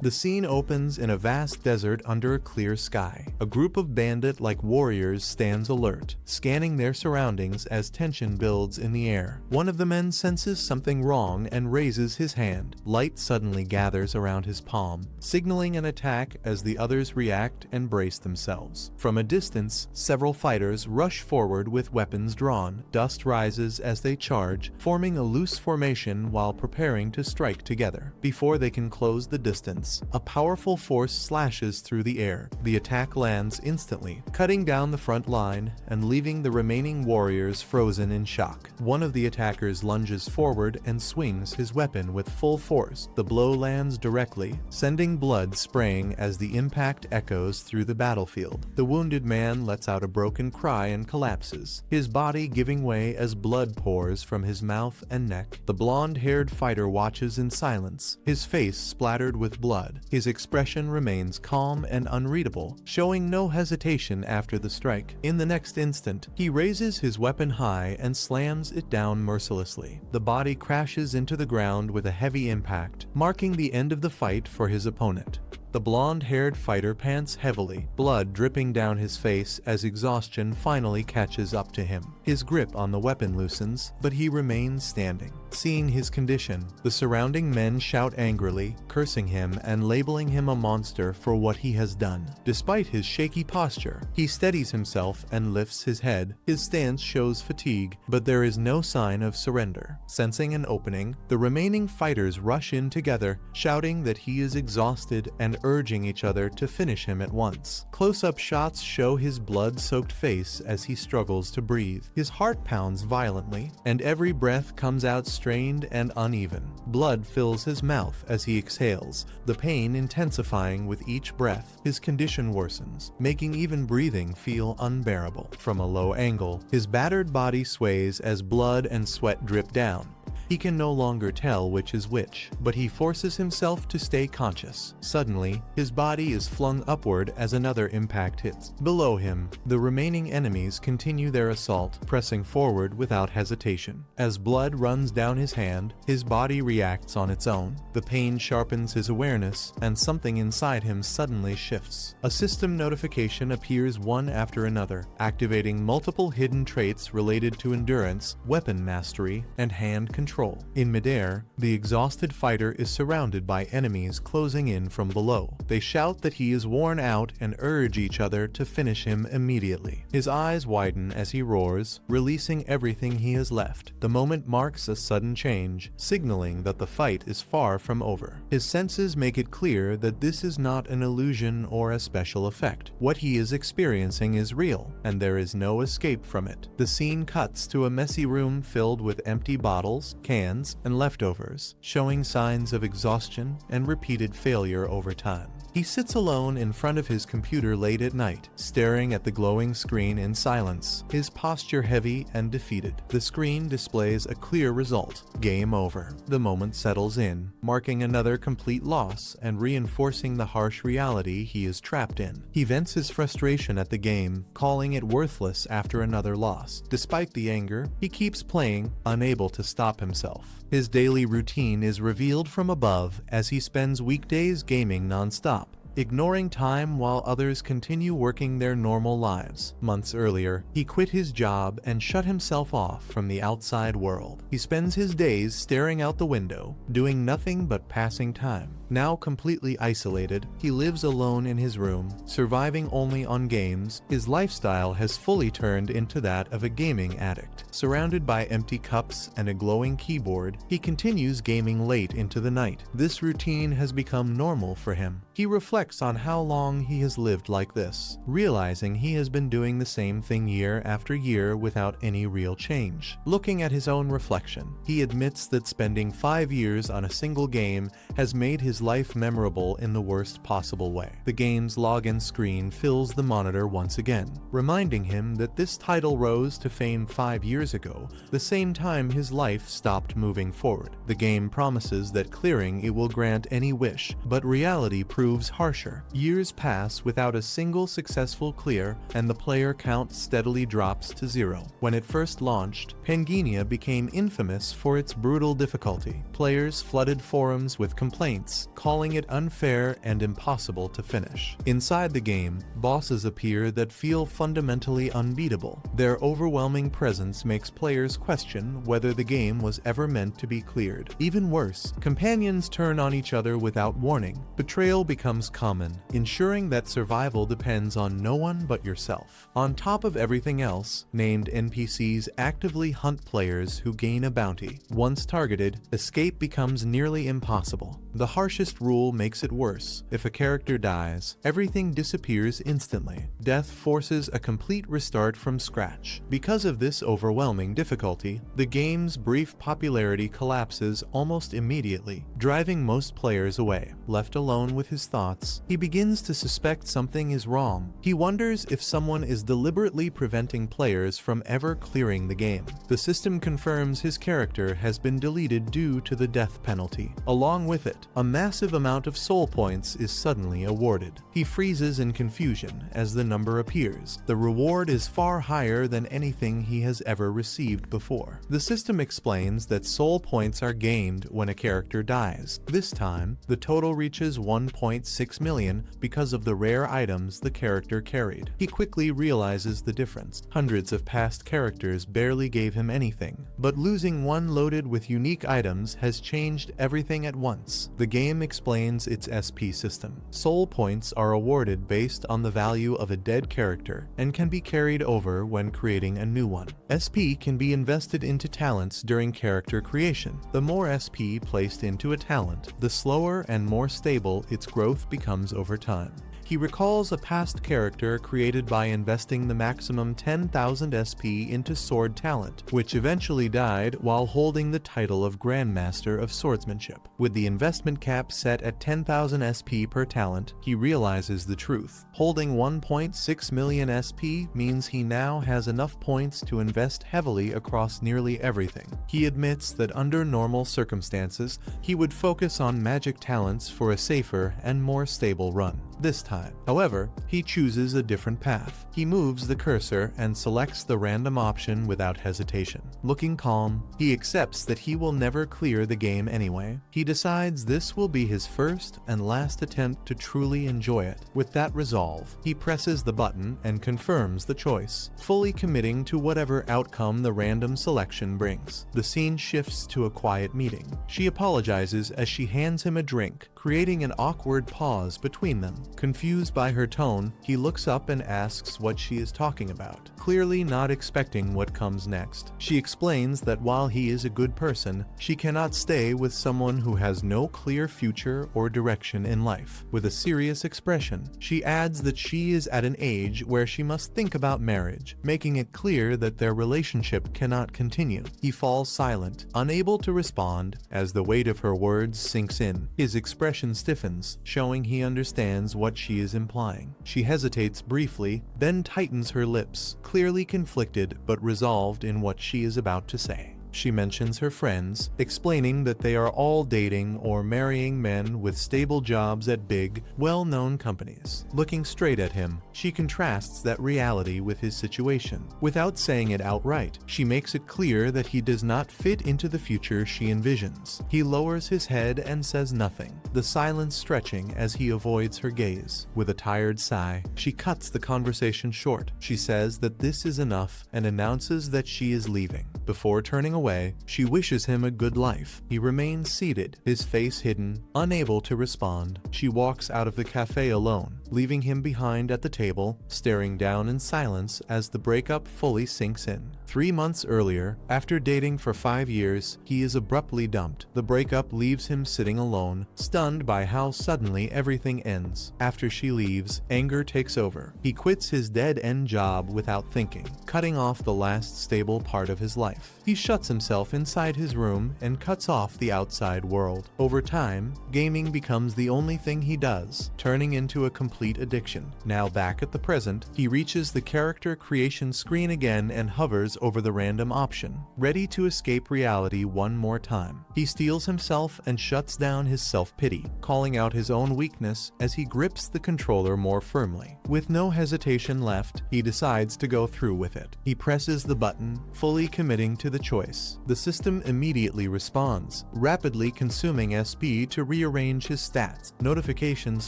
The scene opens in a vast desert under a clear sky. A group of bandit-like warriors stands alert, scanning their surroundings as tension builds in the air. One of the men senses something wrong and raises his hand. Light suddenly gathers around his palm, signaling an attack as the others react and brace themselves. From a distance, several fighters rush forward with weapons drawn. Dust rises as they charge, forming a loose formation while preparing to strike together. Before they can close the distance, a powerful force slashes through the air. The attack lands instantly, cutting down the front line and leaving the remaining warriors frozen in shock. One of the attackers lunges forward and swings his weapon with full force. The blow lands directly, sending blood spraying as the impact echoes through the battlefield. The wounded man lets out a broken cry and collapses, his body giving way as blood pours from his mouth and neck. The blonde-haired fighter watches in silence, his face splattered with blood. His expression remains calm and unreadable, showing no hesitation after the strike. In the next instant, he raises his weapon high and slams it down mercilessly. The body crashes into the ground with a heavy impact, marking the end of the fight for his opponent. The blonde-haired fighter pants heavily, blood dripping down his face as exhaustion finally catches up to him. His grip on the weapon loosens, but he remains standing. Seeing his condition, the surrounding men shout angrily, cursing him and labeling him a monster for what he has done. Despite his shaky posture, he steadies himself and lifts his head. His stance shows fatigue, but there is no sign of surrender. Sensing an opening, the remaining fighters rush in together, shouting that he is exhausted and urging each other to finish him at once. Close-up shots show his blood-soaked face as he struggles to breathe. His heart pounds violently, and every breath comes out strained and uneven. Blood fills his mouth as he exhales, the pain intensifying with each breath. His condition worsens, making even breathing feel unbearable. From a low angle, his battered body sways as blood and sweat drip down. He can no longer tell which is which, but he forces himself to stay conscious. Suddenly, his body is flung upward as another impact hits. Below him, the remaining enemies continue their assault, pressing forward without hesitation. As blood runs down his hand, his body reacts on its own. The pain sharpens his awareness, and something inside him suddenly shifts. A system notification appears one after another, activating multiple hidden traits related to endurance, weapon mastery, and hand control. In midair, the exhausted fighter is surrounded by enemies closing in from below. They shout that he is worn out and urge each other to finish him immediately. His eyes widen as he roars, releasing everything he has left. The moment marks a sudden change, signaling that the fight is far from over. His senses make it clear that this is not an illusion or a special effect. What he is experiencing is real, and there is no escape from it. The scene cuts to a messy room filled with empty bottles, cans, and leftovers, showing signs of exhaustion and repeated failure over time. He sits alone in front of his computer late at night, staring at the glowing screen in silence, his posture heavy and defeated. The screen displays a clear result: game over. The moment settles in, marking another complete loss and reinforcing the harsh reality he is trapped in. He vents his frustration at the game, calling it worthless after another loss. Despite the anger, he keeps playing, unable to stop himself. His daily routine is revealed from above as he spends weekdays gaming non-stop, ignoring time while others continue working their normal lives. Months earlier, he quit his job and shut himself off from the outside world. He spends his days staring out the window, doing nothing but passing time. Now completely isolated, he lives alone in his room, surviving only on games. His lifestyle has fully turned into that of a gaming addict. Surrounded by empty cups and a glowing keyboard, he continues gaming late into the night. This routine has become normal for him. He reflects on how long he has lived like this, realizing he has been doing the same thing year after year without any real change. Looking at his own reflection, he admits that spending 5 years on a single game has made his life memorable in the worst possible way. The game's login screen fills the monitor once again, reminding him that this title rose to fame 5 years ago, the same time his life stopped moving forward. The game promises that clearing it will grant any wish, but reality proves harsher. Years pass without a single successful clear, and the player count steadily drops to 0. When it first launched, Pangaenia became infamous for its brutal difficulty. Players flooded forums with complaints, sides, calling it unfair and impossible to finish. Inside the game, bosses appear that feel fundamentally unbeatable. Their overwhelming presence makes players question whether the game was ever meant to be cleared. Even worse, companions turn on each other without warning. Betrayal becomes common, ensuring that survival depends on no one but yourself. On top of everything else, named NPCs actively hunt players who gain a bounty. Once targeted, escape becomes nearly impossible. The harshest rule makes it worse. If a character dies, everything disappears instantly. Death forces a complete restart from scratch. Because of this overwhelming difficulty, the game's brief popularity collapses almost immediately, driving most players away. Left alone with his thoughts, he begins to suspect something is wrong. He wonders if someone is deliberately preventing players from ever clearing the game. The system confirms his character has been deleted due to the death penalty. Along with it, a massive amount of soul points is suddenly awarded. He freezes in confusion as the number appears. The reward is far higher than anything he has ever received before. The system explains that soul points are gained when a character dies. This time, the total reaches 1.6 million because of the rare items the character carried. He quickly realizes the difference. Hundreds of past characters barely gave him anything, but losing one loaded with unique items has changed everything at once. The game explains its SP system. Soul points are awarded based on the value of a dead character and can be carried over when creating a new one. SP can be invested into talents during character creation. The more SP placed into a talent, the slower and more stable its growth becomes over time. He recalls a past character created by investing the maximum 10,000 SP into sword talent, which eventually died while holding the title of Grandmaster of Swordsmanship. With the investment cap set at 10,000 SP per talent, he realizes the truth. Holding 1.6 million SP means he now has enough points to invest heavily across nearly everything. He admits that under normal circumstances, he would focus on magic talents for a safer and more stable run. This time, however, he chooses a different path. He moves the cursor and selects the random option without hesitation. Looking calm, he accepts that he will never clear the game anyway. He decides this will be his first and last attempt to truly enjoy it. With that resolve, he presses the button and confirms the choice, fully committing to whatever outcome the random selection brings. The scene shifts to a quiet meeting. She apologizes as she hands him a drink, creating an awkward pause between them. Confused by her tone, he looks up and asks what she is talking about, clearly not expecting what comes next. She explains that while he is a good person, she cannot stay with someone who has no clear future or direction in life. With a serious expression, she adds that she is at an age where she must think about marriage, making it clear that their relationship cannot continue. He falls silent, unable to respond, as the weight of her words sinks in. His expression stiffens, showing he understands what she is implying. She hesitates briefly, then tightens her lips, clearly conflicted but resolved in what she is about to say. She mentions her friends, explaining that they are all dating or marrying men with stable jobs at big, well-known companies. Looking straight at him, she contrasts that reality with his situation. Without saying it outright, she makes it clear that he does not fit into the future she envisions. He lowers his head and says nothing, the silence stretching as he avoids her gaze. With a tired sigh, she cuts the conversation short. She says that this is enough and announces that she is leaving. Before turning away, she wishes him a good life. He remains seated, his face hidden, unable to respond. She walks out of the cafe alone, leaving him behind at the table, staring down in silence as the breakup fully sinks in. 3 months earlier, after dating for 5 years, he is abruptly dumped. The breakup leaves him sitting alone, stunned by how suddenly everything ends. After she leaves, anger takes over. He quits his dead-end job without thinking, cutting off the last stable part of his life. He shuts himself inside his room and cuts off the outside world. Over time, gaming becomes the only thing he does, turning into a complete complete addiction. Now back at the present, he reaches the character creation screen again and hovers over the random option, ready to escape reality one more time. He steels himself and shuts down his self-pity, calling out his own weakness as he grips the controller more firmly. With no hesitation left, he decides to go through with it. He presses the button, fully committing to the choice. The system immediately responds, rapidly consuming SP to rearrange his stats. Notifications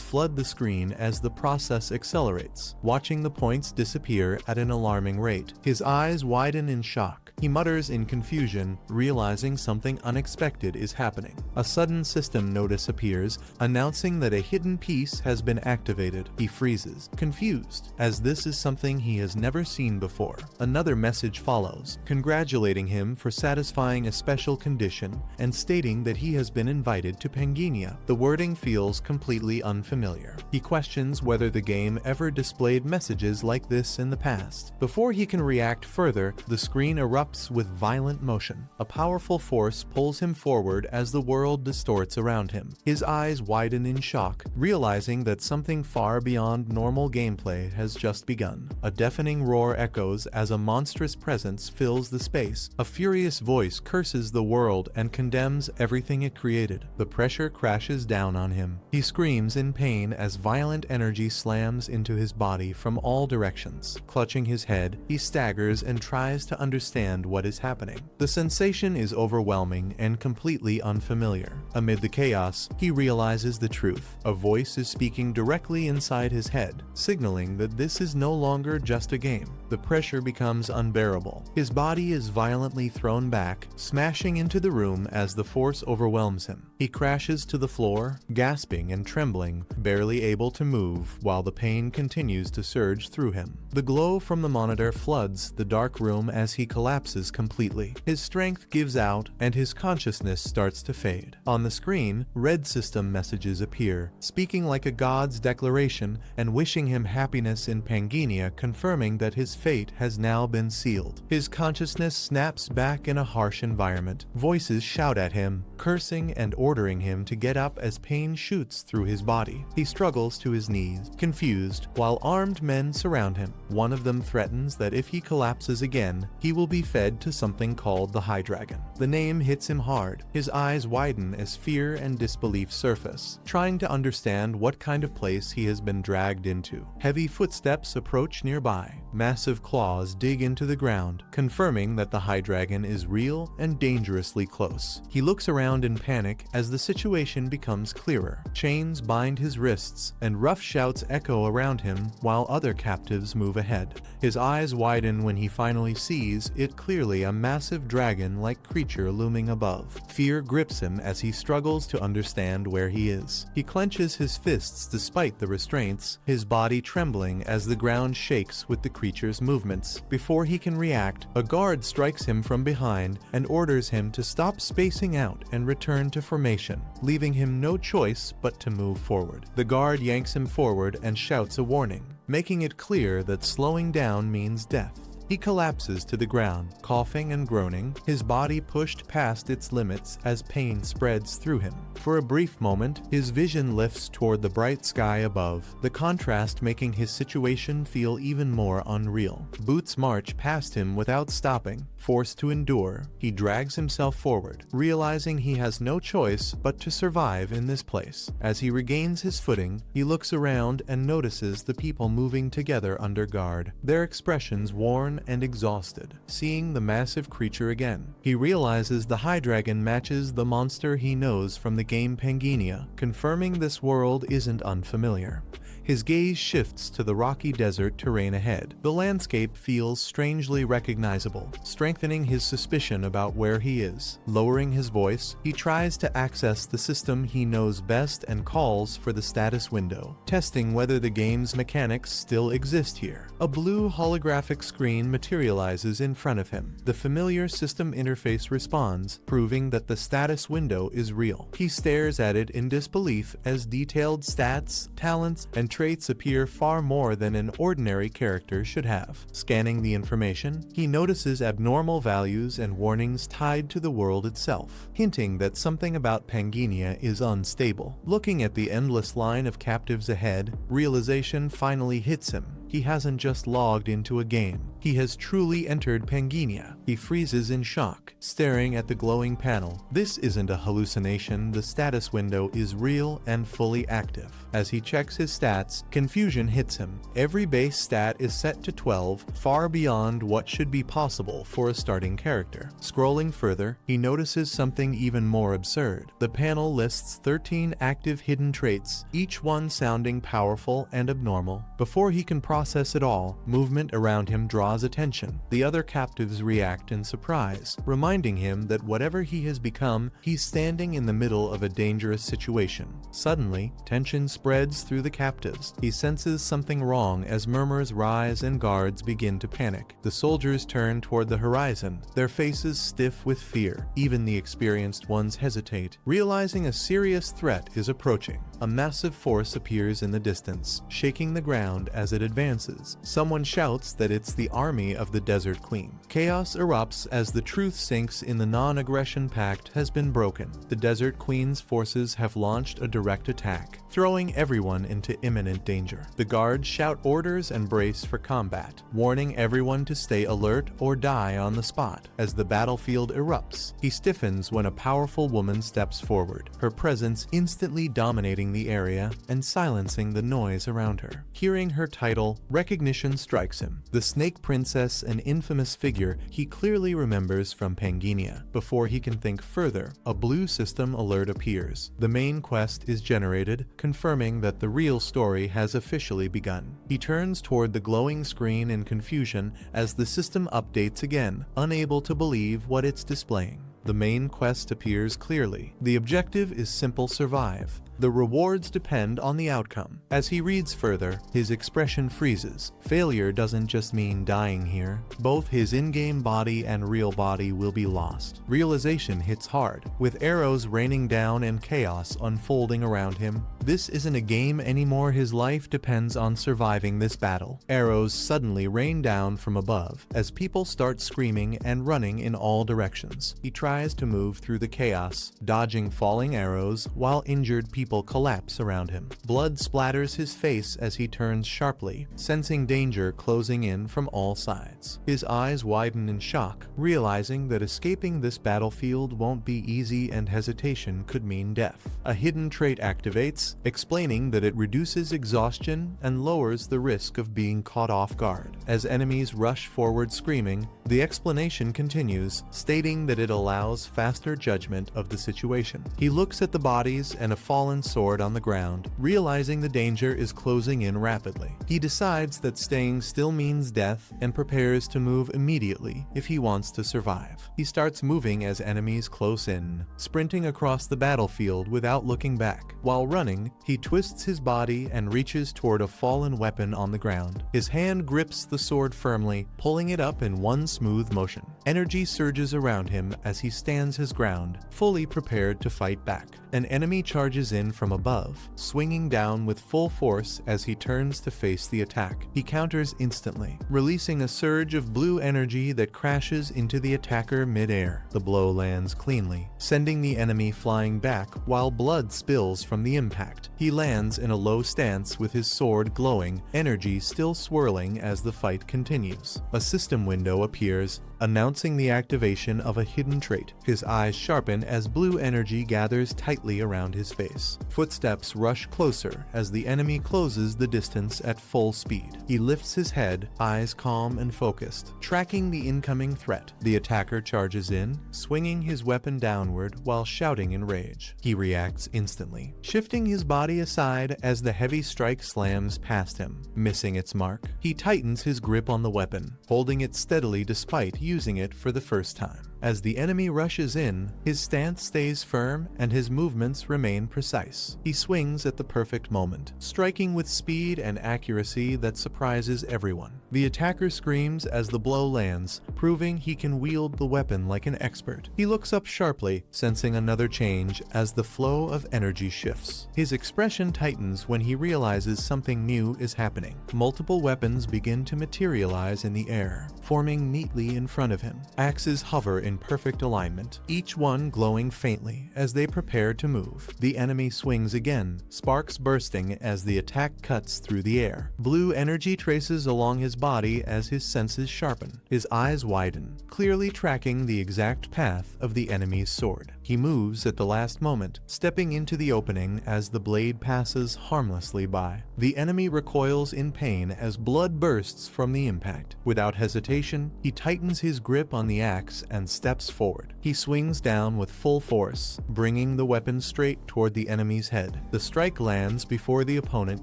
flood the screen as the process accelerates, watching the points disappear at an alarming rate. His eyes widen in shock. He mutters in confusion, realizing something unexpected is happening. A sudden system notice appears, announcing that a hidden piece has been activated. He freezes, confused, as this is something he has never seen before. Another message follows, congratulating him for satisfying a special condition and stating that he has been invited to Pangaenia. The wording feels completely unfamiliar. He questions whether the game ever displayed messages like this in the past. Before he can react further, the screen erupts with violent motion. A powerful force pulls him forward as the world distorts around him. His eyes widen in shock, realizing that something far beyond normal gameplay has just begun. A deafening roar echoes as a monstrous presence fills the space. A furious voice curses the world and condemns everything it created. The pressure crashes down on him. He screams in pain as violent energy slams into his body from all directions. Clutching his head, he staggers and tries to understand what is happening. The sensation is overwhelming and completely unfamiliar. Amid the chaos, he realizes the truth. A voice is speaking directly inside his head, signaling that this is no longer just a game. The pressure becomes unbearable. His body is violently thrown back, smashing into the room as the force overwhelms him. He crashes to the floor, gasping and trembling, barely able to move, while the pain continues to surge through him. The glow from the monitor floods the dark room as he collapses completely. His strength gives out, and his consciousness starts to fade. On the screen, red system messages appear, speaking like a god's declaration and wishing him happiness in Pangaenia, confirming that his fate has now been sealed. His consciousness snaps back in a harsh environment. Voices shout at him, cursing and ordering him to get up as pain shoots through his body. He struggles to his knees, confused, while armed men surround him. One of them threatens that if he collapses again, he will be fed to something called the Hydreigon. The name hits him hard. His eyes widen as fear and disbelief surface, trying to understand what kind of place he has been dragged into. Heavy footsteps approach nearby. Massive claws dig into the ground, confirming that the Hydreigon is real and dangerously close. He looks around in panic as the situation becomes clearer. Chains bind his wrists, and rough shouts echo around him while other captives move ahead. His eyes widen when he finally sees it clearly, a massive dragon-like creature looming above. Fear grips him as he struggles to understand where he is. He clenches his fists despite the restraints, his body trembling as the ground shakes with the creature's movements. Before he can react, a guard strikes him from behind and orders him to stop spacing out and return to formation, leaving him no choice but to move forward. The guard yanks him forward and shouts a warning, making it clear that slowing down means death. He collapses to the ground, coughing and groaning, his body pushed past its limits as pain spreads through him. For a brief moment, his vision lifts toward the bright sky above, the contrast making his situation feel even more unreal. Boots march past him without stopping. Forced to endure, he drags himself forward, realizing he has no choice but to survive in this place. As he regains his footing, he looks around and notices the people moving together under guard, their expressions worn and exhausted. Seeing the massive creature again, he realizes the Hydreigon matches the monster he knows from the game Pangaenia, confirming this world isn't unfamiliar. His gaze shifts to the rocky desert terrain ahead. The landscape feels strangely recognizable, strengthening his suspicion about where he is. Lowering his voice, he tries to access the system he knows best and calls for the status window, testing whether the game's mechanics still exist here. A blue holographic screen materializes in front of him. The familiar system interface responds, proving that the status window is real. He stares at it in disbelief as detailed stats, talents, and traits appear far more than an ordinary character should have. Scanning the information, he notices abnormal values and warnings tied to the world itself, hinting that something about Pangaenia is unstable. Looking at the endless line of captives ahead, realization finally hits him. He hasn't just logged into a game. He has truly entered Pangaenia. He freezes in shock, staring at the glowing panel. This isn't a hallucination. The status window is real and fully active. As he checks his stats, confusion hits him. Every base stat is set to 12, far beyond what should be possible for a starting character. Scrolling further, he notices something even more absurd. The panel lists 13 active hidden traits, each one sounding powerful and abnormal. Before he can process it all, movement around him draws attention. The other captives react in surprise, reminding him that whatever he has become, he's standing in the middle of a dangerous situation. Suddenly, tension spreads through the captives. He senses something wrong as murmurs rise and guards begin to panic. The soldiers turn toward the horizon, their faces stiff with fear. Even the experienced ones hesitate, realizing a serious threat is approaching. A massive force appears in the distance, shaking the ground as it advances. Someone shouts that it's the army of the Desert Queen. Chaos erupts as the truth sinks in. The non-aggression pact has been broken. The Desert Queen's forces have launched a direct attack, throwing everyone into imminent danger. The guards shout orders and brace for combat, warning everyone to stay alert or die on the spot. As the battlefield erupts, he stiffens when a powerful woman steps forward, her presence instantly dominating the area and silencing the noise around her. Hearing her title, recognition strikes him. The Snake Princess, an infamous figure he clearly remembers from Pangaenia. Before he can think further, a blue system alert appears. The main quest is generated, confirming that the real story has officially begun. He turns toward the glowing screen in confusion as the system updates again, unable to believe what it's displaying. The main quest appears clearly. The objective is simple: survive. The rewards depend on the outcome. As he reads further, his expression freezes. Failure doesn't just mean dying here. Both his in-game body and real body will be lost. Realization hits hard, with arrows raining down and chaos unfolding around him. This isn't a game anymore. His life depends on surviving this battle. Arrows suddenly rain down from above as people start screaming and running in all directions. He tries to move through the chaos, dodging falling arrows while injured people collapse around him. Blood splatters his face as he turns sharply, sensing danger closing in from all sides. His eyes widen in shock, realizing that escaping this battlefield won't be easy and hesitation could mean death. A hidden trait activates, explaining that it reduces exhaustion and lowers the risk of being caught off guard. As enemies rush forward screaming, the explanation continues, stating that it allows faster judgment of the situation. He looks at the bodies and a fallen sword on the ground, realizing the danger is closing in rapidly. He decides that staying still means death and prepares to move immediately if he wants to survive. He starts moving as enemies close in, sprinting across the battlefield without looking back. While running, he twists his body and reaches toward a fallen weapon on the ground. His hand grips the sword firmly, pulling it up in one smooth motion. Energy surges around him as he stands his ground, fully prepared to fight back. An enemy charges in from above, swinging down with full force as he turns to face the attack. He counters instantly, releasing a surge of blue energy that crashes into the attacker mid-air. The blow lands cleanly, sending the enemy flying back while blood spills from the impact. He lands in a low stance with his sword glowing, energy still swirling as the fight continues. A system window appears, announcing the activation of a hidden trait. His eyes sharpen as blue energy gathers tightly around his face. Footsteps rush closer as the enemy closes the distance at full speed. He lifts his head, eyes calm and focused, tracking the incoming threat. The attacker charges in, swinging his weapon downward while shouting in rage. He reacts instantly, shifting his body aside as the heavy strike slams past him, missing its mark. He tightens his grip on the weapon, holding it steadily despite using it for the first time. As the enemy rushes in, his stance stays firm and his movements remain precise. He swings at the perfect moment, striking with speed and accuracy that surprises everyone. The attacker screams as the blow lands, proving he can wield the weapon like an expert. He looks up sharply, sensing another change as the flow of energy shifts. His expression tightens when he realizes something new is happening. Multiple weapons begin to materialize in the air, forming neatly in front of him. Axes hover in perfect alignment, each one glowing faintly as they prepare to move. The enemy swings again, sparks bursting as the attack cuts through the air. Blue energy traces along his body as his senses sharpen. His eyes widen, clearly tracking the exact path of the enemy's sword. He moves at the last moment, stepping into the opening as the blade passes harmlessly by. The enemy recoils in pain as blood bursts from the impact. Without hesitation, he tightens his grip on the axe and steps forward. He swings down with full force, bringing the weapon straight toward the enemy's head. The strike lands before the opponent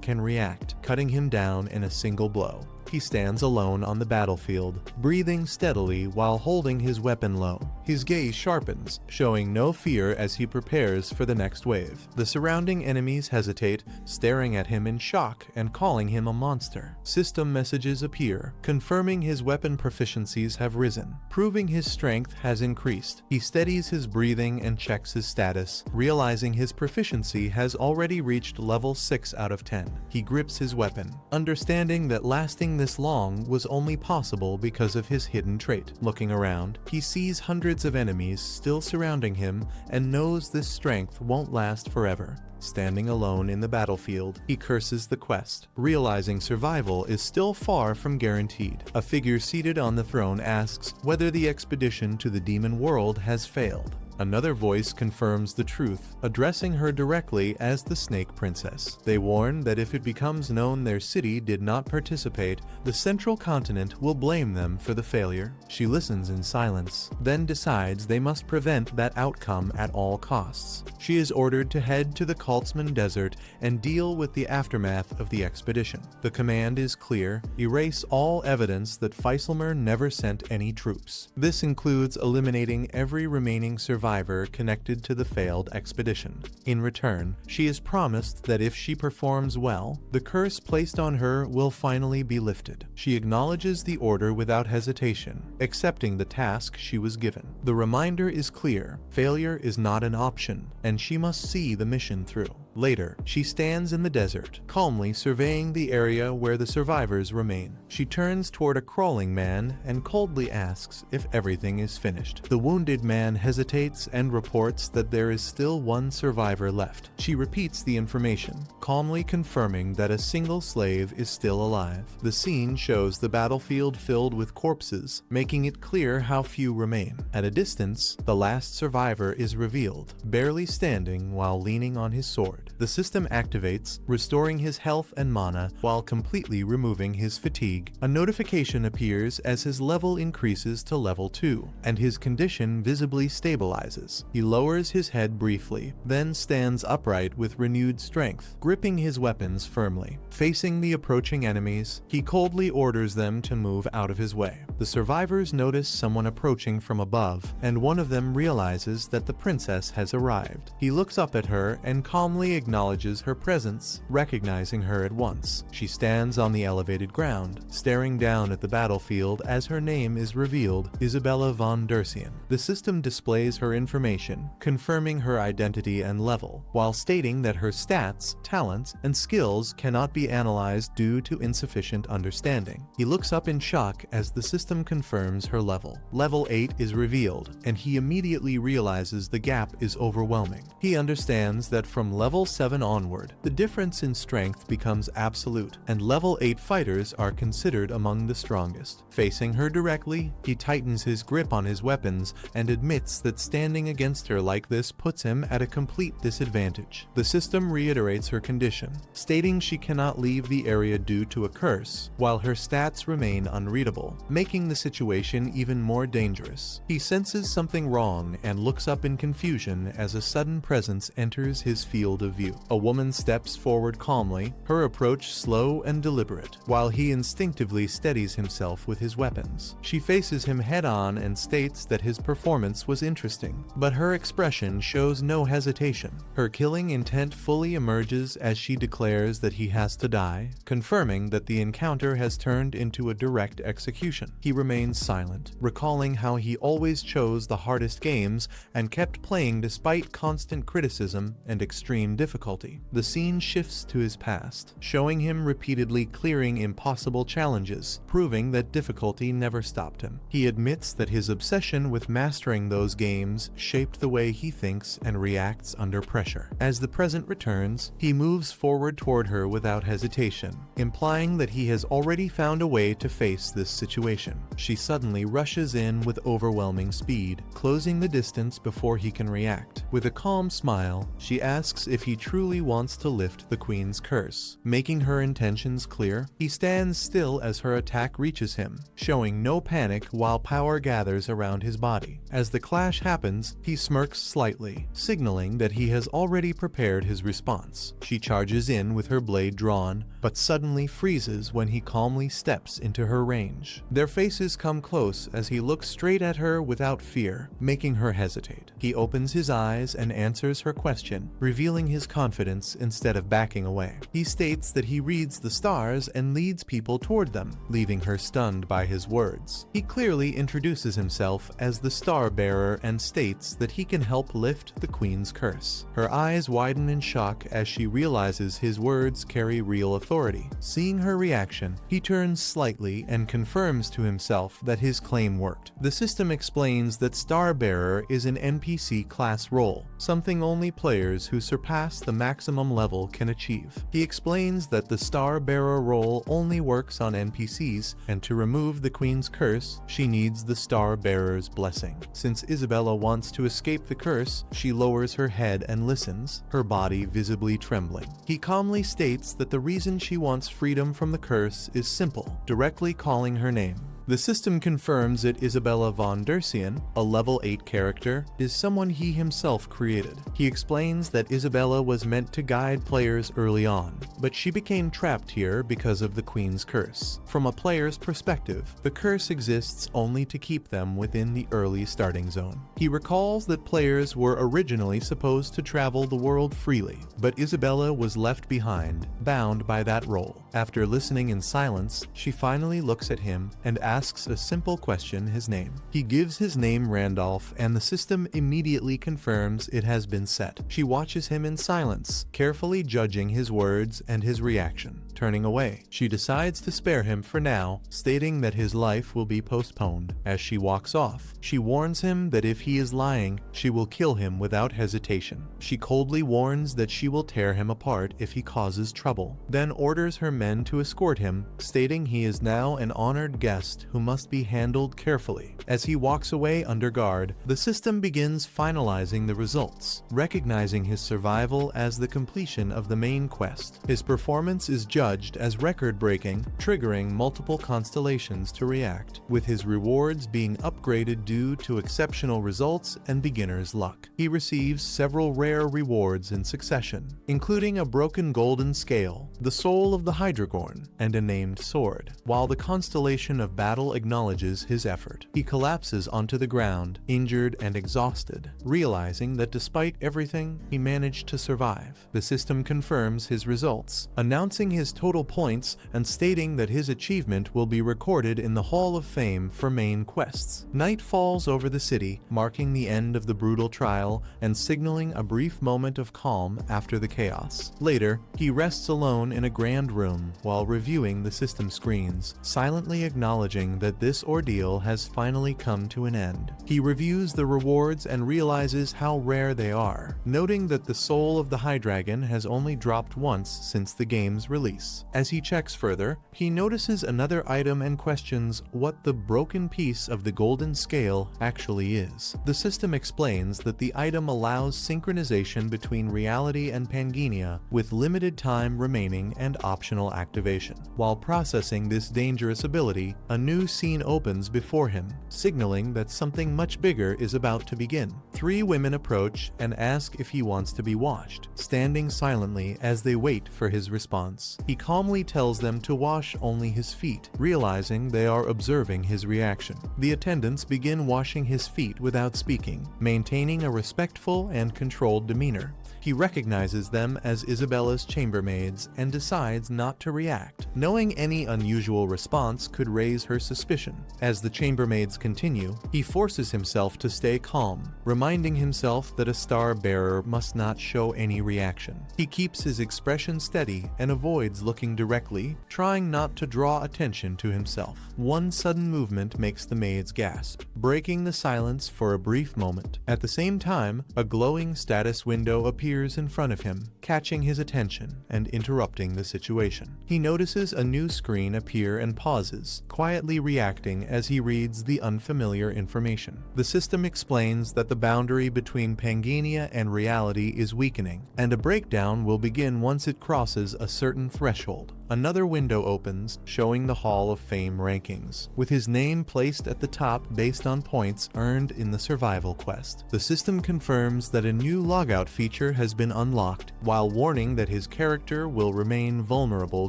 can react, cutting him down in a single blow. He stands alone on the battlefield, breathing steadily while holding his weapon low. His gaze sharpens, showing no fear as he prepares for the next wave. The surrounding enemies hesitate, staring at him in shock and calling him a monster. System messages appear, confirming his weapon proficiencies have risen, proving his strength has increased. He steadies his breathing and checks his status, realizing his proficiency has already reached level 6 out of 10. He grips his weapon, understanding that lasting this long was only possible because of his hidden trait. Looking around, he sees hundreds of enemies still surrounding him and knows this strength won't last forever. Standing alone in the battlefield, he curses the quest, realizing survival is still far from guaranteed. A figure seated on the throne asks whether the expedition to the demon world has failed. Another voice confirms the truth, addressing her directly as the Snake Princess. They warn that if it becomes known their city did not participate, the central continent will blame them for the failure. She listens in silence, then decides they must prevent that outcome at all costs. She is ordered to head to the Kaltzman Desert and deal with the aftermath of the expedition. The command is clear: erase all evidence that Feiselmer never sent any troops. This includes eliminating every remaining survivor connected to the failed expedition. In return, she is promised that if she performs well, the curse placed on her will finally be lifted. She acknowledges the order without hesitation, accepting the task she was given. The reminder is clear: failure is not an option, and she must see the mission through. Later, she stands in the desert, calmly surveying the area where the survivors remain. She turns toward a crawling man and coldly asks if everything is finished. The wounded man hesitates and reports that there is still one survivor left. She repeats the information, calmly confirming that a single slave is still alive. The scene shows the battlefield filled with corpses, making it clear how few remain. At a distance, the last survivor is revealed, barely standing while leaning on his sword. The system activates, restoring his health and mana while completely removing his fatigue. A notification appears as his level increases to level 2, and his condition visibly stabilizes. He lowers his head briefly, then stands upright with renewed strength, gripping his weapons firmly. Facing the approaching enemies, he coldly orders them to move out of his way. The survivors notice someone approaching from above, and one of them realizes that the princess has arrived. He looks up at her and calmly acknowledges her presence, recognizing her at once. She stands on the elevated ground, staring down at the battlefield as her name is revealed: Isabella von Dersian. The system displays her information, confirming her identity and level, while stating that her stats, talents, and skills cannot be analyzed due to insufficient understanding. He looks up in shock as the system confirms her level. Level 8 is revealed, and he immediately realizes the gap is overwhelming. He understands that from level 7 onward, the difference in strength becomes absolute, and level 8 fighters are considered among the strongest. Facing her directly, he tightens his grip on his weapons and admits that standing against her like this puts him at a complete disadvantage. The system reiterates her condition, stating she cannot leave the area due to a curse, while her stats remain unreadable, making the situation even more dangerous. He senses something wrong and looks up in confusion as a sudden presence enters his field of view. A woman steps forward calmly, her approach slow and deliberate, while he instinctively steadies himself with his weapons. She faces him head-on and states that his performance was interesting, but her expression shows no hesitation. Her killing intent fully emerges as she declares that he has to die, confirming that the encounter has turned into a direct execution. He remains silent, recalling how he always chose the hardest games and kept playing despite constant criticism and extreme difficulty. The scene shifts to his past, showing him repeatedly clearing impossible challenges, proving that difficulty never stopped him. He admits that his obsession with mastering those games shaped the way he thinks and reacts under pressure. As the present returns, he moves forward toward her without hesitation, implying that he has already found a way to face this situation. She suddenly rushes in with overwhelming speed, closing the distance before he can react. With a calm smile, she asks if he truly wants to lift the Queen's curse. Making her intentions clear, he stands still as her attack reaches him, showing no panic while power gathers around his body. As the clash happens, he smirks slightly, signaling that he has already prepared his response. She charges in with her blade drawn, but suddenly freezes when he calmly steps into her range. Their faces come close as he looks straight at her without fear, making her hesitate. He opens his eyes and answers her question, revealing his confidence instead of backing away. He states that he reads the stars and leads people toward them, leaving her stunned by his words. He clearly introduces himself as the starbearer and states that he can help lift the Queen's curse. Her eyes widen in shock as she realizes his words carry real authority. Seeing her reaction, he turns slightly and confirms to himself that his claim worked. The system explains that starbearer is an NPC class role, something only players who surpass the maximum level can achieve. He explains that the starbearer role only works on NPCs, and to remove the Queen's curse, she needs the starbearer's blessing. Since Isabella wants to escape the curse, she lowers her head and listens, her body visibly trembling. He calmly states that the reason she wants freedom from the curse is simple, directly calling her name. The system confirms that Isabella von Dercian, a level 8 character, is someone he himself created. He explains that Isabella was meant to guide players early on, but she became trapped here because of the Queen's curse. From a player's perspective, the curse exists only to keep them within the early starting zone. He recalls that players were originally supposed to travel the world freely, but Isabella was left behind, bound by that role. After listening in silence, she finally looks at him and asks a simple question: his name. He gives his name Randolph, and the system immediately confirms it has been set. She watches him in silence, carefully judging his words and his reaction. Turning away, she decides to spare him for now, stating that his life will be postponed. As she walks off, she warns him that if he is lying, she will kill him without hesitation. She coldly warns that she will tear him apart if he causes trouble, then orders her men to escort him, stating he is now an honored guest who must be handled carefully. As he walks away under guard, the system begins finalizing the results, recognizing his survival as the completion of the main quest. His performance is judged as record-breaking, triggering multiple constellations to react, with his rewards being upgraded due to exceptional results and beginner's luck. He receives several rare rewards in succession, including a broken golden scale, the soul of the Hydragorn, and a named sword. While the constellation of battle acknowledges his effort, he collapses onto the ground, injured and exhausted, realizing that despite everything, he managed to survive. The system confirms his results, announcing his total points and stating that his achievement will be recorded in the Hall of Fame for main quests. Night falls over the city, marking the end of the brutal trial and signaling a brief moment of calm after the chaos. Later, he rests alone in a grand room while reviewing the system screens, silently acknowledging that this ordeal has finally come to an end. He reviews the rewards and realizes how rare they are, noting that the soul of the Hydreigon has only dropped once since the game's release. interface. As he checks further, he notices another item and questions what the broken piece of the golden scale actually is. The system explains that the item allows synchronization between reality and Pangaenia with limited time remaining and optional activation. While processing this dangerous ability, a new scene opens before him, signaling that something much bigger is about to begin. Three women approach and ask if he wants to be washed, standing silently as they wait for his response. He calmly tells them to wash only his feet, realizing they are observing his reaction. The attendants begin washing his feet without speaking, maintaining a respectful and controlled demeanor. He recognizes them as Isabella's chambermaids and decides not to react, knowing any unusual response could raise her suspicion. As the chambermaids continue, he forces himself to stay calm, reminding himself that a star-bearer must not show any reaction. He keeps his expression steady and avoids looking directly, trying not to draw attention to himself. One sudden movement makes the maids gasp, breaking the silence for a brief moment. At the same time, a glowing status window appears in front of him, catching his attention and interrupting the situation. He notices a new screen appear and pauses, quietly reacting as he reads the unfamiliar information. The system explains that the boundary between Pangaenia and reality is weakening, and a breakdown will begin once it crosses a certain threshold. Another window opens, showing the Hall of Fame rankings, with his name placed at the top based on points earned in the survival quest. The system confirms that a new logout feature has been unlocked, while warning that his character will remain vulnerable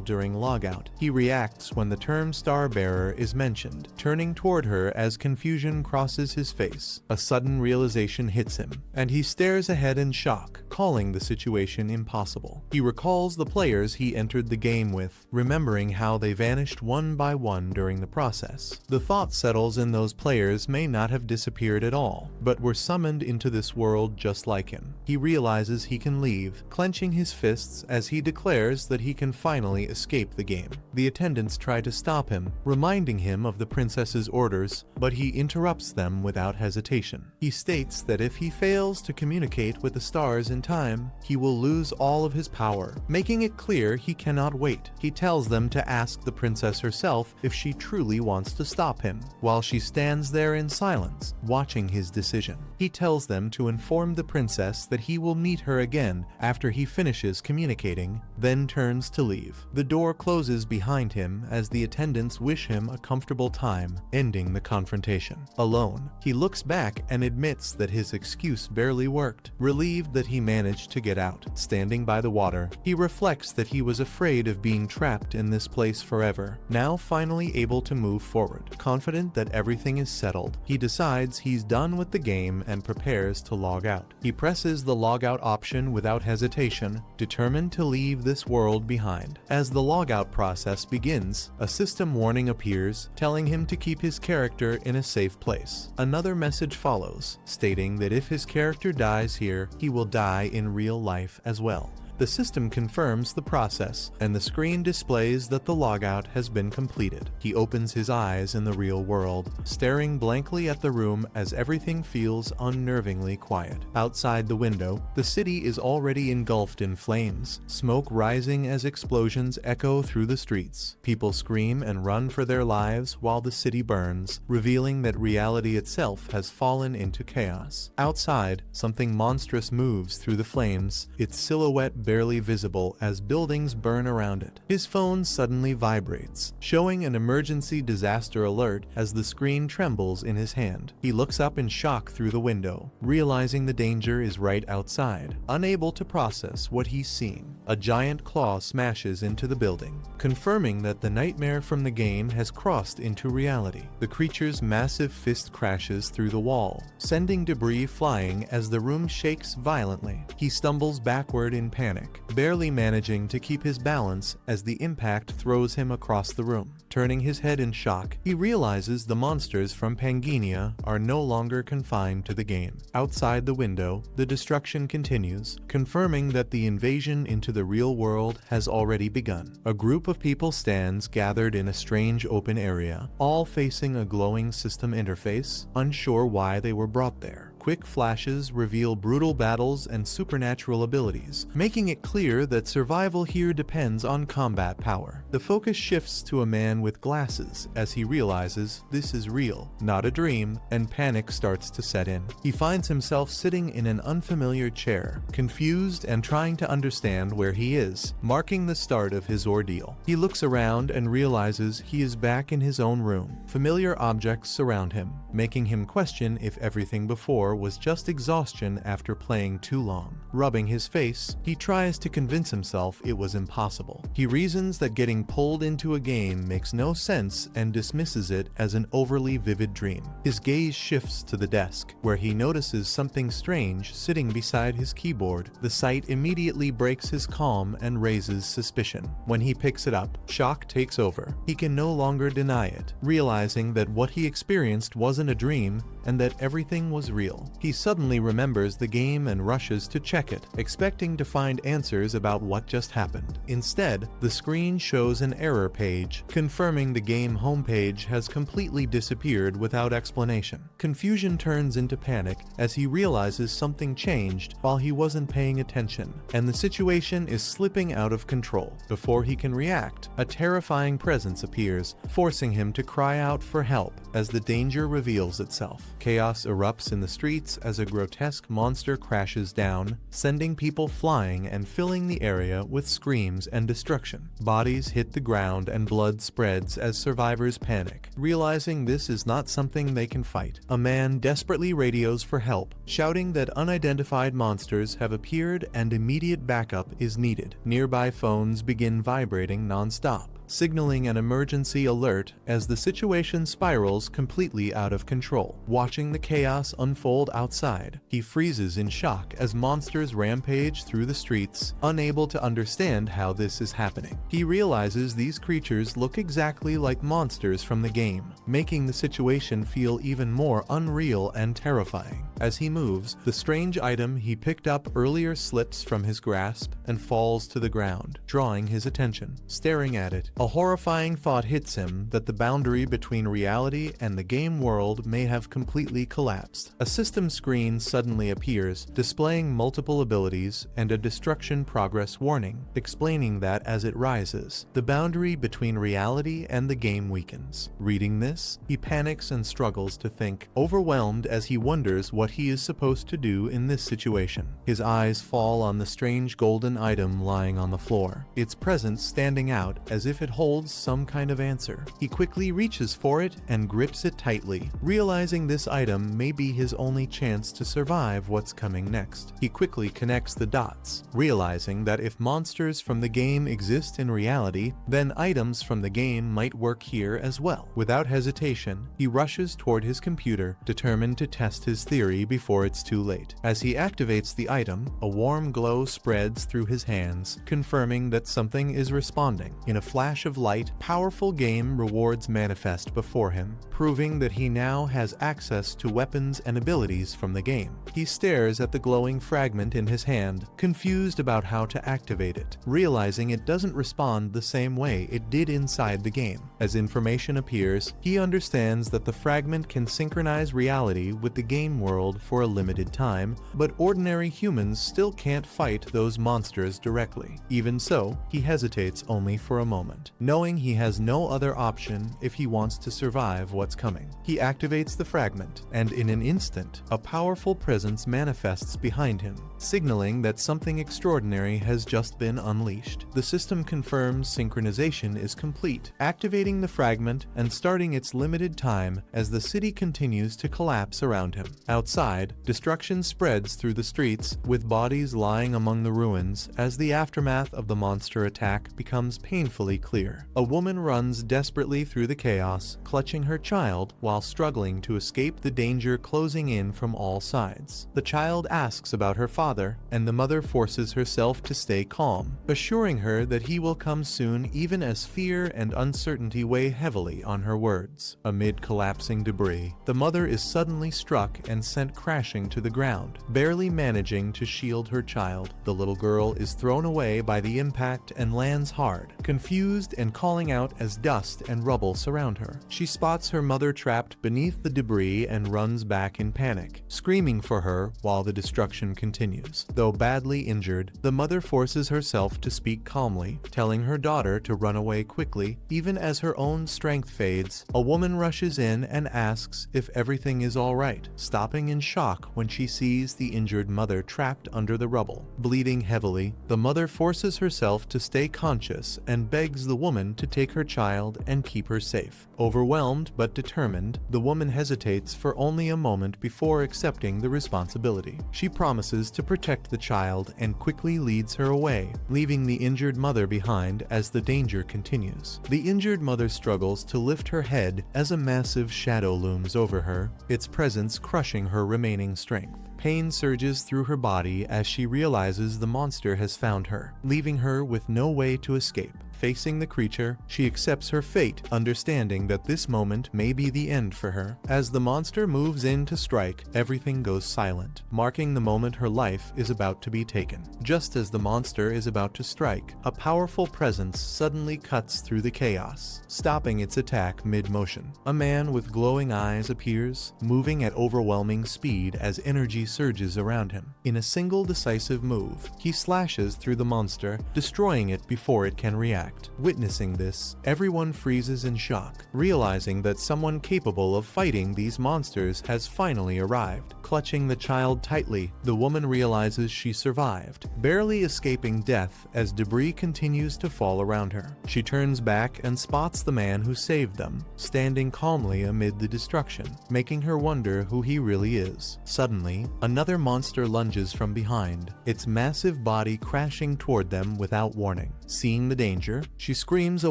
during logout. He reacts when the term starbearer is mentioned, turning toward her as confusion crosses his face. A sudden realization hits him, and he stares ahead in shock, calling the situation impossible. He recalls the players he entered the game with, remembering how they vanished one by one during the process. The thought settles in those players may not have disappeared at all, but were summoned into this world just like him. He realizes he can leave, clenching his fists as he declares that he can finally escape the game. The attendants try to stop him, reminding him of the princess's orders, but he interrupts them without hesitation. He states that if he fails to communicate with the stars in time, he will lose all of his power, making it clear he cannot wait. He tells them to ask the princess herself if she truly wants to stop him, while she stands there in silence, watching his decision. He tells them to inform the princess that he will meet her again after he finishes communicating, then turns to leave. The door closes behind him as the attendants wish him a comfortable time, ending the confrontation. Alone, he looks back and admits that his excuse barely worked, relieved that he managed to get out. Standing by the water, he reflects that he was afraid of being trapped in this place forever, now finally able to move forward. Confident that everything is settled, he decides he's done with the game and prepares to log out. He presses the logout option without hesitation, determined to leave this world behind. As the logout process begins, a system warning appears, telling him to keep his character in a safe place. Another message follows, stating that if his character dies here, he will die in real life as well. The system confirms the process, and the screen displays that the logout has been completed. He opens his eyes in the real world, staring blankly at the room as everything feels unnervingly quiet. Outside the window, the city is already engulfed in flames, smoke rising as explosions echo through the streets. People scream and run for their lives while the city burns, revealing that reality itself has fallen into chaos. Outside, something monstrous moves through the flames, its silhouette barely visible as buildings burn around it. His phone suddenly vibrates, showing an emergency disaster alert as the screen trembles in his hand. He looks up in shock through the window, realizing the danger is right outside. Unable to process what he's seeing, a giant claw smashes into the building, confirming that the nightmare from the game has crossed into reality. The creature's massive fist crashes through the wall, sending debris flying as the room shakes violently. He stumbles backward in panic, barely managing to keep his balance as the impact throws him across the room. Turning his head in shock, he realizes the monsters from Pangaenia are no longer confined to the game. Outside the window, the destruction continues, confirming that the invasion into the real world has already begun. A group of people stands gathered in a strange open area, all facing a glowing system interface, unsure why they were brought there. quick flashes reveal brutal battles and supernatural abilities, making it clear that survival here depends on combat power. The focus shifts to a man with glasses as he realizes this is real, not a dream, and panic starts to set in. He finds himself sitting in an unfamiliar chair, confused and trying to understand where he is, marking the start of his ordeal. He looks around and realizes he is back in his own room. Familiar objects surround him, making him question if everything before was just exhaustion after playing too long. Rubbing his face, he tries to convince himself it was impossible. He reasons that getting pulled into a game makes no sense and dismisses it as an overly vivid dream. His gaze shifts to the desk, where he notices something strange sitting beside his keyboard. The sight immediately breaks his calm and raises suspicion. When he picks it up, shock takes over. He can no longer deny it, realizing that what he experienced wasn't a dream and that everything was real. He suddenly remembers the game and rushes to check it, expecting to find answers about what just happened. Instead, the screen shows an error page, confirming the game homepage has completely disappeared without explanation. Confusion turns into panic as he realizes something changed while he wasn't paying attention, and the situation is slipping out of control. Before he can react, a terrifying presence appears, forcing him to cry out for help as the danger reveals itself. Chaos erupts in the streets as a grotesque monster crashes down, sending people flying and filling the area with screams and destruction. Bodies hit the ground and blood spreads as survivors panic. Realizing this is not something they can fight, a man desperately radios for help, shouting that unidentified monsters have appeared and immediate backup is needed. Nearby phones begin vibrating non-stop, signaling an emergency alert as the situation spirals completely out of control. Watching the chaos unfold outside, he freezes in shock as monsters rampage through the streets, unable to understand how this is happening. He realizes these creatures look exactly like monsters from the game, making the situation feel even more unreal and terrifying. As he moves, the strange item he picked up earlier slips from his grasp and falls to the ground, drawing his attention. Staring at it, a horrifying thought hits him that the boundary between reality and the game world may have completely collapsed. A system screen suddenly appears, displaying multiple abilities and a destruction progress warning, explaining that as it rises, the boundary between reality and the game weakens. Reading this, he panics and struggles to think, overwhelmed as he wonders what he is supposed to do in this situation. His eyes fall on the strange golden item lying on the floor, its presence standing out as if it holds some kind of answer. He quickly reaches for it and grips it tightly, realizing this item may be his only chance to survive what's coming next. He quickly connects the dots, realizing that if monsters from the game exist in reality, then items from the game might work here as well. Without hesitation, he rushes toward his computer, determined to test his theory before it's too late. As he activates the item, a warm glow spreads through his hands, confirming that something is responding. In a flash of light, powerful game rewards manifest before him, proving that he now has access to weapons and abilities from the game. He stares at the glowing fragment in his hand, confused about how to activate it, realizing it doesn't respond the same way it did inside the game. As information appears, he understands that the fragment can synchronize reality with the game world for a limited time, but ordinary humans still can't fight those monsters directly. Even so, he hesitates only for a moment, knowing he has no other option if he wants to survive what's coming. He activates the fragment, and in an instant, a powerful presence manifests behind him, signaling that something extraordinary has just been unleashed. The system confirms synchronization is complete, activating the fragment and starting its limited time as the city continues to collapse around him. Outside, destruction spreads through the streets, with bodies lying among the ruins as the aftermath of the monster attack becomes painfully clear. A woman runs desperately through the chaos, clutching her child while struggling to escape the danger closing in from all sides. The child asks about her father, and the mother forces herself to stay calm, assuring her that he will come soon even as fear and uncertainty weigh heavily on her words. Amid collapsing debris, the mother is suddenly struck and sent crashing to the ground, barely managing to shield her child. The little girl is thrown away by the impact and lands hard. Confused confused and calling out as dust and rubble surround her. She spots her mother trapped beneath the debris and runs back in panic, screaming for her while the destruction continues. Though badly injured, the mother forces herself to speak calmly, telling her daughter to run away quickly. Even as her own strength fades, a woman rushes in and asks if everything is alright, stopping in shock when she sees the injured mother trapped under the rubble. Bleeding heavily, the mother forces herself to stay conscious and begs the woman to take her child and keep her safe. Overwhelmed but determined, the woman hesitates for only a moment before accepting the responsibility. She promises to protect the child and quickly leads her away, leaving the injured mother behind as the danger continues. The injured mother struggles to lift her head as a massive shadow looms over her, its presence crushing her remaining strength. Pain surges through her body as she realizes the monster has found her, leaving her with no way to escape. Facing the creature, she accepts her fate, understanding that this moment may be the end for her. As the monster moves in to strike, everything goes silent, marking the moment her life is about to be taken. Just as the monster is about to strike, a powerful presence suddenly cuts through the chaos, stopping its attack mid-motion. A man with glowing eyes appears, moving at overwhelming speed as energy surges around him. In a single decisive move, he slashes through the monster, destroying it before it can react. Witnessing this, everyone freezes in shock, realizing that someone capable of fighting these monsters has finally arrived. Clutching the child tightly, the woman realizes she survived, barely escaping death as debris continues to fall around her. She turns back and spots the man who saved them, standing calmly amid the destruction, making her wonder who he really is. Suddenly, another monster lunges from behind, its massive body crashing toward them without warning. Seeing the danger, she screams a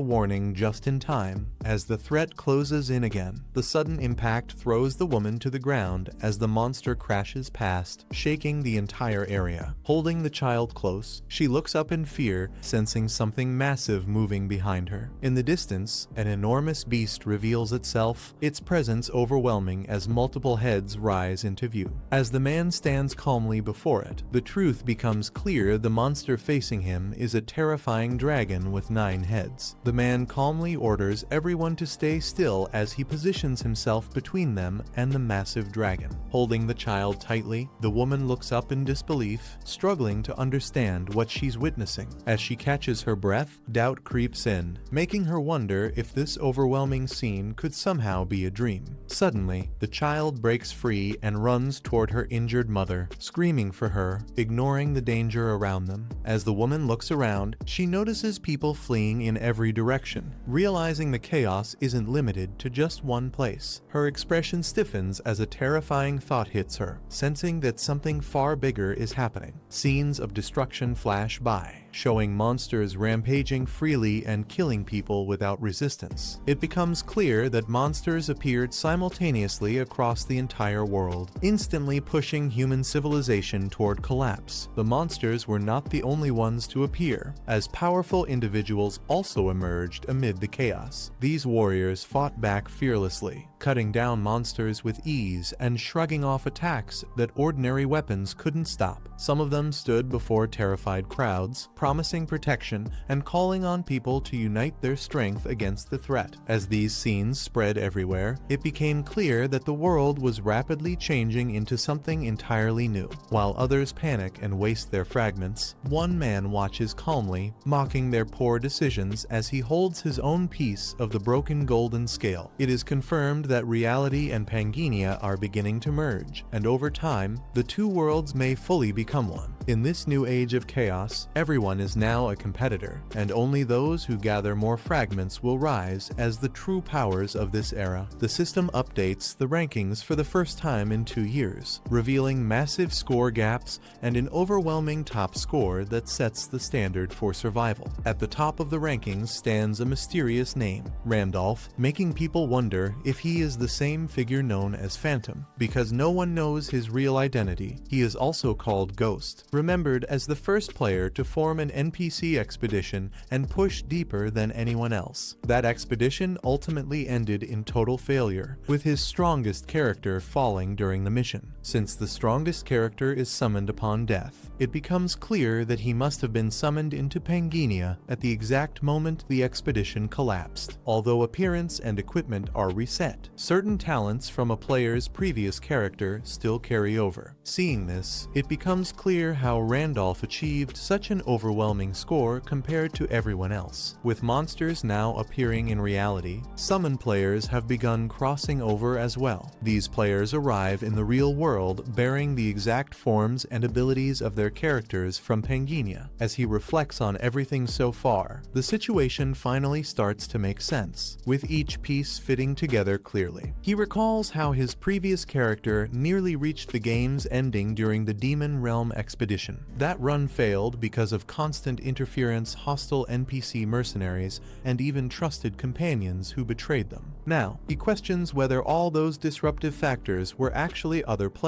warning just in time as the threat closes in again. The sudden impact throws the woman to the ground as the monster crashes past, shaking the entire area. Holding the child close, she looks up in fear, sensing something massive moving behind her. In the distance, an enormous beast reveals itself, its presence overwhelming as multiple heads rise into view. As the man stands calmly before it, the truth becomes clear: the monster facing him is a terrifying dragon with 9 heads. The man calmly orders everyone to stay still as he positions himself between them and the massive dragon. Holding the child tightly, the woman looks up in disbelief, struggling to understand what she's witnessing. As she catches her breath, doubt creeps in, making her wonder if this overwhelming scene could somehow be a dream. Suddenly, the child breaks free and runs toward her injured mother, screaming for her, ignoring the danger around them. As the woman looks around, she notices people fleeing in every direction. Realizing the chaos isn't limited to just one place, her expression stiffens as a terrifying thought hits her, sensing that something far bigger is happening. Scenes of destruction flash by, showing monsters rampaging freely and killing people without resistance. It becomes clear that monsters appeared simultaneously across the entire world, instantly pushing human civilization toward collapse. The monsters were not the only ones to appear, as powerful individuals also emerged amid the chaos. These warriors fought back fearlessly, cutting down monsters with ease and shrugging off attacks that ordinary weapons couldn't stop. Some of them stood before terrified crowds, promising protection and calling on people to unite their strength against the threat. As these scenes spread everywhere, it became clear that the world was rapidly changing into something entirely new. While others panic and waste their fragments, one man watches calmly, mocking their poor decisions as he holds his own piece of the broken golden scale. It is confirmed that reality and Pangaenia are beginning to merge, and over time, the two worlds may fully become one. In this new age of chaos, everyone is now a competitor, and only those who gather more fragments will rise as the true powers of this era. The system updates the rankings for the first time in 2 years, revealing massive score gaps and an overwhelming top score that sets the standard for survival. At the top of the rankings stands a mysterious name, Randolph, making people wonder if he is the same figure known as Phantom. Because no one knows his real identity, he is also called Ghost, remembered as the first player to form an NPC expedition and push deeper than anyone else. That expedition ultimately ended in total failure, with his strongest character falling during the mission. since the strongest character is summoned upon death. It becomes clear that he must have been summoned into Pangaenia at the exact moment the expedition collapsed. Although appearance and equipment are reset, certain talents from a player's previous character still carry over. Seeing this, it becomes clear how Randolph achieved such an overwhelming score compared to everyone else. With monsters now appearing in reality, summon players have begun crossing over as well. These players arrive in the real world bearing the exact forms and abilities of their characters from Pangaenia. As he reflects on everything so far, the situation finally starts to make sense, with each piece fitting together clearly. He recalls how his previous character nearly reached the game's ending during the Demon Realm expedition. That run failed because of constant interference, hostile NPC mercenaries, and even trusted companions who betrayed them. Now, he questions whether all those disruptive factors were actually other players,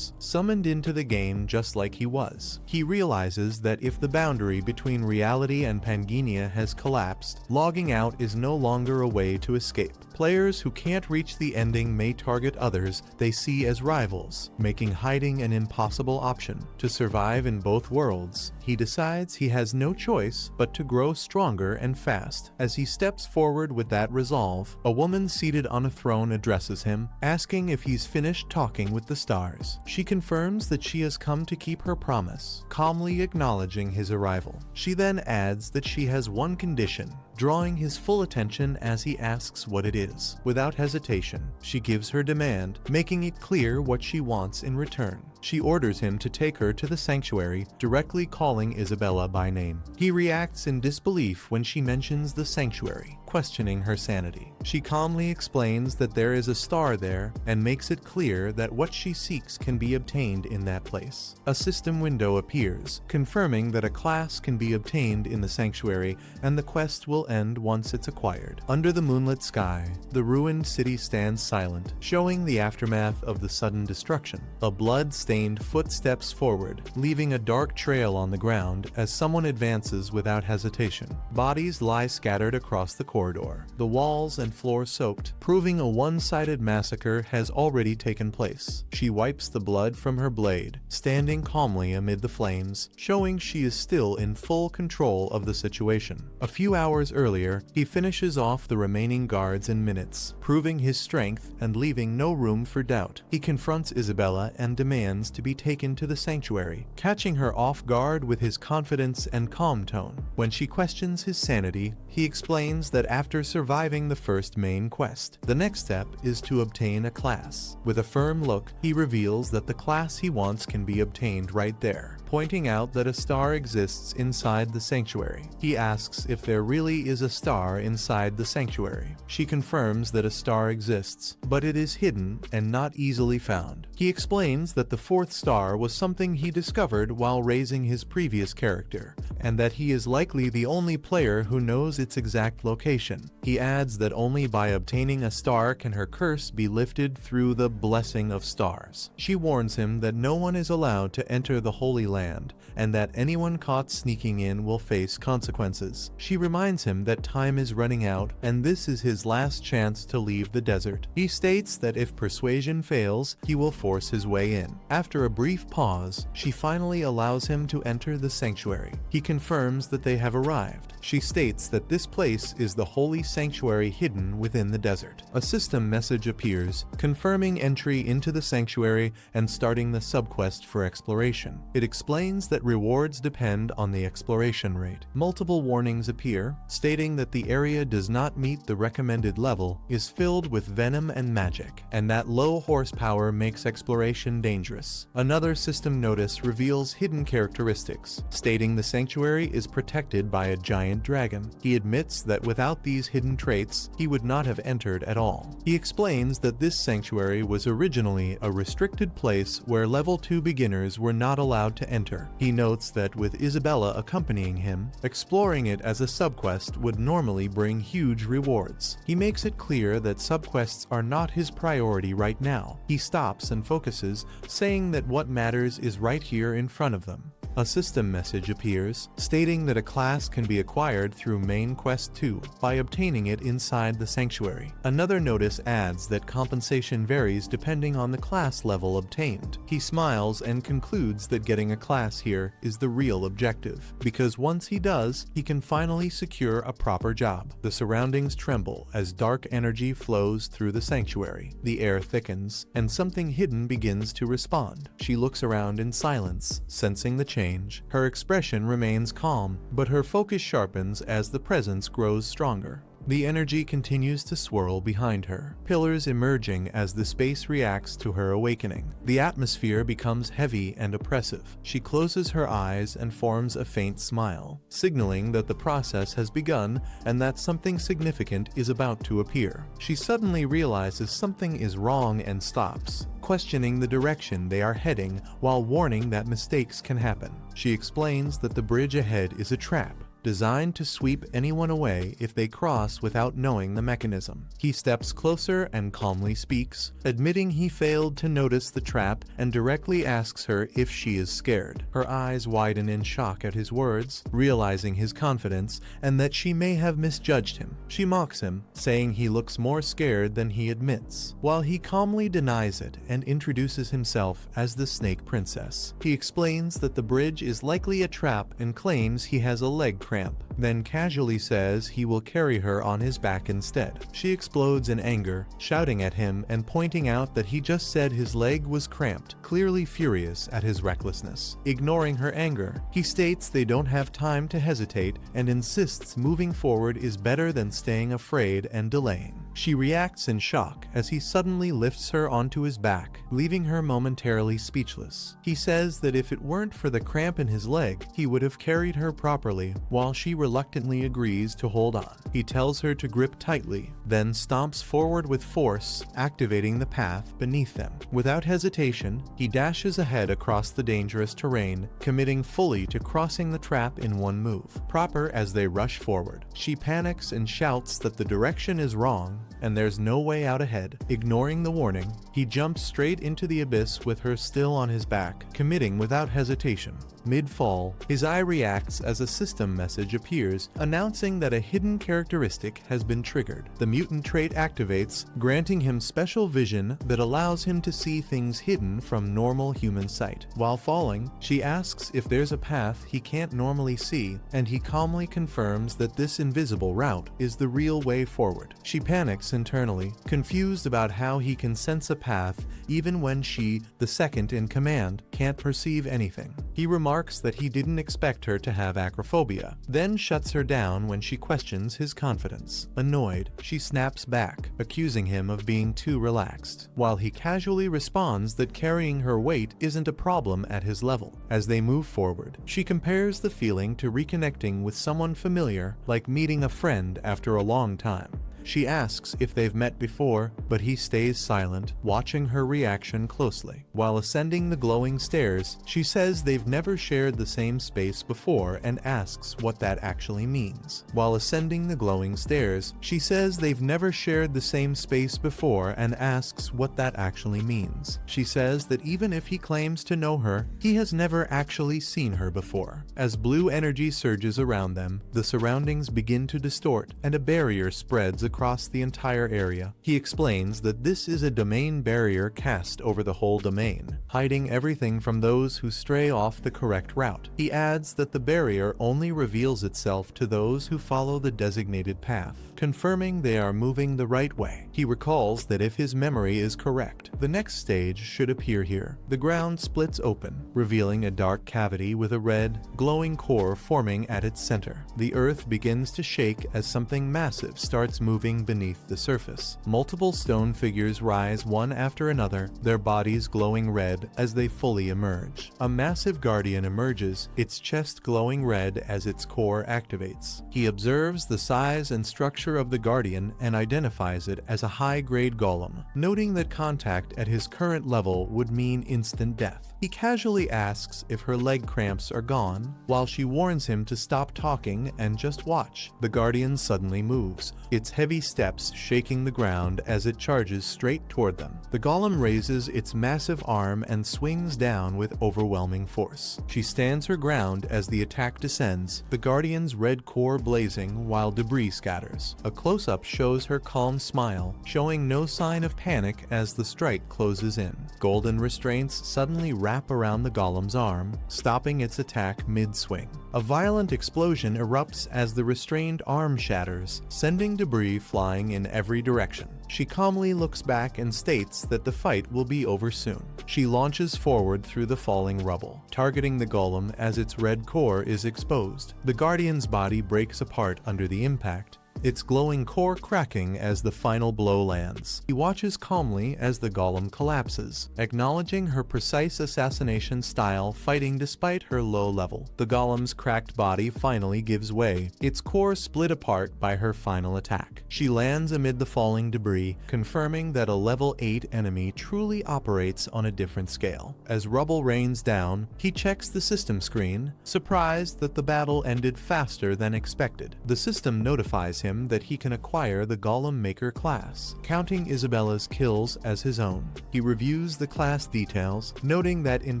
summoned into the game just like he was. He realizes that if the boundary between reality and Pangaenia has collapsed, logging out is no longer a way to escape. Players who can't reach the ending may target others they see as rivals, making hiding an impossible option. To survive in both worlds, he decides he has no choice but to grow stronger and fast. As he steps forward with that resolve, a woman seated on a throne addresses him, asking if he's finished talking with the stars. She confirms that she has come to keep her promise, calmly acknowledging his arrival. She then adds that she has one condition, drawing his full attention as he asks what it is. Without hesitation, she gives her demand, making it clear what she wants in return. She orders him to take her to the sanctuary, directly calling Isabella by name. He reacts in disbelief when she mentions the sanctuary, questioning her sanity. She calmly explains that there is a star there and makes it clear that what she seeks can be obtained in that place. A system window appears, confirming that a class can be obtained in the sanctuary and the quest will end once it's acquired. Under the moonlit sky, the ruined city stands silent, showing the aftermath of the sudden destruction. A blood-stained foot steps forward, leaving a dark trail on the ground as someone advances without hesitation. Bodies lie scattered across the corridor, the walls and floor soaked, proving a one-sided massacre has already taken place. She wipes the blood from her blade, standing calmly amid the flames, showing she is still in full control of the situation. A few hours earlier, he finishes off the remaining guards in minutes, proving his strength and leaving no room for doubt. He confronts Isabella and demands to be taken to the sanctuary, catching her off guard with his confidence and calm tone. When she questions his sanity, he explains that after surviving the first main quest, the next step is to obtain a class. With a firm look, he reveals that the class he wants can be obtained right there, pointing out that a star exists inside the sanctuary. He asks if there really is a star inside the sanctuary. She confirms that a star exists, but it is hidden and not easily found. He explains that the fourth star was something he discovered while raising his previous character, and that he is likely the only player who knows its exact location. He adds that only by obtaining a star can her curse be lifted through the blessing of stars. She warns him that no one is allowed to enter the Holy Land, and that anyone caught sneaking in will face consequences. She reminds him that time is running out, and this is his last chance to leave the desert. He states that if persuasion fails, he will force his way in. After a brief pause, she finally allows him to enter the sanctuary. He confirms that they have arrived. She states that this place is the holy sanctuary hidden within the desert. A system message appears, confirming entry into the sanctuary and starting the subquest for exploration. It explains that rewards depend on the exploration rate. Multiple warnings appear, stating that the area does not meet the recommended level, is filled with venom and magic, and that low horsepower makes exploration dangerous. Another system notice reveals hidden characteristics, stating the sanctuary is protected by a giant dragon. He admits that without these hidden traits, he would not have entered at all. He explains that this sanctuary was originally a restricted place where level 2 beginners were not allowed to enter. He notes that with Isabella accompanying him, exploring it as a subquest would normally bring huge rewards. He makes it clear that subquests are not his priority right now. He stops and focuses, saying that what matters is right here in front of them. A system message appears, stating that a class can be acquired through Main Quest 2 by obtaining it inside the sanctuary. Another notice adds that compensation varies depending on the class level obtained. He smiles and concludes that getting a class here is the real objective, because once he does, he can finally secure a proper job. The surroundings tremble as dark energy flows through the sanctuary. The air thickens, and something hidden begins to respond. She looks around in silence, sensing the change. Her expression remains calm, but her focus sharpens as the presence grows stronger. The energy continues to swirl behind her, pillars emerging as the space reacts to her awakening. The atmosphere becomes heavy and oppressive. She closes her eyes and forms a faint smile, signaling that the process has begun and that something significant is about to appear. She suddenly realizes something is wrong and stops, questioning the direction they are heading while warning that mistakes can happen. She explains that the bridge ahead is a trap, designed to sweep anyone away if they cross without knowing the mechanism. He steps closer and calmly speaks, admitting he failed to notice the trap, and directly asks her if she is scared. Her eyes widen in shock at his words, realizing his confidence and that she may have misjudged him. She mocks him, saying he looks more scared than he admits, while he calmly denies it and introduces himself as the Snake Princess. He explains that the bridge is likely a trap and claims he has a leg cramp, then casually says he will carry her on his back instead. She explodes in anger, shouting at him and pointing out that he just said his leg was cramped, clearly furious at his recklessness. Ignoring her anger, he states they don't have time to hesitate and insists moving forward is better than staying afraid and delaying. She reacts in shock as he suddenly lifts her onto his back, leaving her momentarily speechless. He says that if it weren't for the cramp in his leg, he would have carried her properly, while she reluctantly agrees to hold on. He tells her to grip tightly, then stomps forward with force, activating the path beneath them. Without hesitation, he dashes ahead across the dangerous terrain, committing fully to crossing the trap in one move. Proper as they rush forward, she panics and shouts that the direction is wrong and there's no way out ahead. Ignoring the warning, he jumps straight into the abyss with her still on his back, committing without hesitation. Mid-fall, his eye reacts as a system message appears, announcing that a hidden characteristic has been triggered. The mutant trait activates, granting him special vision that allows him to see things hidden from normal human sight. While falling, she asks if there's a path he can't normally see, and he calmly confirms that this invisible route is the real way forward. She panics internally, confused about how he can sense a path even when she, the second in command, can't perceive anything. He remarks that he didn't expect her to have acrophobia, then shuts her down when she questions his confidence. Annoyed, she snaps back, accusing him of being too relaxed, while he casually responds that carrying her weight isn't a problem at his level. As they move forward, she compares the feeling to reconnecting with someone familiar, like meeting a friend after a long time. She asks if they've met before, but he stays silent, watching her reaction closely. While ascending the glowing stairs, she says they've never shared the same space before and asks what that actually means. While ascending the glowing stairs, she says they've never shared the same space before and asks what that actually means. She says that even if he claims to know her, he has never actually seen her before. As blue energy surges around them, the surroundings begin to distort and a barrier spreads across the entire area. He explains that this is a domain barrier cast over the whole domain, hiding everything from those who stray off the correct route. He adds that the barrier only reveals itself to those who follow the designated path, confirming they are moving the right way. He recalls that if his memory is correct, the next stage should appear here. The ground splits open, revealing a dark cavity with a red, glowing core forming at its center. The earth begins to shake as something massive starts moving beneath the surface. Multiple stone figures rise one after another, their bodies glowing red as they fully emerge. A massive guardian emerges, its chest glowing red as its core activates. He observes the size and structure of the guardian and identifies it as a high-grade golem, noting that contact at his current level would mean instant death. He casually asks if her leg cramps are gone, while she warns him to stop talking and just watch. The guardian suddenly moves, its heavy heavy steps shaking the ground as it charges straight toward them. The golem raises its massive arm and swings down with overwhelming force. She stands her ground as the attack descends, the Guardian's red core blazing while debris scatters. A close-up shows her calm smile, showing no sign of panic as the strike closes in. Golden restraints suddenly wrap around the golem's arm, stopping its attack mid-swing. A violent explosion erupts as the restrained arm shatters, sending debris flying in every direction. She calmly looks back and states that the fight will be over soon. She launches forward through the falling rubble, targeting the golem as its red core is exposed. The Guardian's body breaks apart under the impact, its glowing core cracking as the final blow lands. He watches calmly as the golem collapses, acknowledging her precise assassination style fighting despite her low level. The golem's cracked body finally gives way, its core split apart by her final attack. She lands amid the falling debris, confirming that a level 8 enemy truly operates on a different scale. As rubble rains down, he checks the system screen, surprised that the battle ended faster than expected. The system notifies him that he can acquire the Golem Maker class, counting Isabella's kills as his own. He reviews the class details, noting that in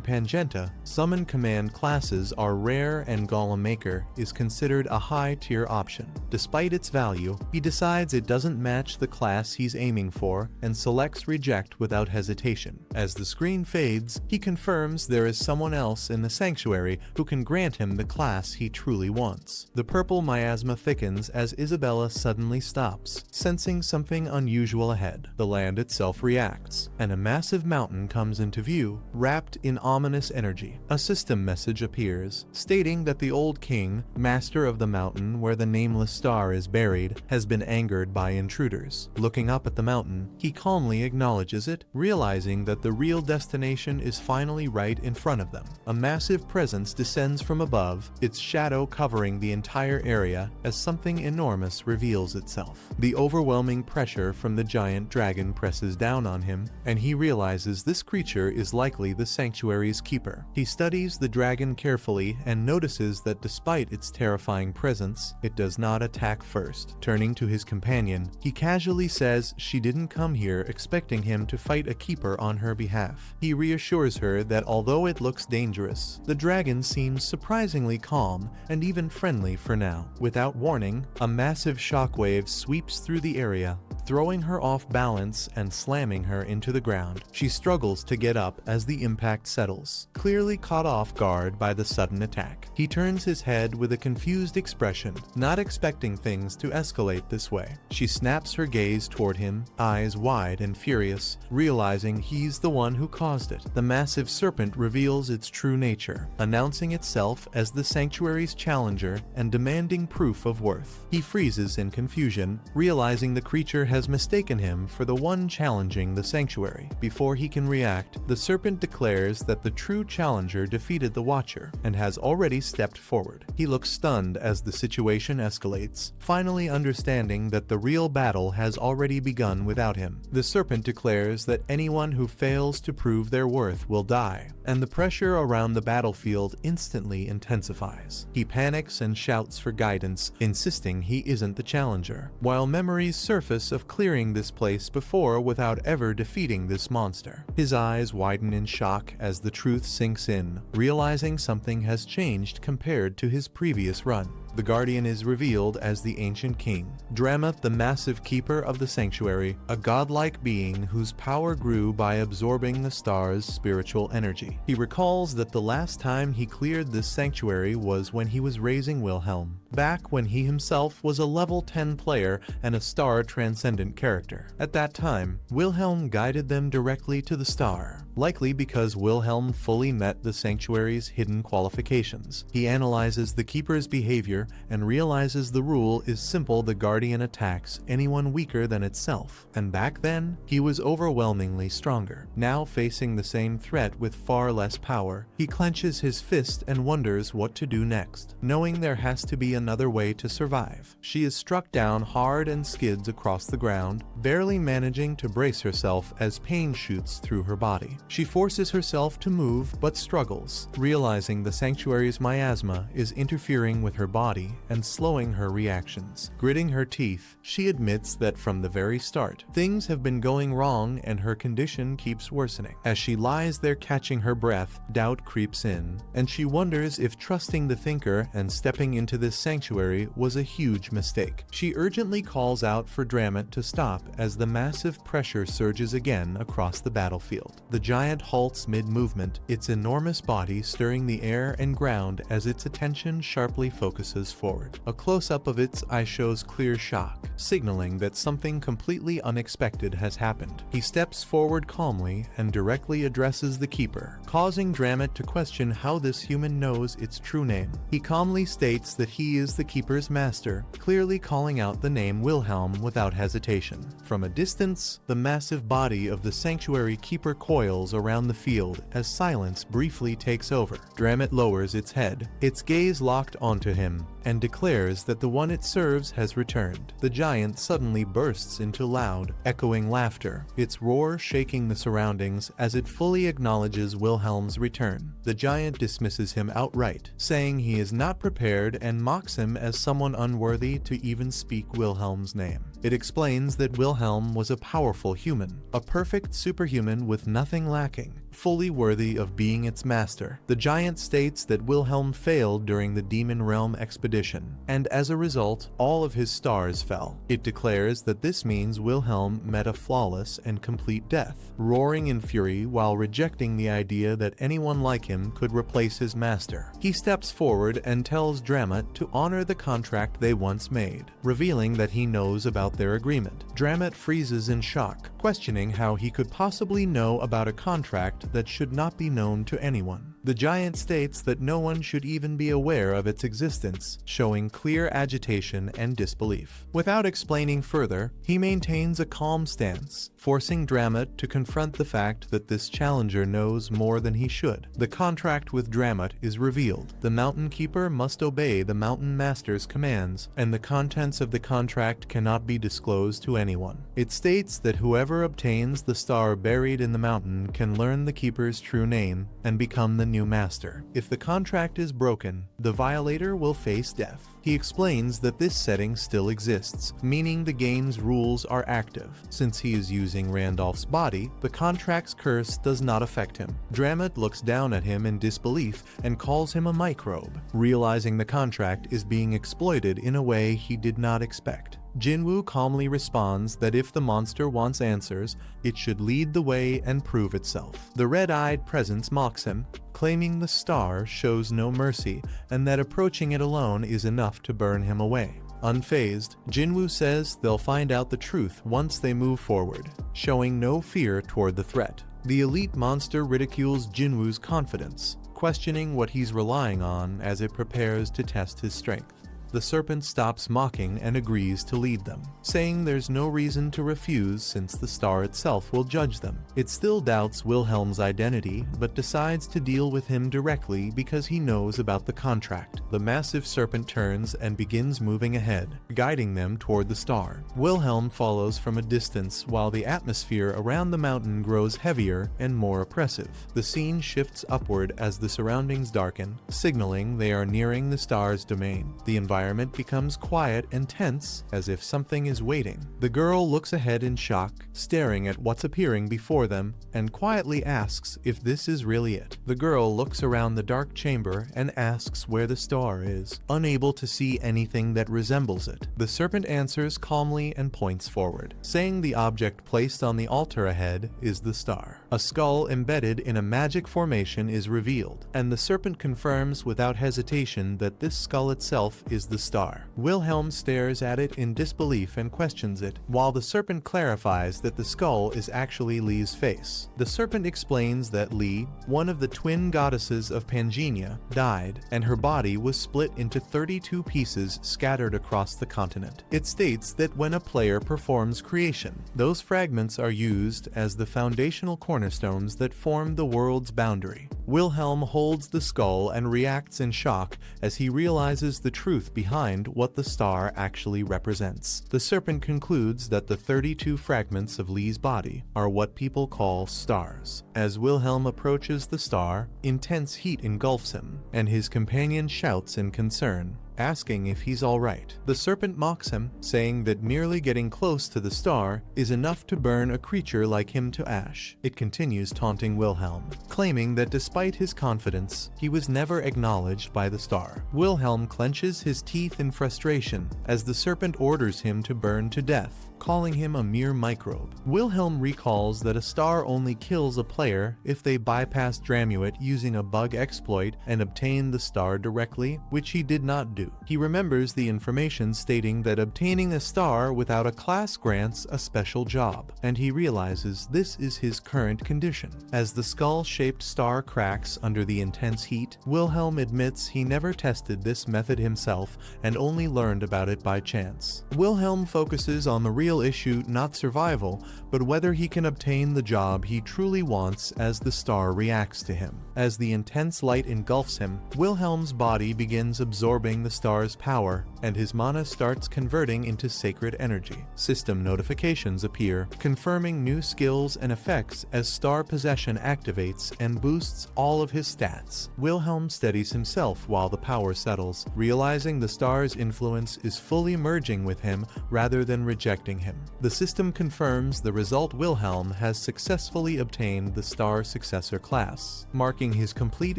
Pangaenia, summon command classes are rare and Golem Maker is considered a high-tier option. Despite its value, he decides it doesn't match the class he's aiming for and selects Reject without hesitation. As the screen fades, he confirms there is someone else in the sanctuary who can grant him the class he truly wants. The purple miasma thickens as Isabella suddenly stops, sensing something unusual ahead. The land itself reacts, and a massive mountain comes into view, wrapped in ominous energy. A system message appears, stating that the old king, master of the mountain where the nameless star is buried, has been angered by intruders. Looking up at the mountain, he calmly acknowledges it, realizing that the real destination is finally right in front of them. A massive presence descends from above, its shadow covering the entire area as something enormous reveals itself. The overwhelming pressure from the giant dragon presses down on him, and he realizes this creature is likely the sanctuary's keeper. He studies the dragon carefully and notices that despite its terrifying presence, it does not attack first. Turning to his companion, he casually says she didn't come here expecting him to fight a keeper on her behalf. He reassures her that although it looks dangerous, the dragon seems surprisingly calm and even friendly for now. Without warning, a massive shockwave sweeps through the area, throwing her off balance and slamming her into the ground. She struggles to get up as the impact settles, clearly caught off guard by the sudden attack. He turns his head with a confused expression, not expecting things to escalate this way. She snaps her gaze toward him, eyes wide and furious, realizing he's the one who caused it. The massive serpent reveals its true nature, announcing itself as the sanctuary's challenger and demanding proof of worth. He freezes in confusion, realizing the creature has mistaken him for the one challenging the sanctuary. Before he can react, the serpent declares that the true challenger defeated the Watcher and has already stepped forward. He looks stunned as the situation escalates, finally understanding that the real battle has already begun without him. The serpent declares that anyone who fails to prove their worth will die, and the pressure around the battlefield instantly intensifies. He panics and shouts for guidance, insisting he isn't the challenger, while memories surface of clearing this place before without ever defeating this monster. His eyes widen in shock as the truth sinks in, realizing something has changed compared to his previous run. The Guardian is revealed as the Ancient King, Dramath, the massive keeper of the sanctuary, a godlike being whose power grew by absorbing the star's spiritual energy. He recalls that the last time he cleared this sanctuary was when he was raising Wilhelm, back when he himself was a level 10 player and a star transcendent character. At that time, Wilhelm guided them directly to the star, likely because Wilhelm fully met the sanctuary's hidden qualifications. He analyzes the keeper's behavior and realizes the rule is simple: the Guardian attacks anyone weaker than itself, and back then, he was overwhelmingly stronger. Now facing the same threat with far less power, he clenches his fist and wonders what to do next, knowing there has to be another way to survive. She is struck down hard and skids across the ground, barely managing to brace herself as pain shoots through her body. She forces herself to move but struggles, realizing the sanctuary's miasma is interfering with her body body and slowing her reactions. Gritting her teeth, she admits that from the very start, things have been going wrong and her condition keeps worsening. As she lies there catching her breath, doubt creeps in, and she wonders if trusting the thinker and stepping into this sanctuary was a huge mistake. She urgently calls out for Dramit to stop as the massive pressure surges again across the battlefield. The giant halts mid-movement, its enormous body stirring the air and ground as its attention sharply focuses forward. A close-up of its eye shows clear shock, signaling that something completely unexpected has happened. He steps forward calmly and directly addresses the keeper, causing Dramit to question how this human knows its true name. He calmly states that he is the keeper's master, clearly calling out the name Wilhelm without hesitation. From a distance, the massive body of the sanctuary keeper coils around the field as silence briefly takes over. Dramit lowers its head, its gaze locked onto him, and declares that the one it serves has returned. The giant suddenly bursts into loud, echoing laughter, its roar shaking the surroundings as it fully acknowledges Wilhelm's return. The giant dismisses him outright, saying he is not prepared and mocks him as someone unworthy to even speak Wilhelm's name. It explains that Wilhelm was a powerful human, a perfect superhuman with nothing lacking, fully worthy of being its master. The giant states that Wilhelm failed during the Demon Realm expedition, and as a result, all of his stars fell. It declares that this means Wilhelm met a flawless and complete death, roaring in fury while rejecting the idea that anyone like him could replace his master. He steps forward and tells Dramit to honor the contract they once made, revealing that he knows about their agreement. Dramit freezes in shock, questioning how he could possibly know about a contract that should not be known to anyone. The giant states that no one should even be aware of its existence, showing clear agitation and disbelief. Without explaining further, he maintains a calm stance, forcing Dramit to confront the fact that this challenger knows more than he should. The contract with Dramit is revealed. The Mountain Keeper must obey the Mountain Master's commands, and the contents of the contract cannot be disclosed to anyone. It states that whoever obtains the star buried in the mountain can learn the Keeper's true name and become the new master. If the contract is broken, the violator will face death. He explains that this setting still exists, meaning the game's rules are active. Since he is using Randolph's body, the contract's curse does not affect him. Dramit looks down at him in disbelief and calls him a microbe, realizing the contract is being exploited in a way he did not expect. Jinwoo calmly responds that if the monster wants answers, it should lead the way and prove itself. The red-eyed presence mocks him, claiming the star shows no mercy and that approaching it alone is enough to burn him away. Unfazed, Jinwoo says they'll find out the truth once they move forward, showing no fear toward the threat. The elite monster ridicules Jinwoo's confidence, questioning what he's relying on as it prepares to test his strength. The serpent stops mocking and agrees to lead them, saying there's no reason to refuse since the star itself will judge them. It still doubts Wilhelm's identity, but decides to deal with him directly because he knows about the contract. The massive serpent turns and begins moving ahead, guiding them toward the star. Wilhelm follows from a distance while the atmosphere around the mountain grows heavier and more oppressive. The scene shifts upward as the surroundings darken, signaling they are nearing the star's domain. The environment becomes quiet and tense, as if something is waiting. The girl looks ahead in shock, staring at what's appearing before them, and quietly asks if this is really it. The girl looks around the dark chamber and asks where the star is, unable to see anything that resembles it. The serpent answers calmly and points forward, saying the object placed on the altar ahead is the star. A skull embedded in a magic formation is revealed, and the serpent confirms without hesitation that this skull itself is the star. Wilhelm stares at it in disbelief and questions it, while the serpent clarifies that the skull is actually Li's face. The serpent explains that Li, one of the twin goddesses of Pangaenia, died, and her body was split into 32 pieces scattered across the continent. It states that when a player performs creation, those fragments are used as the foundational cornerstones that form the world's boundary. Wilhelm holds the skull and reacts in shock as he realizes the truth behind what the star actually represents. The serpent concludes that the 32 fragments of Li's body are what people call stars. As Wilhelm approaches the star, intense heat engulfs him, and his companion shouts in concern, asking if he's alright. The serpent mocks him, saying that merely getting close to the star is enough to burn a creature like him to ash. It continues taunting Wilhelm, claiming that despite his confidence, he was never acknowledged by the star. Wilhelm clenches his teeth in frustration as the serpent orders him to burn to death, calling him a mere microbe. Wilhelm recalls that a star only kills a player if they bypass Dramuit using a bug exploit and obtain the star directly, which he did not do. He remembers the information stating that obtaining a star without a class grants a special job, and he realizes this is his current condition. As the skull-shaped star cracks under the intense heat, Wilhelm admits he never tested this method himself and only learned about it by chance. Wilhelm focuses on the real issue, not survival, but whether he can obtain the job he truly wants as the star reacts to him. As the intense light engulfs him, Wilhelm's body begins absorbing the star's power, and his mana starts converting into sacred energy. System notifications appear, confirming new skills and effects as star possession activates and boosts all of his stats. Wilhelm steadies himself while the power settles, realizing the star's influence is fully merging with him rather than rejecting him. The system confirms the result: Wilhelm has successfully obtained the star successor class, marking his complete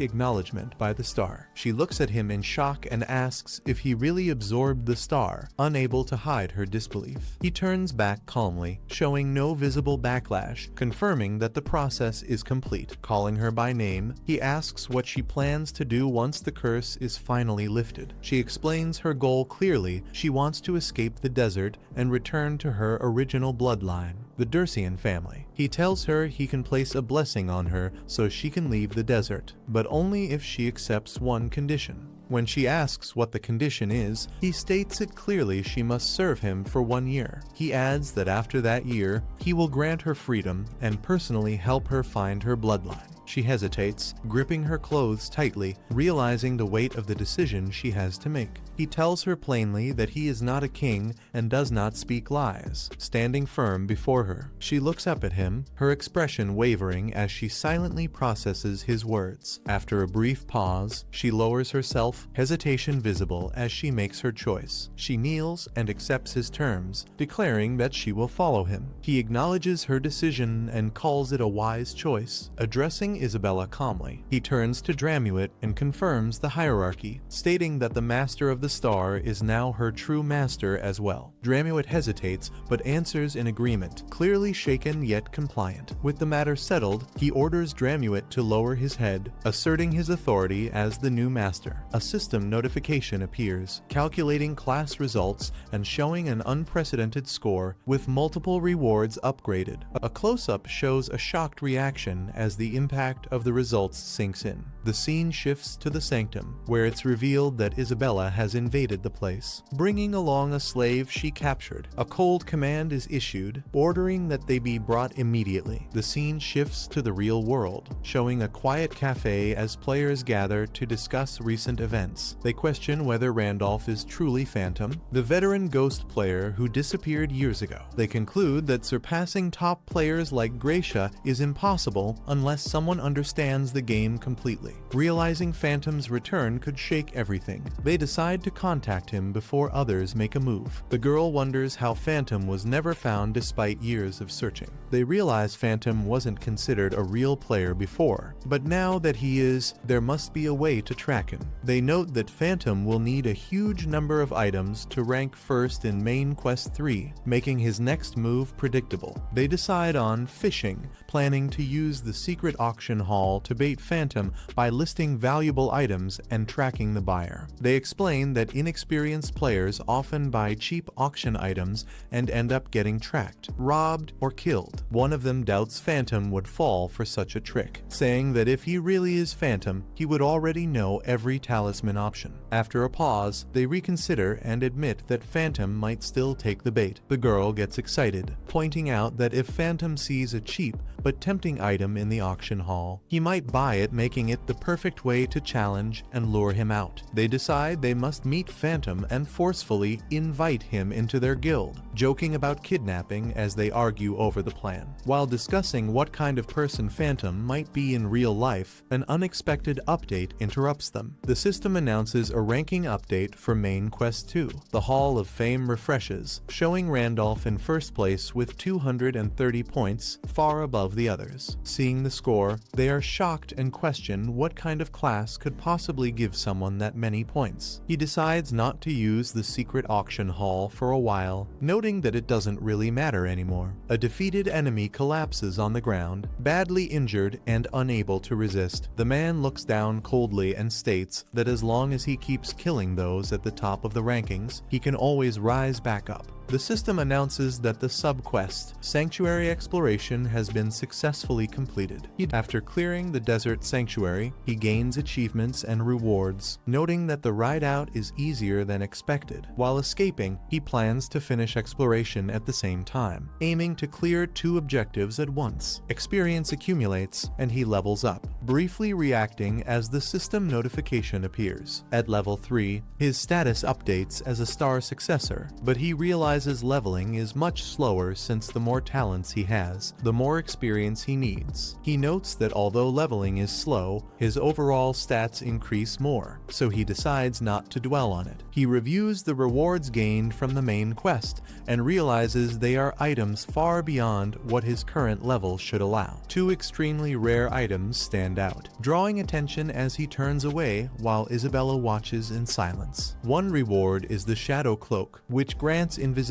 acknowledgement by the star. She looks at him in shock and asks if he really absorbed the star, unable to hide her disbelief. He turns back calmly, showing no visible backlash, confirming that the process is complete. Calling her by name, he asks what she plans to do once the curse is finally lifted. She explains her goal clearly: she wants to escape the desert and return to her original bloodline, the Dursian family. He tells her he can place a blessing on her so she can leave the desert, but only if she accepts one condition. When she asks what the condition is, he states it clearly: she must serve him for 1 year. He adds that after that year, he will grant her freedom and personally help her find her bloodline. She hesitates, gripping her clothes tightly, realizing the weight of the decision she has to make. He tells her plainly that he is not a king and does not speak lies, standing firm before her. She looks up at him, her expression wavering as she silently processes his words. After a brief pause, she lowers herself, hesitation visible as she makes her choice. She kneels and accepts his terms, declaring that she will follow him. He acknowledges her decision and calls it a wise choice, addressing Isabella calmly. He turns to Dramuit and confirms the hierarchy, stating that the master of the star is now her true master as well. Dramuit hesitates but answers in agreement, clearly shaken yet compliant. With the matter settled, he orders Dramuit to lower his head, asserting his authority as the new master. A system notification appears, calculating class results and showing an unprecedented score with multiple rewards upgraded. A close-up shows a shocked reaction as the impact of the results sinks in. The scene shifts to the sanctum, where it's revealed that Isabella has invaded the place, bringing along a slave she captured. A cold command is issued, ordering that they be brought immediately. The scene shifts to the real world, showing a quiet cafe as players gather to discuss recent events. They question whether Randolph is truly Phantom, the veteran ghost player who disappeared years ago. They conclude that surpassing top players like Gracia is impossible unless someone understands the game completely. Realizing Phantom's return could shake everything, they decide to contact him before others make a move. The girl wonders how Phantom was never found despite years of searching. They realize Phantom wasn't considered a real player before, but now that he is, there must be a way to track him. They note that Phantom will need a huge number of items to rank first in Main Quest 3, making his next move predictable. They decide on fishing, planning to use the secret auction hall to bait Phantom by listing valuable items and tracking the buyer. They explain that inexperienced players often buy cheap auction items and end up getting tracked, robbed, or killed. One of them doubts Phantom would fall for such a trick, saying that if he really is Phantom, he would already know every talisman option. After a pause, they reconsider and admit that Phantom might still take the bait. The girl gets excited, pointing out that if Phantom sees a cheap but tempting item in the auction hall, he might buy it, making it the perfect way to challenge and lure him out. They decide they must meet Phantom and forcefully invite him into their guild, joking about kidnapping as they argue over the plan. While discussing what kind of person Phantom might be in real life, an unexpected update interrupts them. The system announces a ranking update for Main Quest 2. The Hall of Fame refreshes, showing Randolph in first place with 230 points, far above the others. Seeing the score, they are shocked and question what kind of class could possibly give someone that many points. He decides not to use the secret auction hall for a while, noting that it doesn't really matter anymore. A defeated enemy collapses on the ground, badly injured and unable to resist. The man looks down coldly and states that as long as he keeps killing those at the top of the rankings, he can always rise back up. The system announces that the sub-quest, Sanctuary Exploration, has been successfully completed. After clearing the desert sanctuary, he gains achievements and rewards, noting that the ride out is easier than expected. While escaping, he plans to finish exploration at the same time, aiming to clear 2 objectives at once. Experience accumulates, and he levels up, briefly reacting as the system notification appears. At level 3, his status updates as a star successor, but he realizes leveling is much slower since the more talents he has, the more experience he needs. He notes that although leveling is slow, his overall stats increase more, so he decides not to dwell on it. He reviews the rewards gained from the main quest and realizes they are items far beyond what his current level should allow. 2 extremely rare items stand out, drawing attention as he turns away while Isabella watches in silence. One reward is the Shadow Cloak, which grants invisibility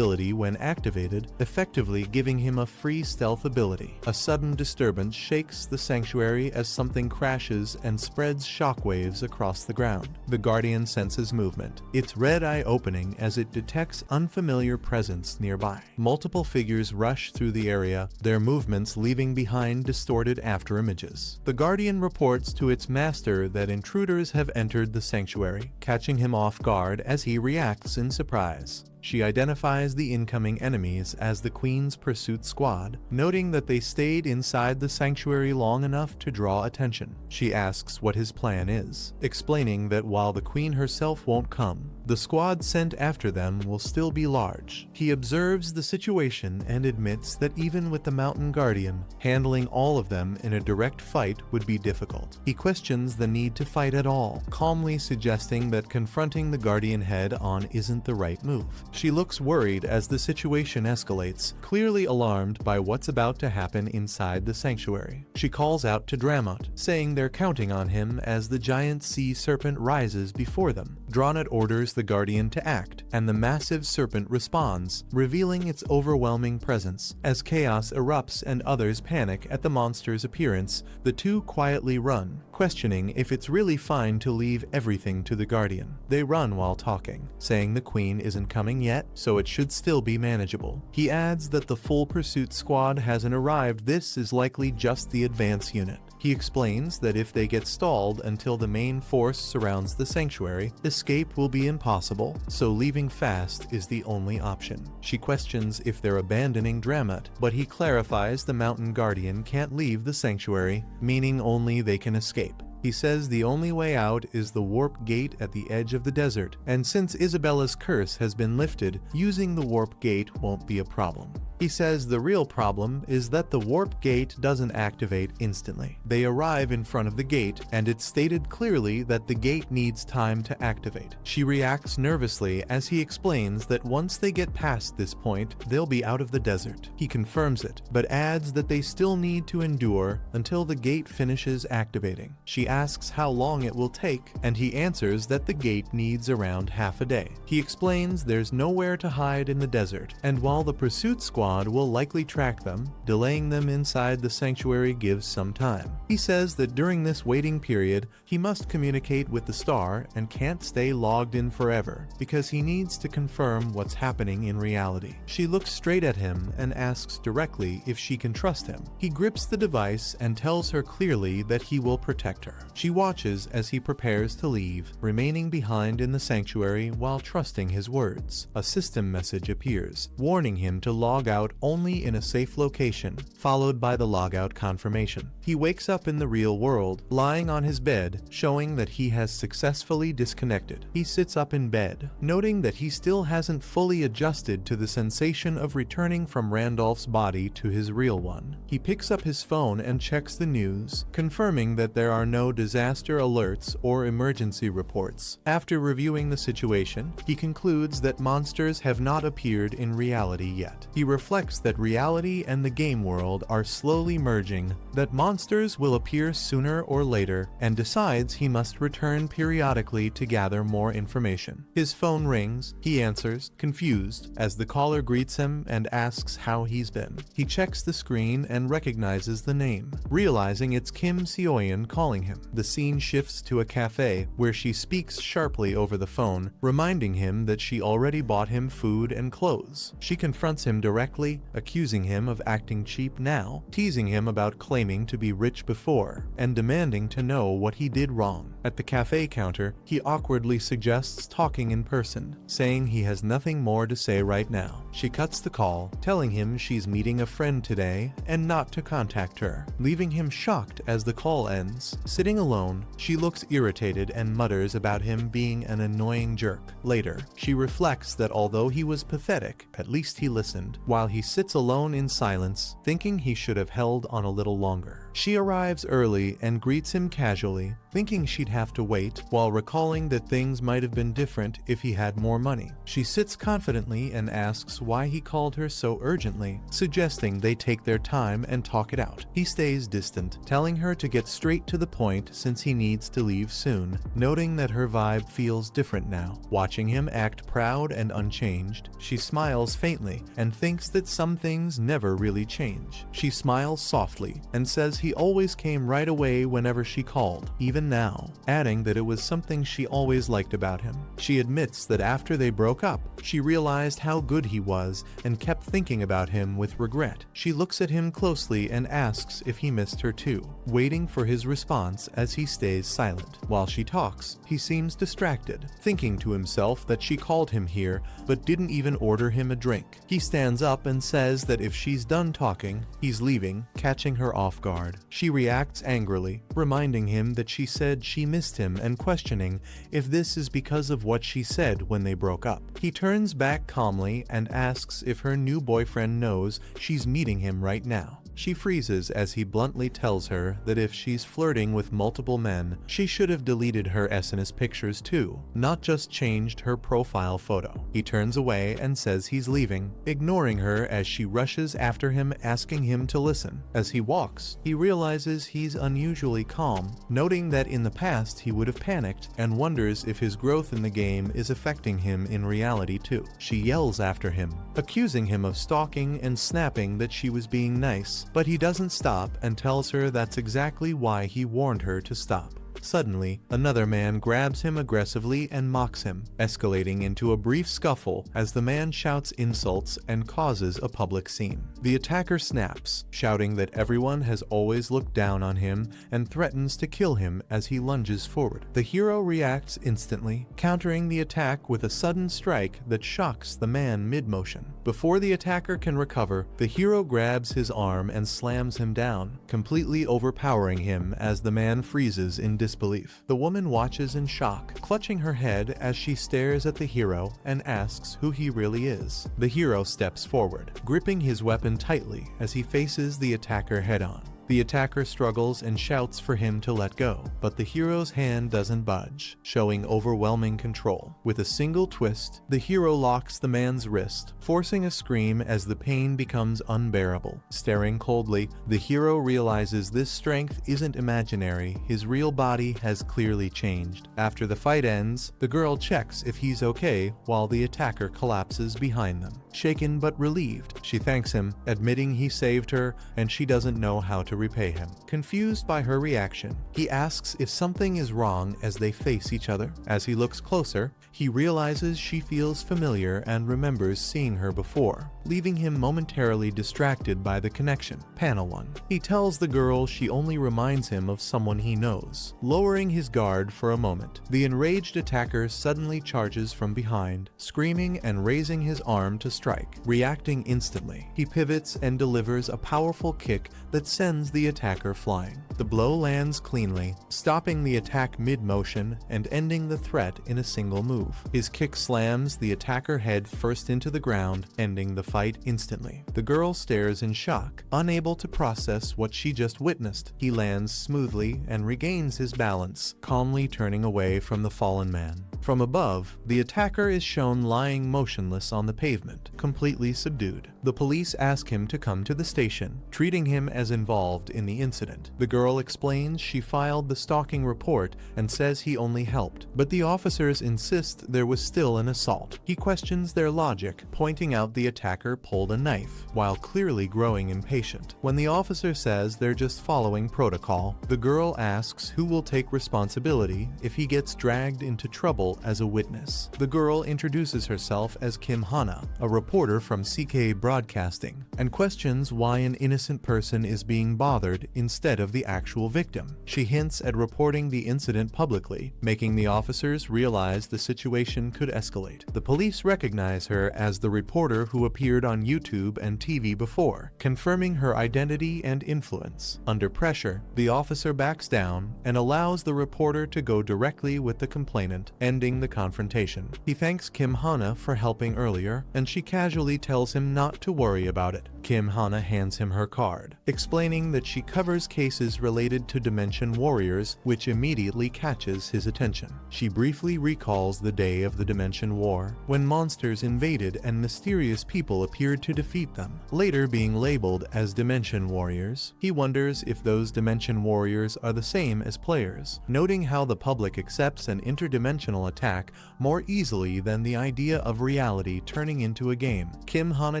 when activated, effectively giving him a free stealth ability. A sudden disturbance shakes the sanctuary as something crashes and spreads shockwaves across the ground. The Guardian senses movement, its red eye opening as it detects unfamiliar presence nearby. Multiple figures rush through the area, their movements leaving behind distorted afterimages. The Guardian reports to its master that intruders have entered the sanctuary, catching him off guard as he reacts in surprise. She identifies the incoming enemies as the Queen's pursuit squad, noting that they stayed inside the sanctuary long enough to draw attention. She asks what his plan is, explaining that while the Queen herself won't come, the squad sent after them will still be large. He observes the situation and admits that even with the Mountain Guardian, handling all of them in a direct fight would be difficult. He questions the need to fight at all, calmly suggesting that confronting the Guardian head-on isn't the right move. She looks worried as the situation escalates, clearly alarmed by what's about to happen inside the sanctuary. She calls out to Dramot, saying they're counting on him as the giant sea serpent rises before them. Dramot orders the Guardian to act, and the massive serpent responds, revealing its overwhelming presence. As chaos erupts and others panic at the monster's appearance, the two quietly run, questioning if it's really fine to leave everything to the Guardian. They run while talking, saying the Queen isn't coming yet, so it should still be manageable. He adds that the full pursuit squad hasn't arrived. This is likely just the advance unit. He explains that if they get stalled until the main force surrounds the sanctuary, escape will be impossible, so leaving fast is the only option. She questions if they're abandoning Dramot, but he clarifies the Mountain Guardian can't leave the sanctuary, meaning only they can escape. He says the only way out is the warp gate at the edge of the desert, and since Isabella's curse has been lifted, using the warp gate won't be a problem. He says the real problem is that the warp gate doesn't activate instantly. They arrive in front of the gate, and it's stated clearly that the gate needs time to activate. She reacts nervously as he explains that once they get past this point, they'll be out of the desert. He confirms it, but adds that they still need to endure until the gate finishes activating. She asks how long it will take, and he answers that the gate needs around half a day. He explains there's nowhere to hide in the desert, and while the pursuit squad will likely track them, delaying them inside the sanctuary gives some time. He says that during this waiting period, he must communicate with the star and can't stay logged in forever, because he needs to confirm what's happening in reality. She looks straight at him and asks directly if she can trust him. He grips the device and tells her clearly that he will protect her. She watches as he prepares to leave, remaining behind in the sanctuary while trusting his words. A system message appears, warning him to log out only in a safe location, followed by the logout confirmation. He wakes up in the real world, lying on his bed, showing that he has successfully disconnected. He sits up in bed, noting that he still hasn't fully adjusted to the sensation of returning from Randolph's body to his real one. He picks up his phone and checks the news, confirming that there are no disaster alerts or emergency reports. After reviewing the situation, he concludes that monsters have not appeared in reality yet. He reflects that reality and the game world are slowly merging, that monsters will appear sooner or later, and decides he must return periodically to gather more information. His phone rings. He answers, confused, as the caller greets him and asks how he's been. He checks the screen and recognizes the name, realizing it's Kim Seoyeon calling him. The scene shifts to a cafe where she speaks sharply over the phone, reminding him that she already bought him food and clothes. She confronts him directly, accusing him of acting cheap now, teasing him about claiming to be rich before, and demanding to know what he did wrong. At the cafe counter, he awkwardly suggests talking in person, saying he has nothing more to say right now. She cuts the call, telling him she's meeting a friend today and not to contact her, leaving him shocked as the call ends. Sitting alone, she looks irritated and mutters about him being an annoying jerk. Later, she reflects that although he was pathetic, at least he listened, while he sits alone in silence, thinking he should have held on a little longer. She arrives early and greets him casually, thinking she'd have to wait, while recalling that things might have been different if he had more money. She sits confidently and asks why he called her so urgently, suggesting they take their time and talk it out. He stays distant, telling her to get straight to the point since he needs to leave soon, noting that her vibe feels different now. Watching him act proud and unchanged, she smiles faintly and thinks that some things never really change. She smiles softly and says he always came right away whenever she called, even now, adding that it was something she always liked about him. She admits that after they broke up, she realized how good he was and kept thinking about him with regret. She looks at him closely and asks if he missed her too, waiting for his response as he stays silent. While she talks, he seems distracted, thinking to himself that she called him here but didn't even order him a drink. He stands up and says that if she's done talking, he's leaving, catching her off guard. She reacts angrily, reminding him that she said she missed him and questioning if this is because of what she said when they broke up. He turns back calmly and asks if her new boyfriend knows she's meeting him right now. She freezes as he bluntly tells her that if she's flirting with multiple men, she should have deleted her SNS pictures too, not just changed her profile photo. He turns away and says he's leaving, ignoring her as she rushes after him, asking him to listen. As he walks, he realizes he's unusually calm, noting that in the past he would have panicked, and wonders if his growth in the game is affecting him in reality too. She yells after him, accusing him of stalking and snapping that she was being nice, but he doesn't stop and tells her that's exactly why he warned her to stop. Suddenly, another man grabs him aggressively and mocks him, escalating into a brief scuffle as the man shouts insults and causes a public scene. The attacker snaps, shouting that everyone has always looked down on him and threatens to kill him as he lunges forward. The hero reacts instantly, countering the attack with a sudden strike that shocks the man mid-motion. Before the attacker can recover, the hero grabs his arm and slams him down, completely overpowering him as the man freezes in disbelief. The woman watches in shock, clutching her head as she stares at the hero and asks who he really is. The hero steps forward, gripping his weapon tightly as he faces the attacker head-on. The attacker struggles and shouts for him to let go, but the hero's hand doesn't budge, showing overwhelming control. With a single twist, the hero locks the man's wrist, forcing a scream as the pain becomes unbearable. Staring coldly, the hero realizes this strength isn't imaginary, his real body has clearly changed. After the fight ends, the girl checks if he's okay while the attacker collapses behind them. Shaken but relieved, she thanks him, admitting he saved her and she doesn't know how to repay him. Confused by her reaction, he asks if something is wrong as they face each other. As he looks closer, he realizes she feels familiar and remembers seeing her before, leaving him momentarily distracted by the connection. Panel 1. He tells the girl she only reminds him of someone he knows. Lowering his guard for a moment, the enraged attacker suddenly charges from behind, screaming and raising his arm to strike. Reacting instantly, he pivots and delivers a powerful kick that sends the attacker flying. The blow lands cleanly, stopping the attack mid-motion and ending the threat in a single move. His kick slams the attacker head first into the ground, ending the fight instantly. The girl stares in shock, unable to process what she just witnessed. He lands smoothly and regains his balance, calmly turning away from the fallen man. From above, the attacker is shown lying motionless on the pavement, completely subdued. The police ask him to come to the station, treating him as involved in the incident. The girl explains she filed the stalking report and says he only helped, but the officers insist there was still an assault. He questions their logic, pointing out the attacker pulled a knife, while clearly growing impatient. When the officer says they're just following protocol, the girl asks who will take responsibility if he gets dragged into trouble as a witness. The girl introduces herself as Kim Hana, a reporter from CK Broadcasting, and questions why an innocent person is being bothered instead of the actual victim. She hints at reporting the incident publicly, making the officers realize the situation could escalate. The police recognize her as the reporter who appeared on YouTube and TV before, confirming her identity and influence. Under pressure, the officer backs down and allows the reporter to go directly with the complainant, ending the confrontation. He thanks Kim Hana for helping earlier, and she casually tells him not to worry about it. Kim Hana hands him her card, explaining that she covers cases related to Dimension Warriors, which immediately catches his attention. She briefly recalls the day of the Dimension War, when monsters invaded and mysterious people appeared to defeat them, later being labeled as Dimension Warriors. He wonders if those Dimension Warriors are the same as players, noting how the public accepts an interdimensional attack more easily than the idea of reality turning into a game. Kim Hana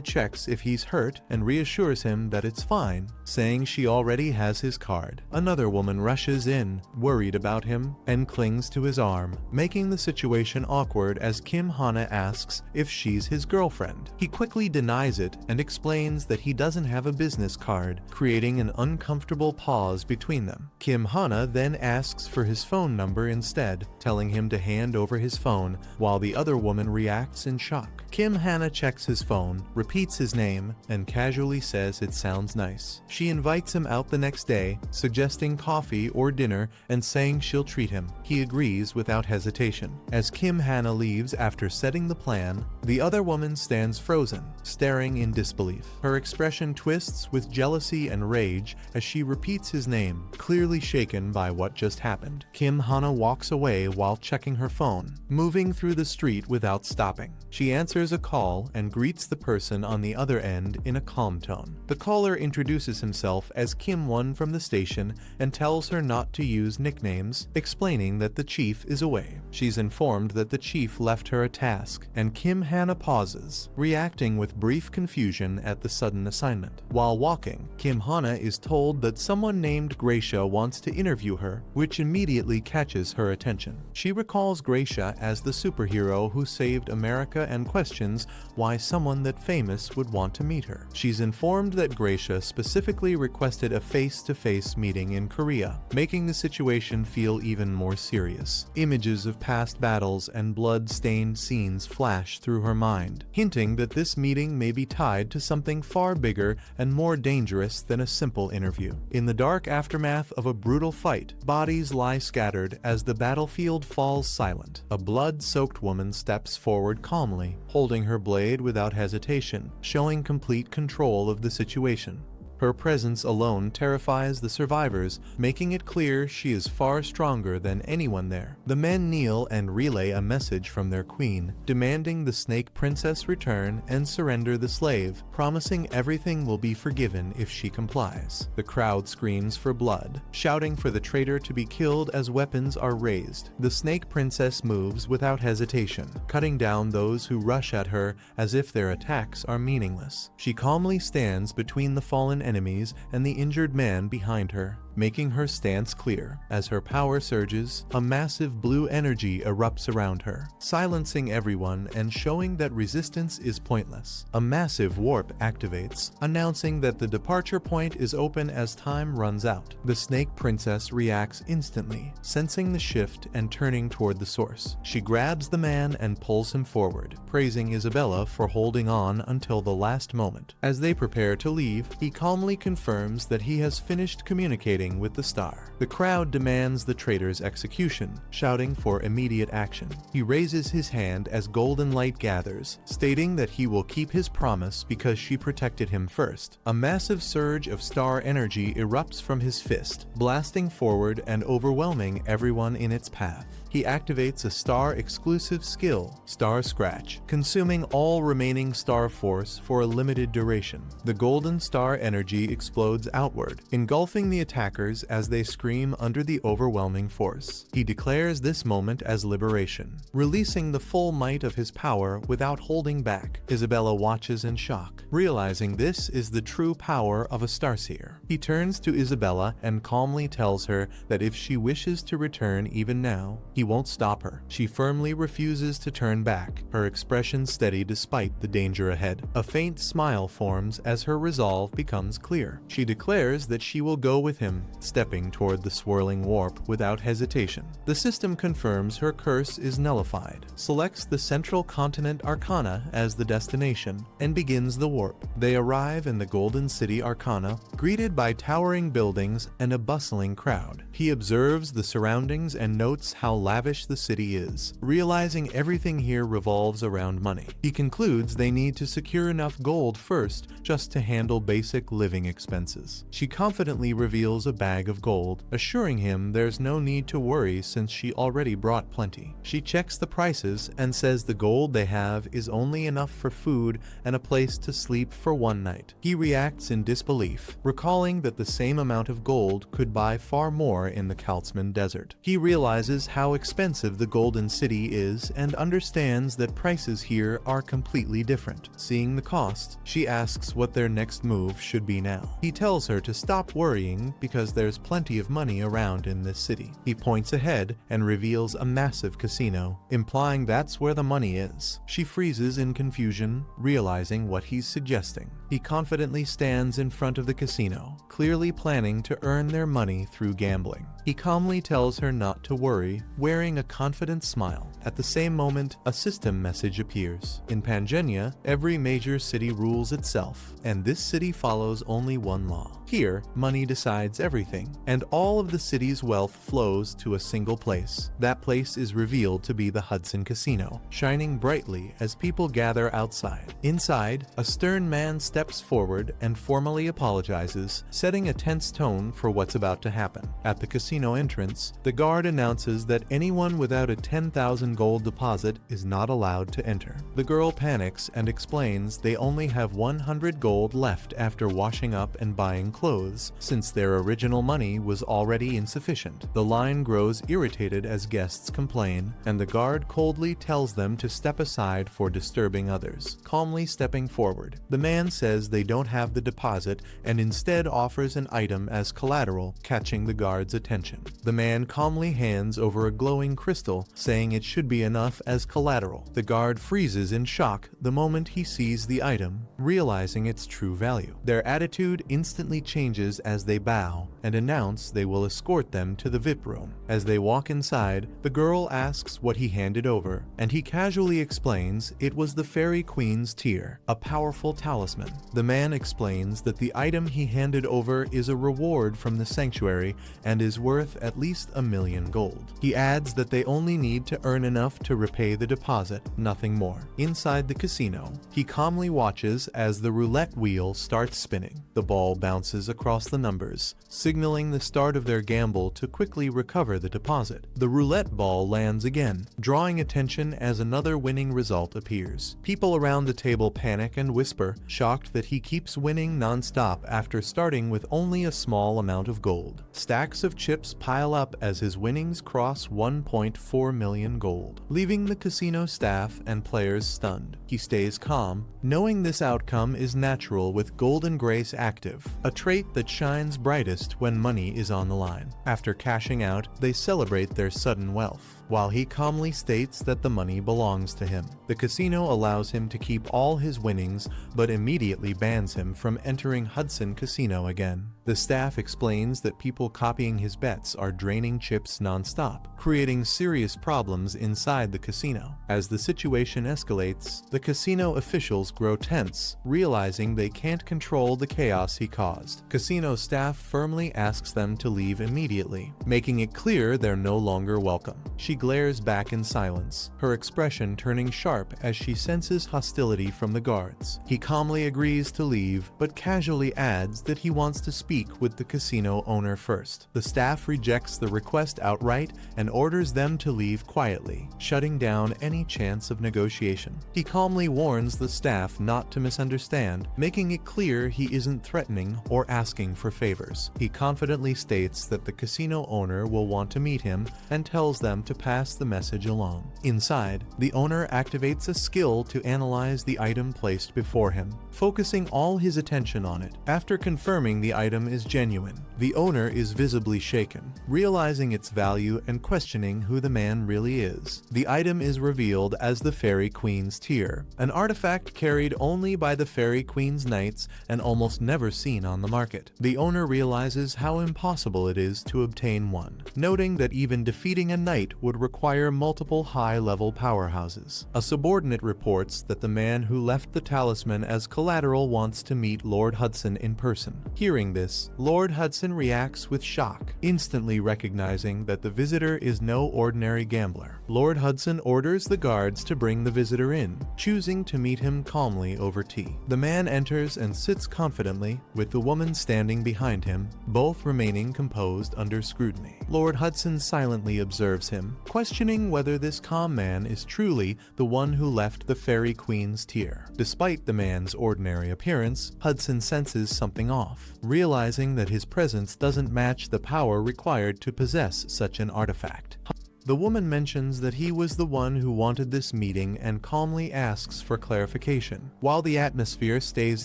checks if he's hurt and reassures him that it's fine, saying she already has his card. Another woman rushes in, worried about him, and clings to his arm, making the situation awkward as Kim Hana asks if she's his girlfriend. He quickly denies it and explains that he doesn't have a business card, creating an uncomfortable pause between them. Kim Hana then asks for his phone number instead, telling him to hand over his phone, while the other woman reacts in shock. Kim Hana checks his phone, repeats his name, and casually says it sounds nice. She invites him out the next day, suggesting coffee or dinner and saying she'll treat him. He agrees without hesitation. As Kim Hana leaves after setting the plan, the other woman stands frozen, staring in disbelief. Her expression twists with jealousy and rage as she repeats his name, clearly shaken by what just happened. Kim Hana walks away while checking her phone, moving through the street without stopping. She answers a call and greets the person on the other end in a calm tone. The caller introduces himself as Kim-won from the station and tells her not to use nicknames, explaining that the chief is away. She's informed that the chief left her a task, and Kim Hana pauses, reacting with brief confusion at the sudden assignment. While walking, Kim Hana is told that someone named Gracia wants to interview her, which immediately catches her attention. She recalls Gracia as the superhero who saved America and questions why someone that famous would want to meet her. She's informed that Gracia specifically requested a face-to-face meeting in Korea, making the situation feel even more serious. Images of past battles and blood-stained scenes flash through her mind, hinting that this meeting may be tied to something far bigger and more dangerous than a simple interview. In the dark aftermath of a brutal fight, bodies lie scattered as the battlefield falls silent. A blood-soaked woman steps forward calmly, holding her blade without hesitation, showing complete control of the situation. Her presence alone terrifies the survivors, making it clear she is far stronger than anyone there. The men kneel and relay a message from their queen, demanding the Snake Princess return and surrender the slave, promising everything will be forgiven if she complies. The crowd screams for blood, shouting for the traitor to be killed as weapons are raised. The Snake Princess moves without hesitation, cutting down those who rush at her as if their attacks are meaningless. She calmly stands between the fallen enemies and the injured man behind her, making her stance clear. As her power surges, a massive blue energy erupts around her, silencing everyone and showing that resistance is pointless. A massive warp activates, announcing that the departure point is open as time runs out. The Snake Princess reacts instantly, sensing the shift and turning toward the source. She grabs the man and pulls him forward, praising Isabella for holding on until the last moment. As they prepare to leave, he calmly confirms that he has finished communicating with the star. The crowd demands the traitor's execution, shouting for immediate action. He raises his hand as golden light gathers, stating that he will keep his promise because she protected him first. A massive surge of star energy erupts from his fist, blasting forward and overwhelming everyone in its path. He activates a star-exclusive skill, Star Scratch, consuming all remaining star force for a limited duration. The golden star energy explodes outward, engulfing the attackers as they scream under the overwhelming force. He declares this moment as liberation, releasing the full might of his power without holding back. Isabella watches in shock, realizing this is the true power of a starseer. He turns to Isabella and calmly tells her that if she wishes to return even now, he won't stop her. She firmly refuses to turn back, her expression steady despite the danger ahead. A faint smile forms as her resolve becomes clear. She declares that she will go with him, stepping toward the swirling warp without hesitation. The system confirms her curse is nullified, selects the Central Continent Arcana as the destination, and begins the warp. They arrive in the Golden City Arcana, greeted by towering buildings and a bustling crowd. He observes the surroundings and notes how lavish the city is, realizing everything here revolves around money. He concludes they need to secure enough gold first just to handle basic living expenses. She confidently reveals a bag of gold, assuring him there's no need to worry since she already brought plenty. She checks the prices and says the gold they have is only enough for food and a place to sleep for one night. He reacts in disbelief, recalling that the same amount of gold could buy far more in the Kaltzman Desert. He realizes how expensive the Golden City is and understands that prices here are completely different. Seeing the cost, she asks what their next move should be now. He tells her to stop worrying because there's plenty of money around in this city. He points ahead and reveals a massive casino, implying that's where the money is. She freezes in confusion, realizing what he's suggesting. He confidently stands in front of the casino, clearly planning to earn their money through gambling. He calmly tells her not to worry, wearing a confident smile. At the same moment, a system message appears. In Pangaenia, every major city rules itself, and this city follows only one law. Here, money decides everything, and all of the city's wealth flows to a single place. That place is revealed to be the Hudson Casino, shining brightly as people gather outside. Inside, a stern man steps forward and formally apologizes, setting a tense tone for what's about to happen. At the casino entrance, the guard announces that anyone without a 10,000 gold deposit is not allowed to enter. The girl panics and explains they only have 100 gold left after washing up and buying clothes, since their original money was already insufficient. The line grows irritated as guests complain, and the guard coldly tells them to step aside for disturbing others, calmly stepping forward. The man says they don't have the deposit and instead offers an item as collateral, catching the guard's attention. The man calmly hands over a glowing crystal, saying it should be enough as collateral. The guard freezes in shock the moment he sees the item, realizing its true value. Their attitude instantly changes as they bow and announce they will escort them to the VIP room. As they walk inside, the girl asks what he handed over, and he casually explains it was the Fairy Queen's tear, a powerful talisman. The man explains that the item he handed over is a reward from the sanctuary and is worth at least 1,000,000 gold. He adds that they only need to earn enough to repay the deposit, nothing more. Inside the casino, he calmly watches as the roulette wheel starts spinning. The ball bounces bounces across the numbers, signaling the start of their gamble to quickly recover the deposit. The roulette ball lands again, drawing attention as another winning result appears. People around the table panic and whisper, shocked that he keeps winning non-stop after starting with only a small amount of gold. Stacks of chips pile up as his winnings cross 1.4 million gold, leaving the casino staff and players stunned. He stays calm, knowing this outcome is natural with golden grace active, a trait that shines brightest when money is on the line. After cashing out, they celebrate their sudden wealth, while he calmly states that the money belongs to him. The casino allows him to keep all his winnings, but immediately bans him from entering Hudson Casino again. The staff explains that people copying his bets are draining chips non-stop, creating serious problems inside the casino. As the situation escalates, the casino officials grow tense, realizing they can't control the chaos he caused. Casino staff firmly asks them to leave immediately, making it clear they're no longer welcome. She glares back in silence, her expression turning sharp as she senses hostility from the guards. He calmly agrees to leave, but casually adds that he wants to speak with the casino owner first. The staff rejects the request outright and orders them to leave quietly, shutting down any chance of negotiation. He calmly warns the staff not to misunderstand, making it clear he isn't threatening or asking for favors. He confidently states that the casino owner will want to meet him and tells them to pass the message along. Inside, the owner activates a skill to analyze the item placed before him, focusing all his attention on it. After confirming the item is genuine, the owner is visibly shaken, realizing its value and questioning who the man really is. The item is revealed as the Fairy Queen's tear, an artifact carried only by the Fairy Queen's knights and almost never seen on the market. The owner realizes how impossible it is to obtain one, noting that even defeating a knight would require multiple high-level powerhouses. A subordinate reports that the man who left the talisman as collateral wants to meet Lord Hudson in person. Hearing this, Lord Hudson reacts with shock, instantly recognizing that the visitor is no ordinary gambler. Lord Hudson orders the guards to bring the visitor in, choosing to meet him calmly over tea. The man enters and sits confidently, with the woman standing behind him, both remaining composed under scrutiny. Lord Hudson silently observes him, questioning whether this calm man is truly the one who left the Fairy Queen's tear. Despite the man's ordinary appearance, Hudson senses something off, realizing that his presence doesn't match the power required to possess such an artifact. The woman mentions that he was the one who wanted this meeting and calmly asks for clarification. While the atmosphere stays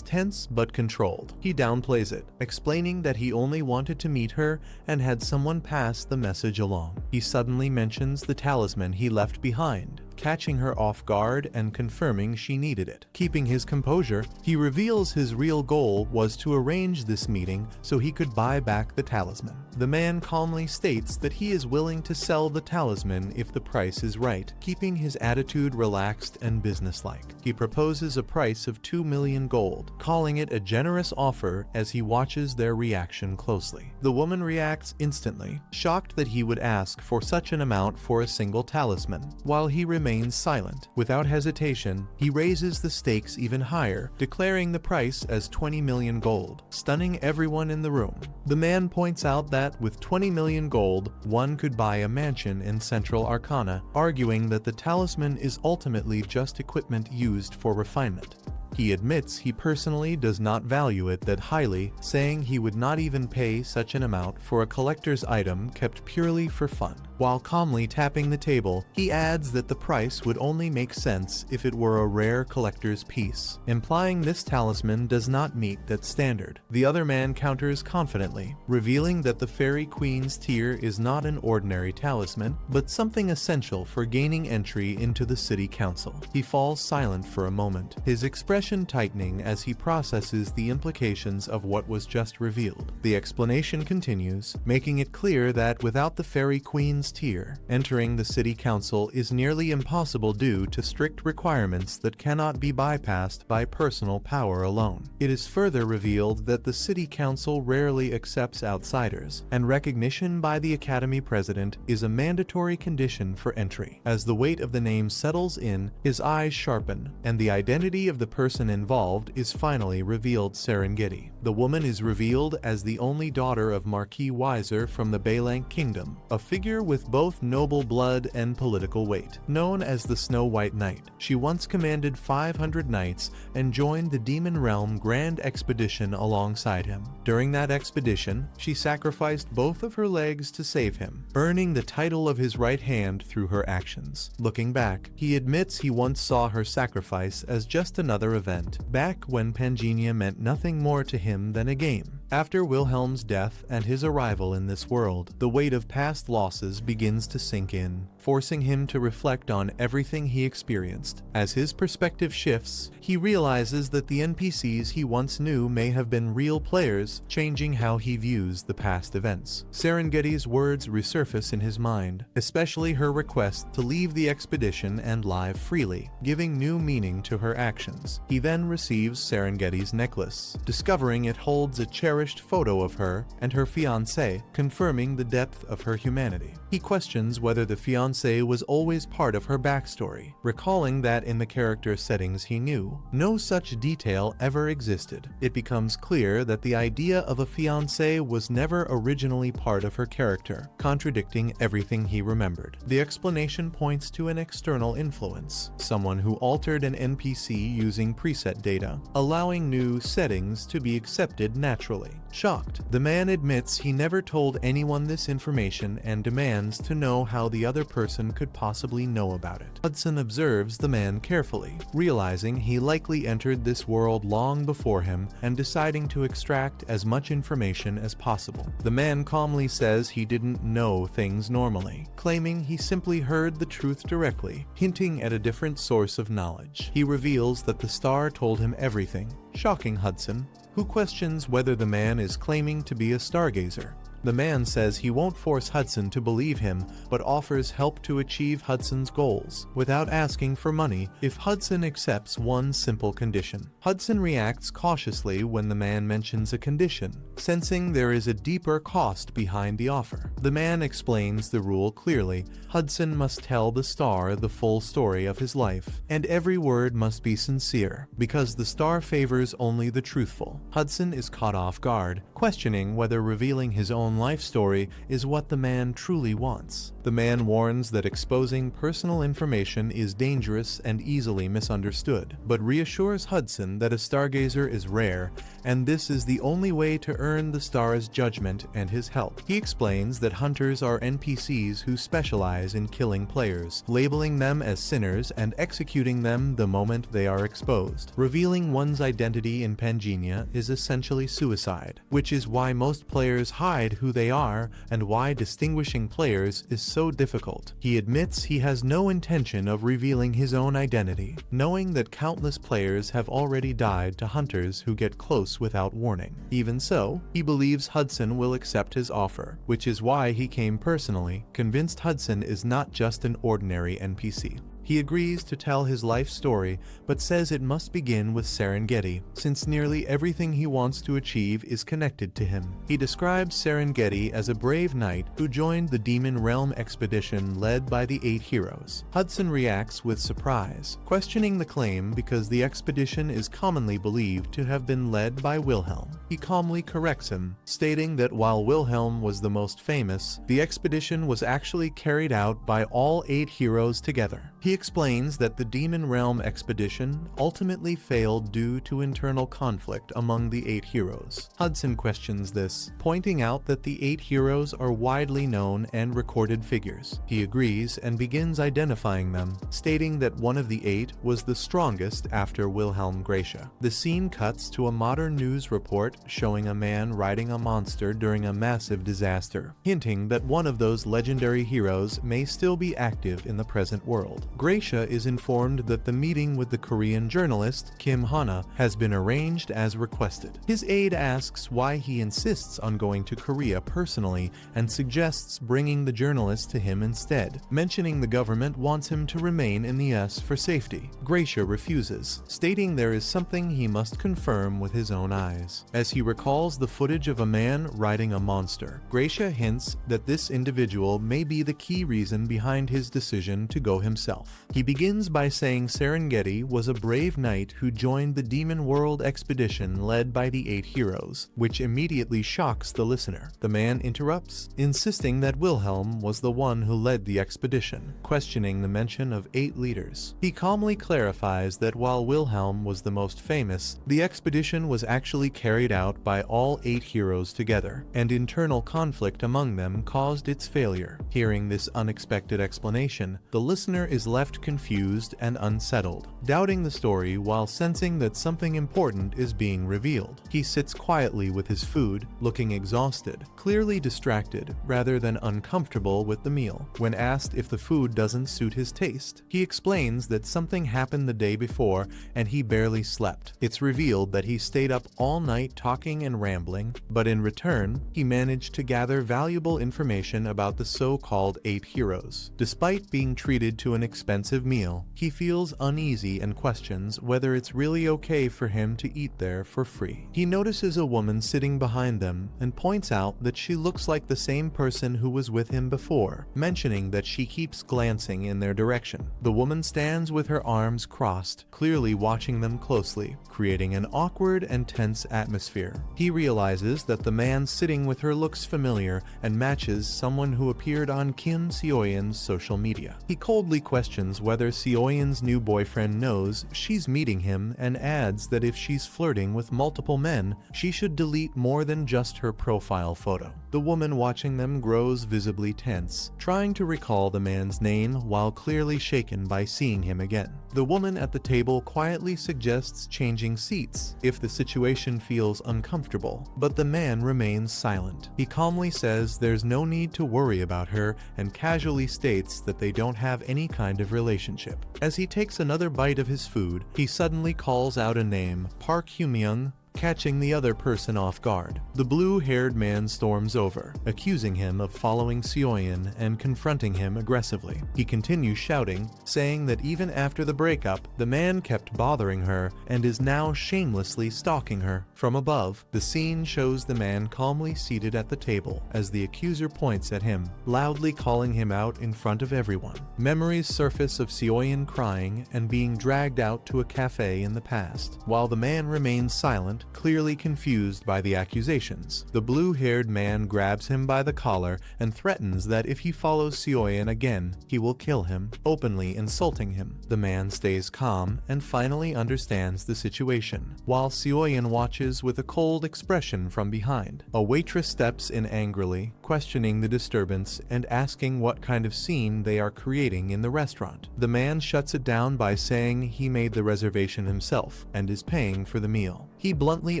tense but controlled, he downplays it, explaining that he only wanted to meet her and had someone pass the message along. He suddenly mentions the talisman he left behind, catching her off guard and confirming she needed it. Keeping his composure, he reveals his real goal was to arrange this meeting so he could buy back the talisman. The man calmly states that he is willing to sell the talisman if the price is right, keeping his attitude relaxed and businesslike. He proposes a price of 2 million gold, calling it a generous offer as he watches their reaction closely. The woman reacts instantly, shocked that he would ask for such an amount for a single talisman, while he remains silent. Without hesitation, he raises the stakes even higher, declaring the price as 20 million gold, stunning everyone in the room. The man points out that with 20 million gold, one could buy a mansion in Central Arcana, arguing that the talisman is ultimately just equipment used for refinement. He admits he personally does not value it that highly, saying he would not even pay such an amount for a collector's item kept purely for fun. While calmly tapping the table, he adds that the price would only make sense if it were a rare collector's piece, implying this talisman does not meet that standard. The other man counters confidently, revealing that the Fairy Queen's tear is not an ordinary talisman, but something essential for gaining entry into the city council. He falls silent for a moment, his expression tightening as he processes the implications of what was just revealed. The explanation continues, making it clear that without the Fairy Queen's tier, entering the city council is nearly impossible due to strict requirements that cannot be bypassed by personal power alone. It is further revealed that the city council rarely accepts outsiders, and recognition by the academy president is a mandatory condition for entry. As the weight of the name settles in, his eyes sharpen, and the identity of the person person involved is finally revealed: Serengeti. The woman is revealed as the only daughter of Marquis Weiser from the Bailank Kingdom, a figure with both noble blood and political weight. Known as the Snow White Knight, she once commanded 500 knights and joined the Demon Realm Grand Expedition alongside him. During that expedition, she sacrificed both of her legs to save him, earning the title of his right hand through her actions. Looking back, he admits he once saw her sacrifice as just another event, back when Pangaenia meant nothing more to him than a game. After Wilhelm's death and his arrival in this world, the weight of past losses begins to sink in, forcing him to reflect on everything he experienced. As his perspective shifts, he realizes that the NPCs he once knew may have been real players, changing how he views the past events. Serengeti's words resurface in his mind, especially her request to leave the expedition and live freely, giving new meaning to her actions. He then receives Serengeti's necklace, discovering it holds a cherished photo of her and her fiancé, confirming the depth of her humanity. He questions whether the fiancé was always part of her backstory, recalling that in the character settings he knew, no such detail ever existed. It becomes clear that the idea of a fiancé was never originally part of her character, contradicting everything he remembered. The explanation points to an external influence, someone who altered an NPC using preset data, allowing new settings to be accepted naturally. Shocked, the man admits he never told anyone this information and demands to know how the other person could possibly know about it. Hudson observes the man carefully, realizing he likely entered this world long before him and deciding to extract as much information as possible. The man calmly says he didn't know things normally, claiming he simply heard the truth directly, hinting at a different source of knowledge. He reveals that the star told him everything, shocking Hudson, who questions whether the man is claiming to be a stargazer. The man says he won't force Hudson to believe him, but offers help to achieve Hudson's goals, without asking for money, if Hudson accepts one simple condition. Hudson reacts cautiously when the man mentions a condition, sensing there is a deeper cost behind the offer. The man explains the rule clearly: Hudson must tell the star the full story of his life, and every word must be sincere, because the star favors only the truthful. Hudson is caught off guard, questioning whether revealing his own life story is what the man truly wants. The man warns that exposing personal information is dangerous and easily misunderstood, but reassures Hudson that a stargazer is rare, and this is the only way to earn the star's judgment and his help. He explains that hunters are NPCs who specialize in killing players, labeling them as sinners and executing them the moment they are exposed. Revealing one's identity in Pangaenia is essentially suicide, which is why most players hide who they are and why distinguishing players is so difficult. He admits he has no intention of revealing his own identity, knowing that countless players have already died to hunters who get close without warning. Even so, he believes Hudson will accept his offer, which is why he came personally, convinced Hudson is not just an ordinary NPC. He agrees to tell his life story, but says it must begin with Serengeti, since nearly everything he wants to achieve is connected to him. He describes Serengeti as a brave knight who joined the Demon Realm expedition led by the 8 heroes. Hudson reacts with surprise, questioning the claim because the expedition is commonly believed to have been led by Wilhelm. He calmly corrects him, stating that while Wilhelm was the most famous, the expedition was actually carried out by all 8 heroes together. He explains that the Demon Realm expedition ultimately failed due to internal conflict among the 8 heroes. Hudson questions this, pointing out that the 8 heroes are widely known and recorded figures. He agrees and begins identifying them, stating that one of the 8 was the strongest after Wilhelm Gracia. The scene cuts to a modern news report showing a man riding a monster during a massive disaster, hinting that one of those legendary heroes may still be active in the present world. Gracia is informed that the meeting with the Korean journalist Kim Hana has been arranged as requested. His aide asks why he insists on going to Korea personally and suggests bringing the journalist to him instead, mentioning the government wants him to remain in the US for safety. Gracia refuses, stating there is something he must confirm with his own eyes. As he recalls the footage of a man riding a monster, Gracia hints that this individual may be the key reason behind his decision to go himself. himself. He begins by saying Serengeti was a brave knight who joined the Demon World expedition led by the 8 heroes, which immediately shocks the listener. The man interrupts, insisting that Wilhelm was the one who led the expedition, questioning the mention of 8 leaders. He calmly clarifies that while Wilhelm was the most famous, the expedition was actually carried out by all 8 heroes together, and internal conflict among them caused its failure. Hearing this unexpected explanation, the listener is left confused and unsettled, doubting the story while sensing that something important is being revealed. He sits quietly with his food, looking exhausted, clearly distracted rather than uncomfortable with the meal. When asked if the food doesn't suit his taste, he explains that something happened the day before and he barely slept. It's revealed that he stayed up all night talking and rambling, but in return, he managed to gather valuable information about the so-called 8 heroes. Despite being treated to an expensive meal, he feels uneasy and questions whether it's really okay for him to eat there for free. He notices a woman sitting behind them and points out that she looks like the same person who was with him before, mentioning that she keeps glancing in their direction. The woman stands with her arms crossed, clearly watching them closely, creating an awkward and tense atmosphere. He realizes that the man sitting with her looks familiar and matches someone who appeared on Kim Seoyeon's social media. He coldly questions whether Seoyeon's new boyfriend knows she's meeting him and adds that if she's flirting with multiple men, she should delete more than just her profile photo. The woman watching them grows visibly tense, trying to recall the man's name while clearly shaken by seeing him again. The woman at the table quietly suggests changing seats if the situation feels uncomfortable, but the man remains silent. He calmly says there's no need to worry about her and casually states that they don't have any kind of relationship. As he takes another bite of his food, he suddenly calls out a name, Park Hyun-myung, catching the other person off guard. The blue-haired man storms over, accusing him of following Seoyeon and confronting him aggressively. He continues shouting, saying that even after the breakup, the man kept bothering her and is now shamelessly stalking her. From above, the scene shows the man calmly seated at the table as the accuser points at him, loudly calling him out in front of everyone. Memories surface of Seoyeon crying and being dragged out to a cafe in the past, while the man remains silent, clearly confused by the accusations. The blue-haired man grabs him by the collar and threatens that if he follows Seoyeon again, he will kill him, openly insulting him. The man stays calm and finally understands the situation, while Seoyeon watches with a cold expression from behind. A waitress steps in angrily, questioning the disturbance and asking what kind of scene they are creating in the restaurant. The man shuts it down by saying he made the reservation himself and is paying for the meal. He bluntly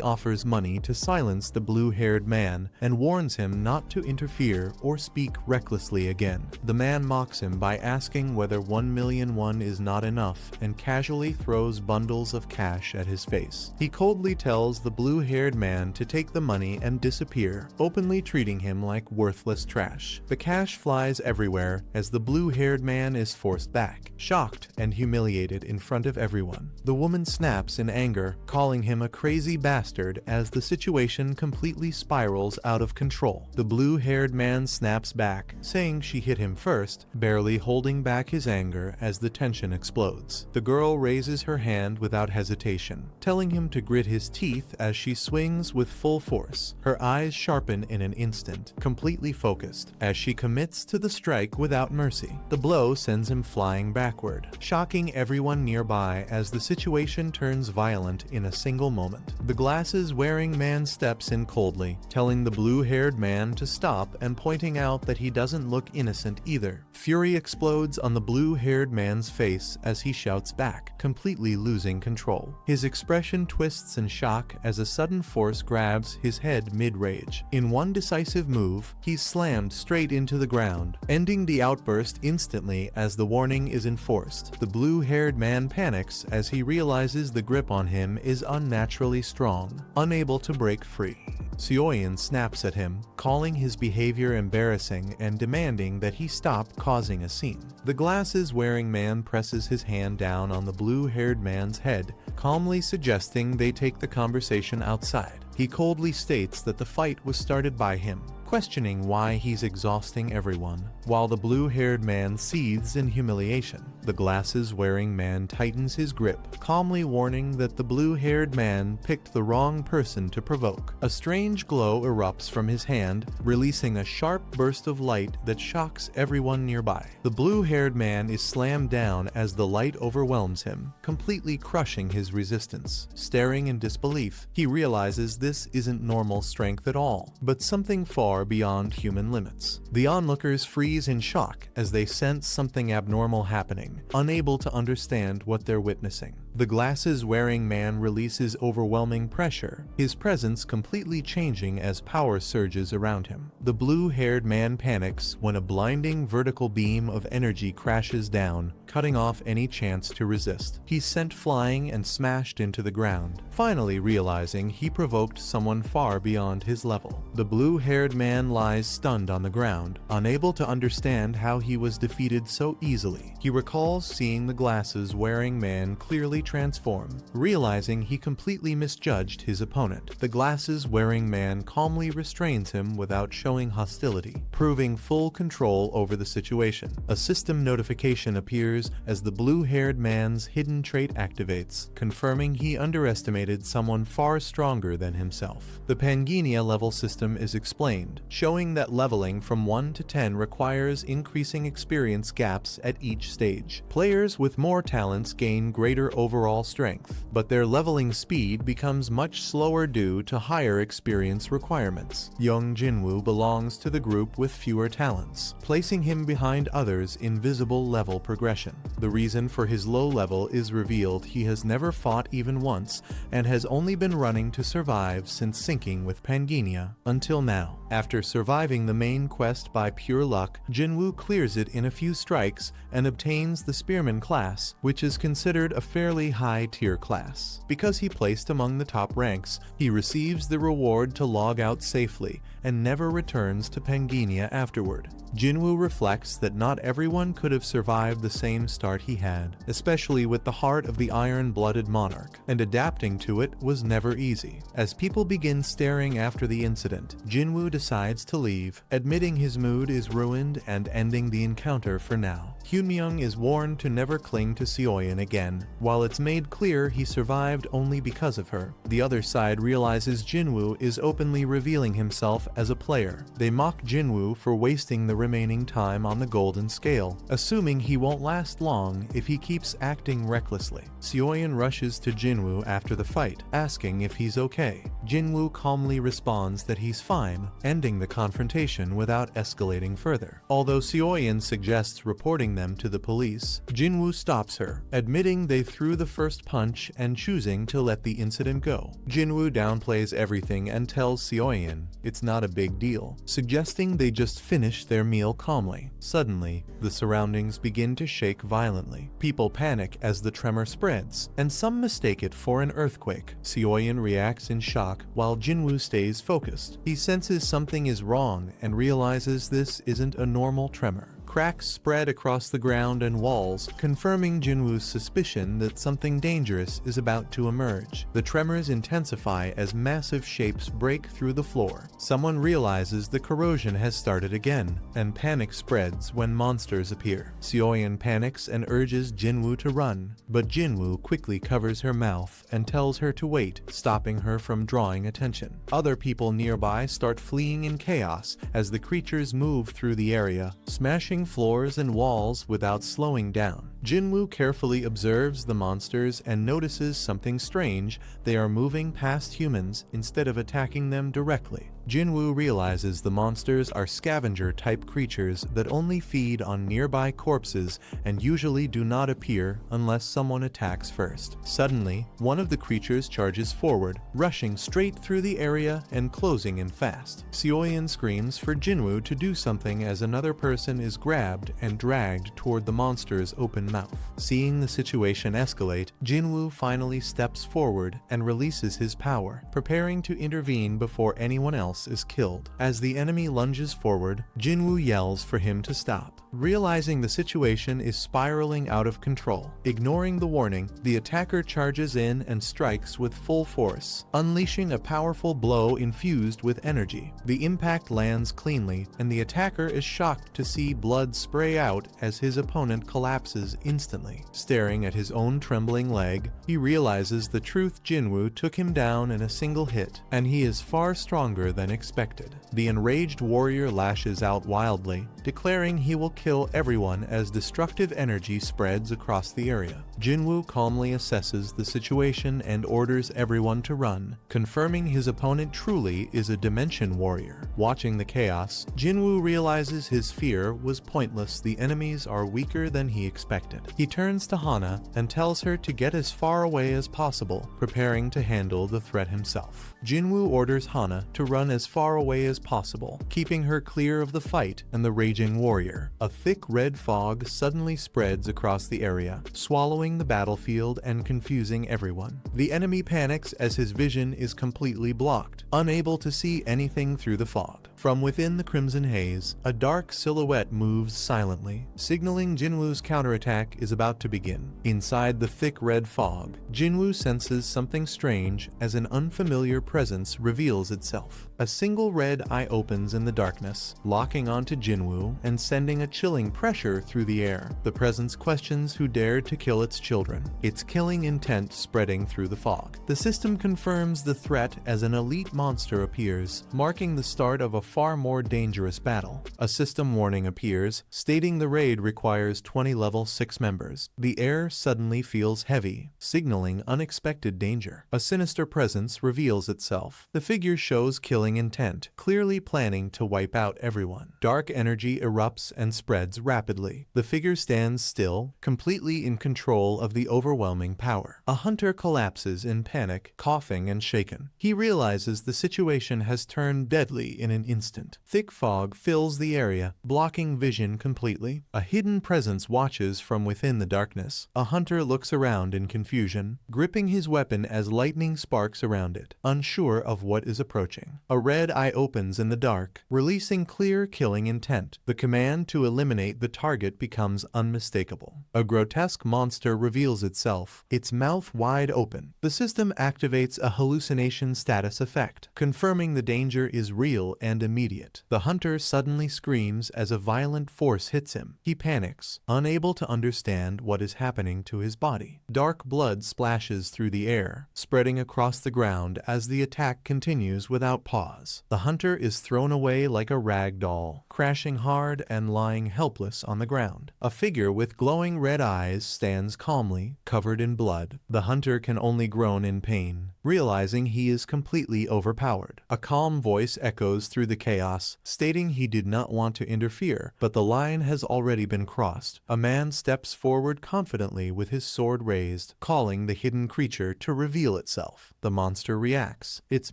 offers money to silence the blue-haired man and warns him not to interfere or speak recklessly again. The man mocks him by asking whether 1 million won is not enough and casually throws bundles of cash at his face. He coldly tells the blue-haired man to take the money and disappear, openly treating him like worthless trash. The cash flies everywhere as the blue-haired man is forced back, shocked and humiliated in front of everyone. The woman snaps in anger, calling him a crazy bastard as the situation completely spirals out of control. The blue-haired man snaps back, saying she hit him first, barely holding back his anger as the tension explodes. The girl raises her hand without hesitation, telling him to grit his teeth as she swings with full force. Her eyes sharpen in an instant, completely focused, as she commits to the strike without mercy. The blow sends him flying backward, shocking everyone nearby as the situation turns violent in a single moment. The glasses-wearing man steps in coldly, telling the blue-haired man to stop and pointing out that he doesn't look innocent either. Fury explodes on the blue-haired man's face as he shouts back, completely losing control. His expression twists in shock as a sudden force grabs his head mid-rage. In one decisive move, he's slammed straight into the ground, ending the outburst instantly as the warning is enforced. The blue-haired man panics as he realizes the grip on him is unnaturally strong, unable to break free. Seoyeon snaps at him, calling his behavior embarrassing and demanding that he stop causing a scene. The glasses-wearing man presses his hand down on the blue-haired man's head, calmly suggesting they take the conversation outside. He coldly states that the fight was started by him, questioning why he's exhausting everyone, while the blue-haired man seethes in humiliation. The glasses-wearing man tightens his grip, calmly warning that the blue-haired man picked the wrong person to provoke. A strange glow erupts from his hand, releasing a sharp burst of light that shocks everyone nearby. The blue-haired man is slammed down as the light overwhelms him, completely crushing his resistance. Staring in disbelief, he realizes this isn't normal strength at all, but something far beyond human limits. The onlookers freeze in shock as they sense something abnormal happening, unable to understand what they're witnessing. The glasses-wearing man releases overwhelming pressure, his presence completely changing as power surges around him. The blue-haired man panics when a blinding vertical beam of energy crashes down, cutting off any chance to resist. He's sent flying and smashed into the ground, finally realizing he provoked someone far beyond his level. The blue-haired man lies stunned on the ground, unable to understand how he was defeated so easily. He recalls seeing the glasses-wearing man clearly transform, realizing he completely misjudged his opponent. The glasses-wearing man calmly restrains him without showing hostility, proving full control over the situation. A system notification appears as the blue-haired man's hidden trait activates, confirming he underestimated someone far stronger than himself. The Pangaenia level system is explained, showing that leveling from 1 to 10 requires increasing experience gaps at each stage. Players with more talents gain greater overall strength, but their leveling speed becomes much slower due to higher experience requirements. Young Jinwoo belongs to the group with fewer talents, placing him behind others in visible level progression. The reason for his low level is revealed: he has never fought even once and has only been running to survive since syncing with Pangaenia until now. After surviving the main quest by pure luck, Jinwoo clears it in a few strikes and obtains the Spearman class, which is considered a fairly high-tier class. Because he placed among the top ranks, he receives the reward to log out safely and never returns to Pangaenia afterward. Jinwoo reflects that not everyone could have survived the same start he had, especially with the heart of the iron-blooded monarch, and adapting to it was never easy. As people begin staring after the incident, Jinwoo decides to leave, admitting his mood is ruined and ending the encounter for now. Hyunmyoung is warned to never cling to Seoyeon again, while it's made clear he survived only because of her. The other side realizes Jinwoo is openly revealing himself as a player. They mock Jinwoo for wasting the remaining time on the golden scale, assuming he won't last long if he keeps acting recklessly. Seoyeon rushes to Jinwoo after the fight, asking if he's okay. Jinwoo calmly responds that he's fine, ending the confrontation without escalating further. Although Seoyeon suggests reporting them to the police, Jinwoo stops her, admitting they threw the first punch and choosing to let the incident go. Jinwoo downplays everything and tells Seoyeon it's not a big deal, suggesting they just finish their meal calmly. Suddenly, the surroundings begin to shake violently. People panic as the tremor spreads, and some mistake it for an earthquake. Seoyeon reacts in shock while Jinwoo stays focused. He senses something is wrong and realizes this isn't a normal tremor. Cracks spread across the ground and walls, confirming Jinwoo's suspicion that something dangerous is about to emerge. The tremors intensify as massive shapes break through the floor. Someone realizes the corrosion has started again, and panic spreads when monsters appear. Seoyeon panics and urges Jinwoo to run, but Jinwoo quickly covers her mouth and tells her to wait, stopping her from drawing attention. Other people nearby start fleeing in chaos as the creatures move through the area, smashing floors and walls without slowing down. Jinwoo carefully observes the monsters and notices something strange: they are moving past humans instead of attacking them directly. Jinwoo realizes the monsters are scavenger-type creatures that only feed on nearby corpses and usually do not appear unless someone attacks first. Suddenly, one of the creatures charges forward, rushing straight through the area and closing in fast. Seoyeon screams for Jinwoo to do something as another person is grabbed and dragged toward the monster's open mouth. mouth. Seeing the situation escalate, Jinwoo finally steps forward and releases his power, preparing to intervene before anyone else is killed. As the enemy lunges forward, Jinwoo yells for him to stop. Realizing the situation is spiraling out of control, ignoring the warning, the attacker charges in and strikes with full force, unleashing a powerful blow infused with energy. The impact lands cleanly, and the attacker is shocked to see blood spray out as his opponent collapses instantly. Staring at his own trembling leg, he realizes the truth: Jinwoo took him down in a single hit, and he is far stronger than expected. The enraged warrior lashes out wildly, declaring he will kill everyone as destructive energy spreads across the area. Jinwoo calmly assesses the situation and orders everyone to run, confirming his opponent truly is a dimension warrior. Watching the chaos, Jinwoo realizes his fear was pointless. The enemies are weaker than he expected. He turns to Hana and tells her to get as far away as possible, preparing to handle the threat himself. Jinwoo orders Hana to run as far away as possible, keeping her clear of the fight and the raging warrior. A thick red fog suddenly spreads across the area, swallowing the battlefield and confusing everyone. The enemy panics as his vision is completely blocked, unable to see anything through the fog. From within the crimson haze, a dark silhouette moves silently, signaling Jinwoo's counterattack is about to begin. Inside the thick red fog, Jinwoo senses something strange as an unfamiliar presence reveals itself. A single red eye opens in the darkness, locking onto Jinwoo and sending a chilling pressure through the air. The presence questions who dared to kill its children, its killing intent spreading through the fog. The system confirms the threat as an elite monster appears, marking the start of a far more dangerous battle. A system warning appears, stating the raid requires 20 level 6 members. The air suddenly feels heavy, signaling unexpected danger. A sinister presence reveals itself. The figure shows killing intent, clearly planning to wipe out everyone. Dark energy erupts and spreads rapidly. The figure stands still, completely in control of the overwhelming power. A hunter collapses in panic, coughing and shaken. He realizes the situation has turned deadly in an instant. Thick fog fills the area, blocking vision completely. A hidden presence watches from within the darkness. A hunter looks around in confusion, gripping his weapon as lightning sparks around it, unsure of what is approaching. A red eye opens in the dark, releasing clear killing intent. The command to eliminate the target becomes unmistakable. A grotesque monster reveals itself, its mouth wide open. The system activates a hallucination status effect, confirming the danger is real and immediate. The hunter suddenly screams as a violent force hits him. He panics, unable to understand what is happening to his body. Dark blood splashes through the air, spreading across the ground as the attack continues without pause. The hunter is thrown away like a rag doll, crashing hard and lying helpless on the ground. A figure with glowing red eyes stands calmly, covered in blood. The hunter can only groan in pain, realizing he is completely overpowered. A calm voice echoes through the chaos, stating he did not want to interfere, but the line has already been crossed. A man steps forward confidently with his sword raised, calling the hidden creature to reveal itself. The monster reacts, its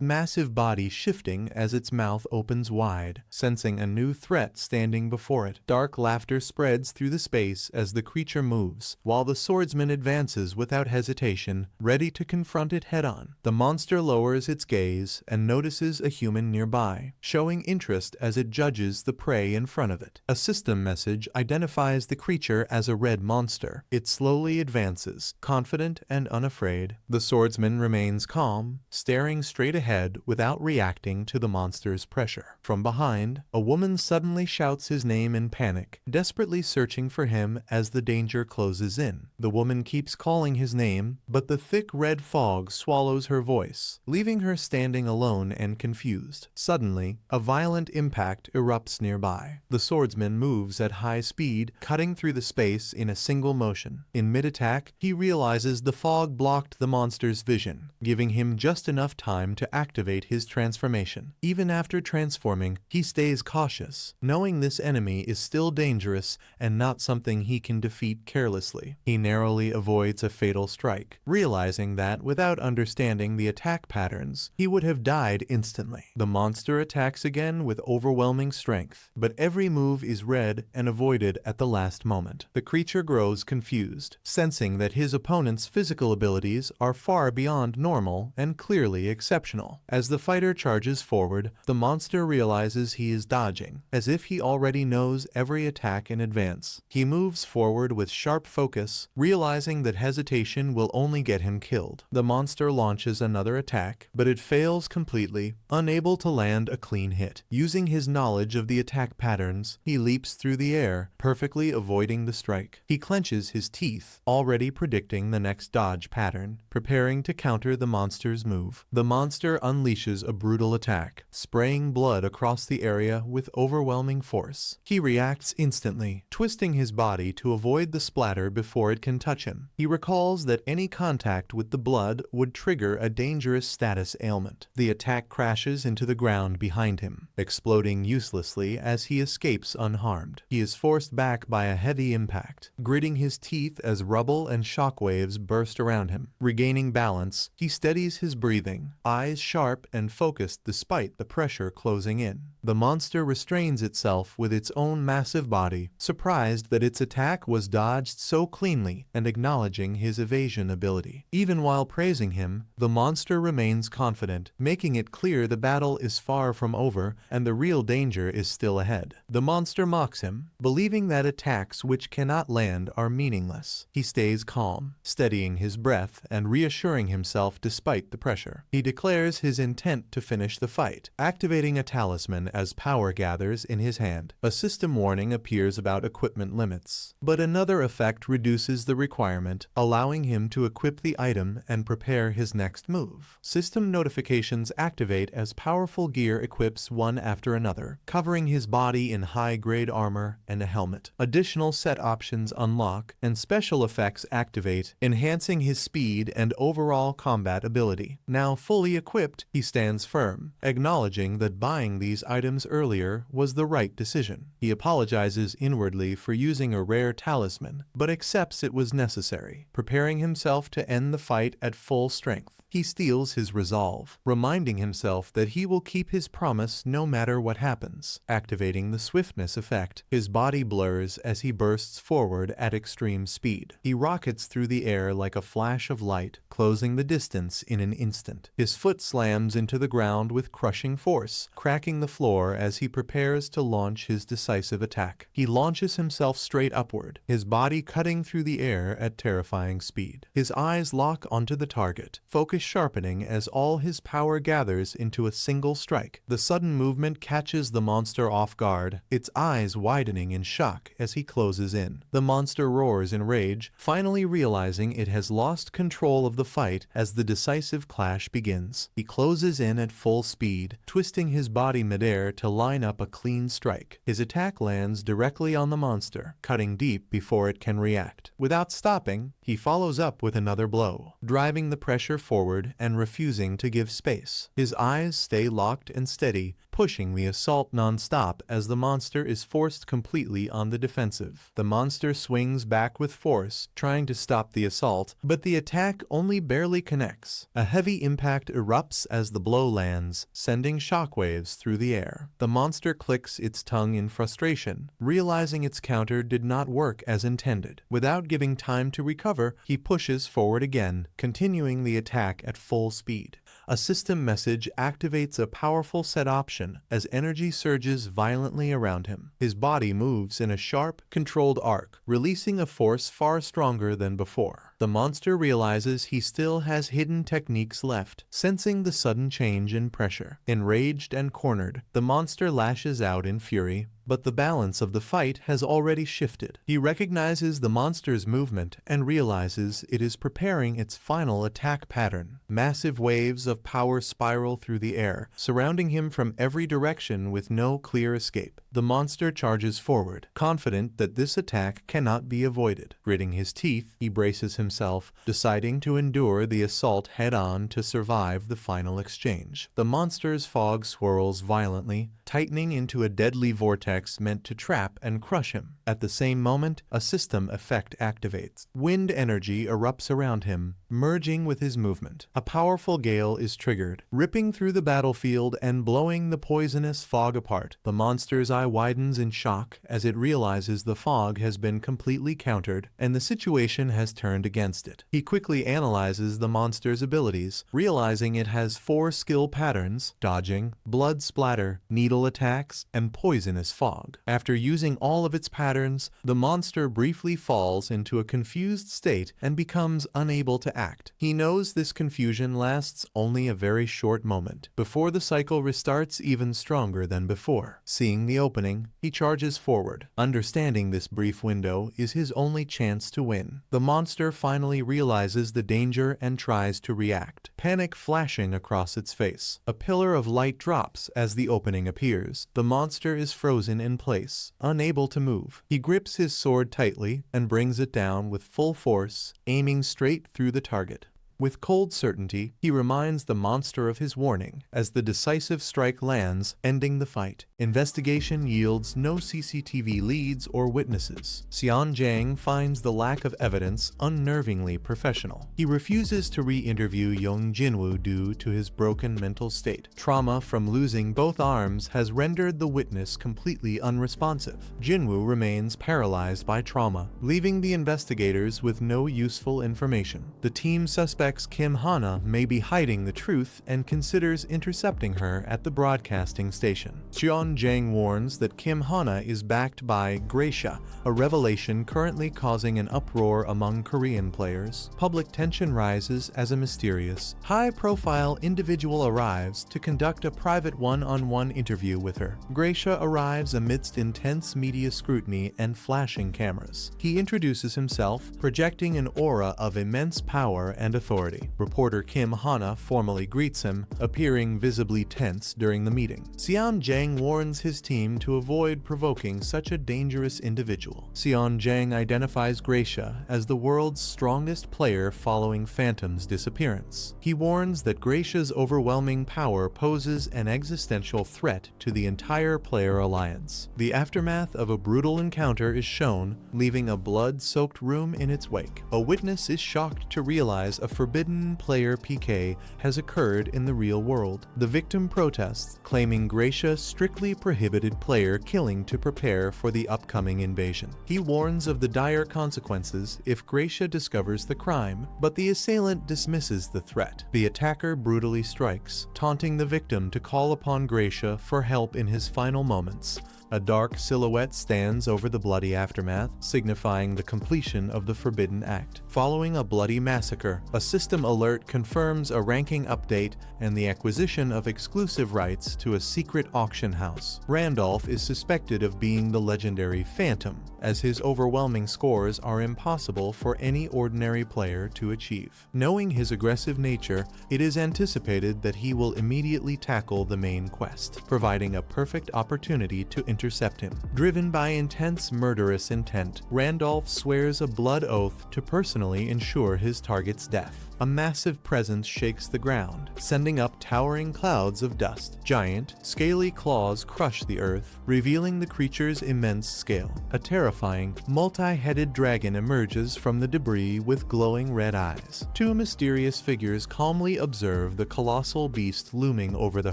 massive body shifting as its mouth opens wide, sensing a new threat standing before it. Dark laughter spreads through the space as the creature moves, while the swordsman advances without hesitation, ready to confront it head-on. The monster lowers its gaze and notices a human nearby, showing interest as it judges the prey in front of it. A system message identifies the creature as a red monster. It slowly advances, confident and unafraid. The swordsman remains calm, staring straight ahead without reacting to the monster's pressure. From behind, a woman suddenly shouts his name in panic, desperately searching for him as the danger closes in. The woman keeps calling his name, but the thick red fog swallows her voice, leaving her standing alone and confused. Suddenly, a violent impact erupts nearby. The swordsman moves at high speed, cutting through the space in a single motion. In mid-attack, he realizes the fog blocked the monster's vision, giving him just enough time to activate his transformation. Even after transforming, he stays cautious, knowing this enemy is still dangerous and not something he can defeat carelessly. He narrowly avoids a fatal strike, realizing that without understanding the attack patterns, he would have died instantly. The monster attacks again, again with overwhelming strength, but every move is read and avoided at the last moment. The creature grows confused, sensing that his opponent's physical abilities are far beyond normal and clearly exceptional. As the fighter charges forward, the monster realizes he is dodging, as if he already knows every attack in advance. He moves forward with sharp focus, realizing that hesitation will only get him killed. The monster launches another attack, but it fails completely, unable to land a clean hit. Using his knowledge of the attack patterns, he leaps through the air, perfectly avoiding the strike. He clenches his teeth, already predicting the next dodge pattern, preparing to counter the monster's move. The monster unleashes a brutal attack, spraying blood across the area with overwhelming force. He reacts instantly, twisting his body to avoid the splatter before it can touch him. He recalls that any contact with the blood would trigger a dangerous status ailment. The attack crashes into the ground behind him, exploding uselessly as he escapes unharmed. He is forced back by a heavy impact, gritting his teeth as rubble and shockwaves burst around him. Regaining balance, he steadies his breathing, eyes sharp and focused despite the pressure closing in. The monster restrains itself with its own massive body, surprised that its attack was dodged so cleanly and acknowledging his evasion ability. Even while praising him, the monster remains confident, making it clear the battle is far from over and the real danger is still ahead. The monster mocks him, believing that attacks which cannot land are meaningless. He stays calm, steadying his breath and reassuring himself despite the pressure. He declares his intent to finish the fight, activating a talisman as power gathers in his hand. A system warning appears about equipment limits, but another effect reduces the requirement, allowing him to equip the item and prepare his next move. System notifications activate as powerful gear equips one after another, covering his body in high-grade armor and a helmet. Additional set options unlock, and special effects activate, enhancing his speed and overall combat ability. Now fully equipped, he stands firm, acknowledging that buying these items earlier was the right decision. He apologizes inwardly for using a rare talisman, but accepts it was necessary. Preparing himself to end the fight at full strength, he steels his resolve, reminding himself that he will keep his promise no matter what happens. Activating the swiftness effect, his body blurs as he bursts forward at extreme speed. He rockets through the air like a flash of light, closing the distance in an instant. His foot slams into the ground with crushing force, cracking the floor as he prepares to launch his decisive attack. He launches himself straight upward, his body cutting through the air at terrifying speed. His eyes lock onto the target, focus sharpening as all his power gathers into a single strike. The sudden movement catches the monster off guard, its eyes widening in shock as he closes in. The monster roars in rage, finally realizing it has lost control of the fight as the decisive clash begins. He closes in at full speed, twisting his body midair to line up a clean strike. His attack lands directly on the monster, cutting deep before it can react. Without stopping, he follows up with another blow, driving the pressure forward and refusing to give space. His eyes stay locked and steady, pushing the assault non-stop as the monster is forced completely on the defensive. The monster swings back with force, trying to stop the assault, but the attack only barely connects. A heavy impact erupts as the blow lands, sending shockwaves through the air. The monster clicks its tongue in frustration, realizing its counter did not work as intended. Without giving time to recover, he pushes forward again, continuing the attack at full speed. A system message activates a powerful set option as energy surges violently around him. His body moves in a sharp, controlled arc, releasing a force far stronger than before. The monster realizes he still has hidden techniques left, sensing the sudden change in pressure. Enraged and cornered, the monster lashes out in fury, but the balance of the fight has already shifted. He recognizes the monster's movement and realizes it is preparing its final attack pattern. Massive waves of power spiral through the air, surrounding him from every direction with no clear escape. The monster charges forward, confident that this attack cannot be avoided. Gritting his teeth, he braces himself, deciding to endure the assault head-on to survive the final exchange. The monster's fog swirls violently, tightening into a deadly vortex meant to trap and crush him. At the same moment, a system effect activates. Wind energy erupts around him, merging with his movement. A powerful gale is triggered, ripping through the battlefield and blowing the poisonous fog apart. The monster's eye widens in shock as it realizes the fog has been completely countered and the situation has turned against it. He quickly analyzes the monster's abilities, realizing it has 4 skill patterns: dodging, blood splatter, needle attacks, and poisonous fog. After using all of its patterns, the monster briefly falls into a confused state and becomes unable to act. He knows this confusion lasts only a very short moment, before the cycle restarts even stronger than before. Seeing the opening, he charges forward. Understanding this brief window is his only chance to win. The monster finally realizes the danger and tries to react, panic flashing across its face. A pillar of light drops as the opening appears. The monster is frozen in place, unable to move. He grips his sword tightly and brings it down with full force, aiming straight through the target. With cold certainty, he reminds the monster of his warning as the decisive strike lands, ending the fight. Investigation yields no CCTV leads or witnesses. Xian Zhang finds the lack of evidence unnervingly professional. He refuses to re-interview Yong Jinwoo due to his broken mental state. Trauma from losing both arms has rendered the witness completely unresponsive. Jinwoo remains paralyzed by trauma, leaving the investigators with no useful information. The team suspects Kim Hana may be hiding the truth and considers intercepting her at the broadcasting station. Xian Zhang warns that Kim Hana is backed by Gracia, a revelation currently causing an uproar among Korean players. Public tension rises as a mysterious, high-profile individual arrives to conduct a private one-on-one interview with her. Gracia arrives amidst intense media scrutiny and flashing cameras. He introduces himself, projecting an aura of immense power and authority. Reporter Kim Hana formally greets him, appearing visibly tense during the meeting. Xian Zhang warns his team to avoid provoking such a dangerous individual. Xian Zhang identifies Gracia as the world's strongest player following Phantom's disappearance. He warns that Gracia's overwhelming power poses an existential threat to the entire player alliance. The aftermath of a brutal encounter is shown, leaving a blood-soaked room in its wake. A witness is shocked to realize a forbidden player PK has occurred in the real world. The victim protests, claiming Gracia strictly prohibited player killing to prepare for the upcoming invasion. He warns of the dire consequences if Gracia discovers the crime, but the assailant dismisses the threat. The attacker brutally strikes, taunting the victim to call upon Gracia for help in his final moments. A dark silhouette stands over the bloody aftermath, signifying the completion of the forbidden act. Following a bloody massacre, a system alert confirms a ranking update and the acquisition of exclusive rights to a secret auction house. Randolph is suspected of being the legendary Phantom, as his overwhelming scores are impossible for any ordinary player to achieve. Knowing his aggressive nature, it is anticipated that he will immediately tackle the main quest, providing a perfect opportunity to intercept him. Driven by intense murderous intent, Randolph swears a blood oath to personally ensure his target's death. A massive presence shakes the ground, sending up towering clouds of dust. Giant, scaly claws crush the earth, revealing the creature's immense scale. A terrifying, multi-headed dragon emerges from the debris with glowing red eyes. Two mysterious figures calmly observe the colossal beast looming over the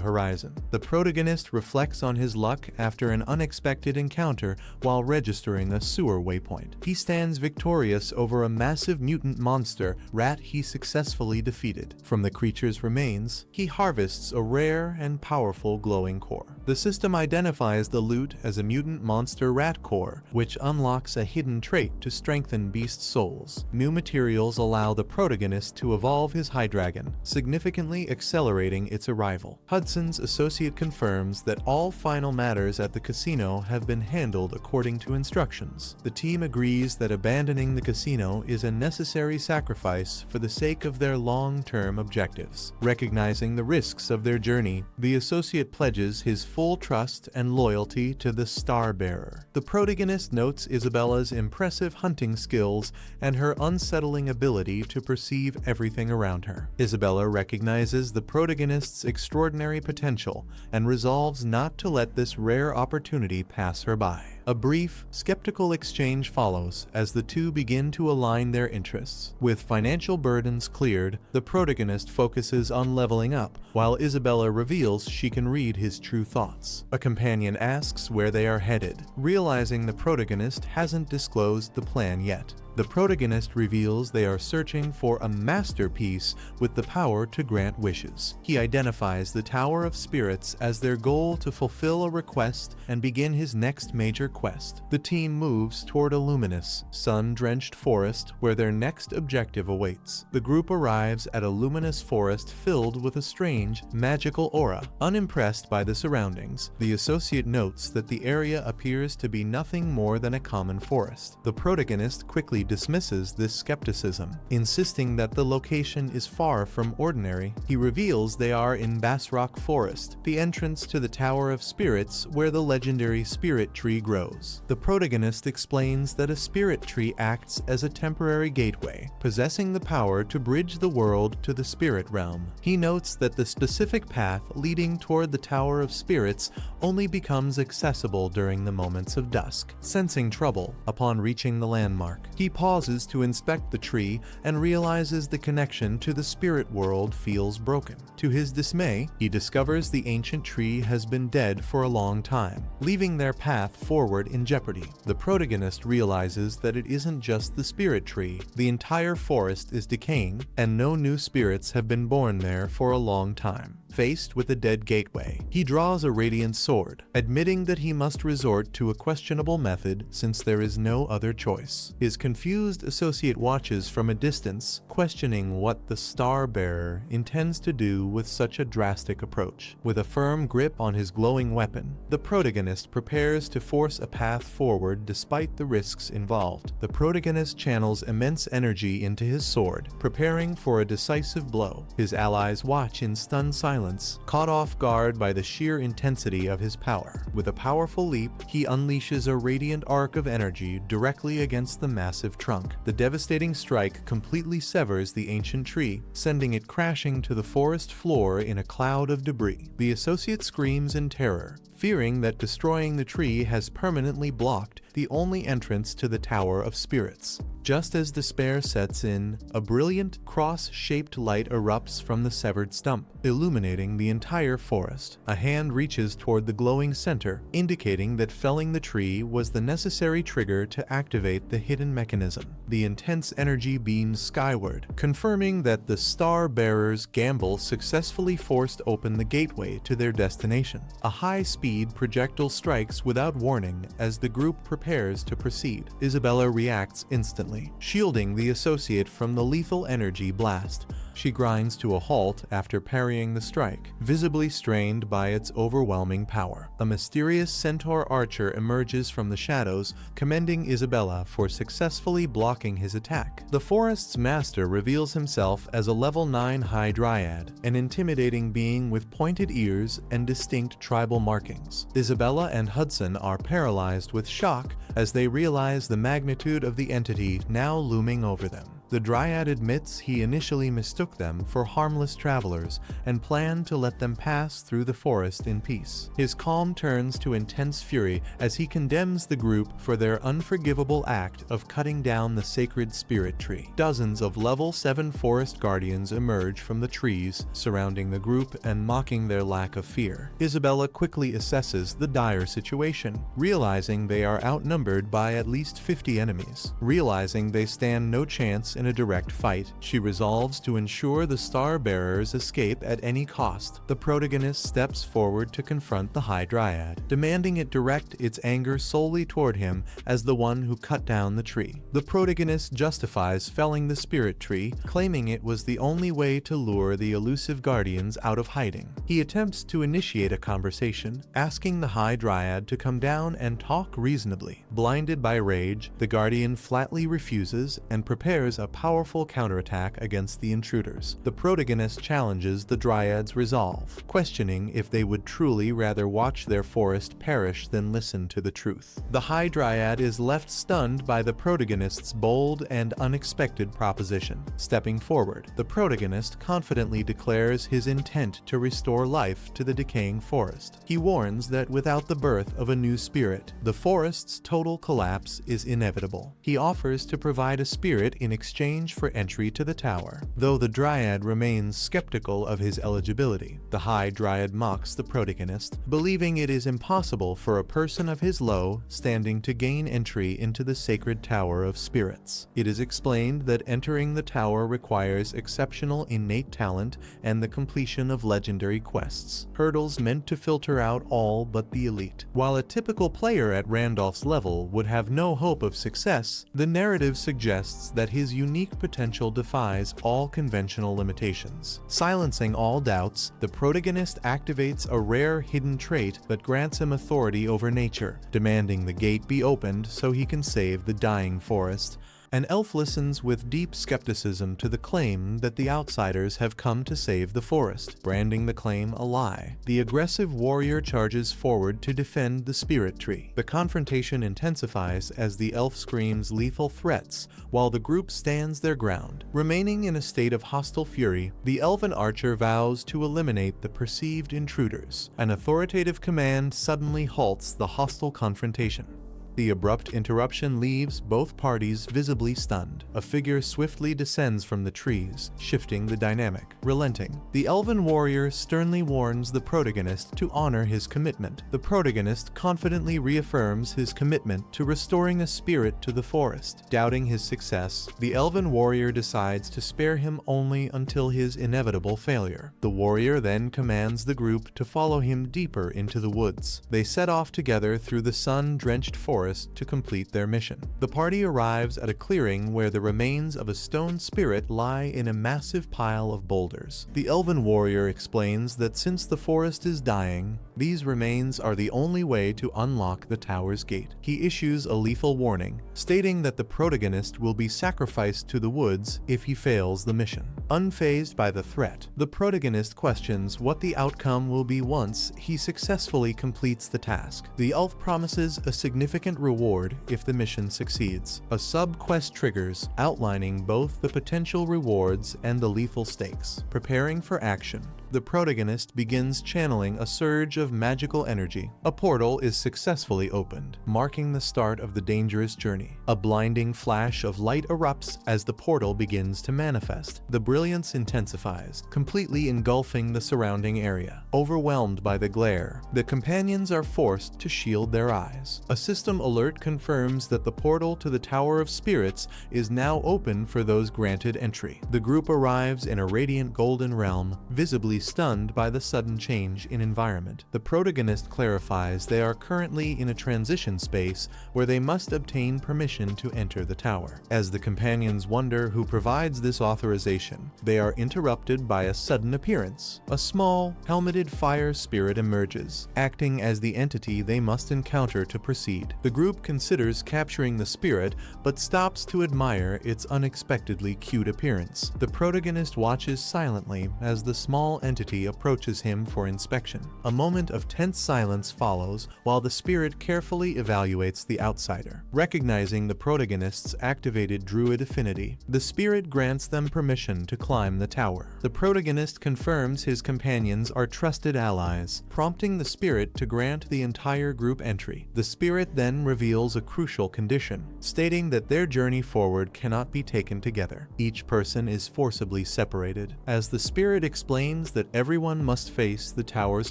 horizon. The protagonist reflects on his luck after an unexpected encounter while registering a sewer waypoint. He stands victorious over a massive mutant monster rat he successfully defeated. From the creature's remains, he harvests a rare and powerful glowing core. The system identifies the loot as a mutant monster rat core, which unlocks a hidden trait to strengthen beast souls. New materials allow the protagonist to evolve his Hydreigon, significantly accelerating its arrival. Hudson's associate confirms that all final matters at the casino have been handled according to instructions. The team agrees that abandoning the casino is a necessary sacrifice for the sake of their long-term objectives. Recognizing the risks of their journey, the associate pledges his full trust and loyalty to the starbearer. The protagonist notes Isabella's impressive hunting skills and her unsettling ability to perceive everything around her. Isabella recognizes the protagonist's extraordinary potential and resolves not to let this rare opportunity pass her by. A brief, skeptical exchange follows as the two begin to align their interests. With financial burdens cleared, the protagonist focuses on leveling up, while Isabella reveals she can read his true thoughts. A companion asks where they are headed, realizing the protagonist hasn't disclosed the plan yet. The protagonist reveals they are searching for a masterpiece with the power to grant wishes. He identifies the Tower of Spirits as their goal to fulfill a request and begin his next major quest. The team moves toward a luminous, sun-drenched forest where their next objective awaits. The group arrives at a luminous forest filled with a strange, magical aura. Unimpressed by the surroundings, the associate notes that the area appears to be nothing more than a common forest. The protagonist quickly dismisses this skepticism, insisting that the location is far from ordinary. He reveals they are in Basrock Forest, the entrance to the Tower of Spirits where the legendary spirit tree grows. The protagonist explains that a spirit tree acts as a temporary gateway, possessing the power to bridge the world to the spirit realm. He notes that the specific path leading toward the Tower of Spirits only becomes accessible during the moments of dusk. Sensing trouble upon reaching the landmark, he pauses to inspect the tree and realizes the connection to the spirit world feels broken. To his dismay, he discovers the ancient tree has been dead for a long time, leaving their path forward in jeopardy. The protagonist realizes that it isn't just the spirit tree. The entire forest is decaying, and no new spirits have been born there for a long time. Faced with a dead gateway, he draws a radiant sword, admitting that he must resort to a questionable method since there is no other choice. His confused associate watches from a distance, questioning what the starbearer intends to do with such a drastic approach. With a firm grip on his glowing weapon, the protagonist prepares to force a path forward despite the risks involved. The protagonist channels immense energy into his sword, preparing for a decisive blow. His allies watch in stunned silence, caught off guard by the sheer intensity of his power. With a powerful leap, he unleashes a radiant arc of energy directly against the massive trunk. The devastating strike completely severs the ancient tree, sending it crashing to the forest floor in a cloud of debris. The associate screams in terror, fearing that destroying the tree has permanently blocked the only entrance to the Tower of Spirits. Just as despair sets in, a brilliant, cross-shaped light erupts from the severed stump, illuminating the entire forest. A hand reaches toward the glowing center, indicating that felling the tree was the necessary trigger to activate the hidden mechanism. The intense energy beams skyward, confirming that the Starbearer's gamble successfully forced open the gateway to their destination. A high-speed projectile strikes without warning as the group prepares to proceed. Isabella reacts instantly, shielding the associate from the lethal energy blast. She grinds to a halt after parrying the strike, visibly strained by its overwhelming power. A mysterious centaur archer emerges from the shadows, commending Isabella for successfully blocking his attack. The forest's master reveals himself as a level 9 high dryad, an intimidating being with pointed ears and distinct tribal markings. Isabella and Hudson are paralyzed with shock as they realize the magnitude of the entity now looming over them. The dryad admits he initially mistook them for harmless travelers and planned to let them pass through the forest in peace. His calm turns to intense fury as he condemns the group for their unforgivable act of cutting down the sacred spirit tree. Dozens of level 7 forest guardians emerge from the trees surrounding the group and mocking their lack of fear. Isabella quickly assesses the dire situation, realizing they are outnumbered by at least 50 enemies. Realizing they stand no chance in a direct fight, she resolves to ensure the Starbearers escape at any cost. The protagonist steps forward to confront the High Dryad, demanding it direct its anger solely toward him as the one who cut down the tree. The protagonist justifies felling the spirit tree, claiming it was the only way to lure the elusive guardians out of hiding. He attempts to initiate a conversation, asking the High Dryad to come down and talk reasonably. Blinded by rage, the guardian flatly refuses and prepares a powerful counterattack against the intruders. The protagonist challenges the dryad's resolve, questioning if they would truly rather watch their forest perish than listen to the truth. The High Dryad is left stunned by the protagonist's bold and unexpected proposition. Stepping forward, the protagonist confidently declares his intent to restore life to the decaying forest. He warns that without the birth of a new spirit, the forest's total collapse is inevitable. He offers to provide a spirit in exchange for entry to the tower. Though the dryad remains skeptical of his eligibility, the High Dryad mocks the protagonist, believing it is impossible for a person of his low standing to gain entry into the sacred tower of spirits. It is explained that entering the tower requires exceptional innate talent and the completion of legendary quests, hurdles meant to filter out all but the elite. While a typical player at Randolph's level would have no hope of success, the narrative suggests that his unique potential defies all conventional limitations. Silencing all doubts, the protagonist activates a rare hidden trait that grants him authority over nature, demanding the gate be opened so he can save the dying forest. An elf listens with deep skepticism to the claim that the outsiders have come to save the forest, branding the claim a lie. The aggressive warrior charges forward to defend the spirit tree. The confrontation intensifies as the elf screams lethal threats, while the group stands their ground. Remaining in a state of hostile fury, the elven archer vows to eliminate the perceived intruders. An authoritative command suddenly halts the hostile confrontation. The abrupt interruption leaves both parties visibly stunned. A figure swiftly descends from the trees, shifting the dynamic. Relenting, the elven warrior sternly warns the protagonist to honor his commitment. The protagonist confidently reaffirms his commitment to restoring a spirit to the forest. Doubting his success, the elven warrior decides to spare him only until his inevitable failure. The warrior then commands the group to follow him deeper into the woods. They set off together through the sun-drenched forest to complete their mission. The party arrives at a clearing where the remains of a stone spirit lie in a massive pile of boulders. The elven warrior explains that since the forest is dying, these remains are the only way to unlock the tower's gate. He issues a lethal warning, stating that the protagonist will be sacrificed to the woods if he fails the mission. Unfazed by the threat, the protagonist questions what the outcome will be once he successfully completes the task. The elf promises a significant reward if the mission succeeds. A sub-quest triggers, outlining both the potential rewards and the lethal stakes. Preparing for action, the protagonist begins channeling a surge of magical energy. A portal is successfully opened, marking the start of the dangerous journey. A blinding flash of light erupts as the portal begins to manifest. The brilliance intensifies, completely engulfing the surrounding area. Overwhelmed by the glare, the companions are forced to shield their eyes. A system alert confirms that the portal to the Tower of Spirits is now open for those granted entry. The group arrives in a radiant golden realm, visibly stunned by the sudden change in environment. The protagonist clarifies they are currently in a transition space where they must obtain permission to enter the tower. As the companions wonder who provides this authorization, they are interrupted by a sudden appearance. A small, helmeted fire spirit emerges, acting as the entity they must encounter to proceed. The group considers capturing the spirit, but stops to admire its unexpectedly cute appearance. The protagonist watches silently as the small entity approaches him for inspection. A moment of tense silence follows while the spirit carefully evaluates the outsider. Recognizing the protagonist's activated druid affinity, the spirit grants them permission to climb the tower. The protagonist confirms his companions are trusted allies, prompting the spirit to grant the entire group entry. The spirit then reveals a crucial condition, stating that their journey forward cannot be taken together. Each person is forcibly separated. As the spirit explains that everyone must face the tower's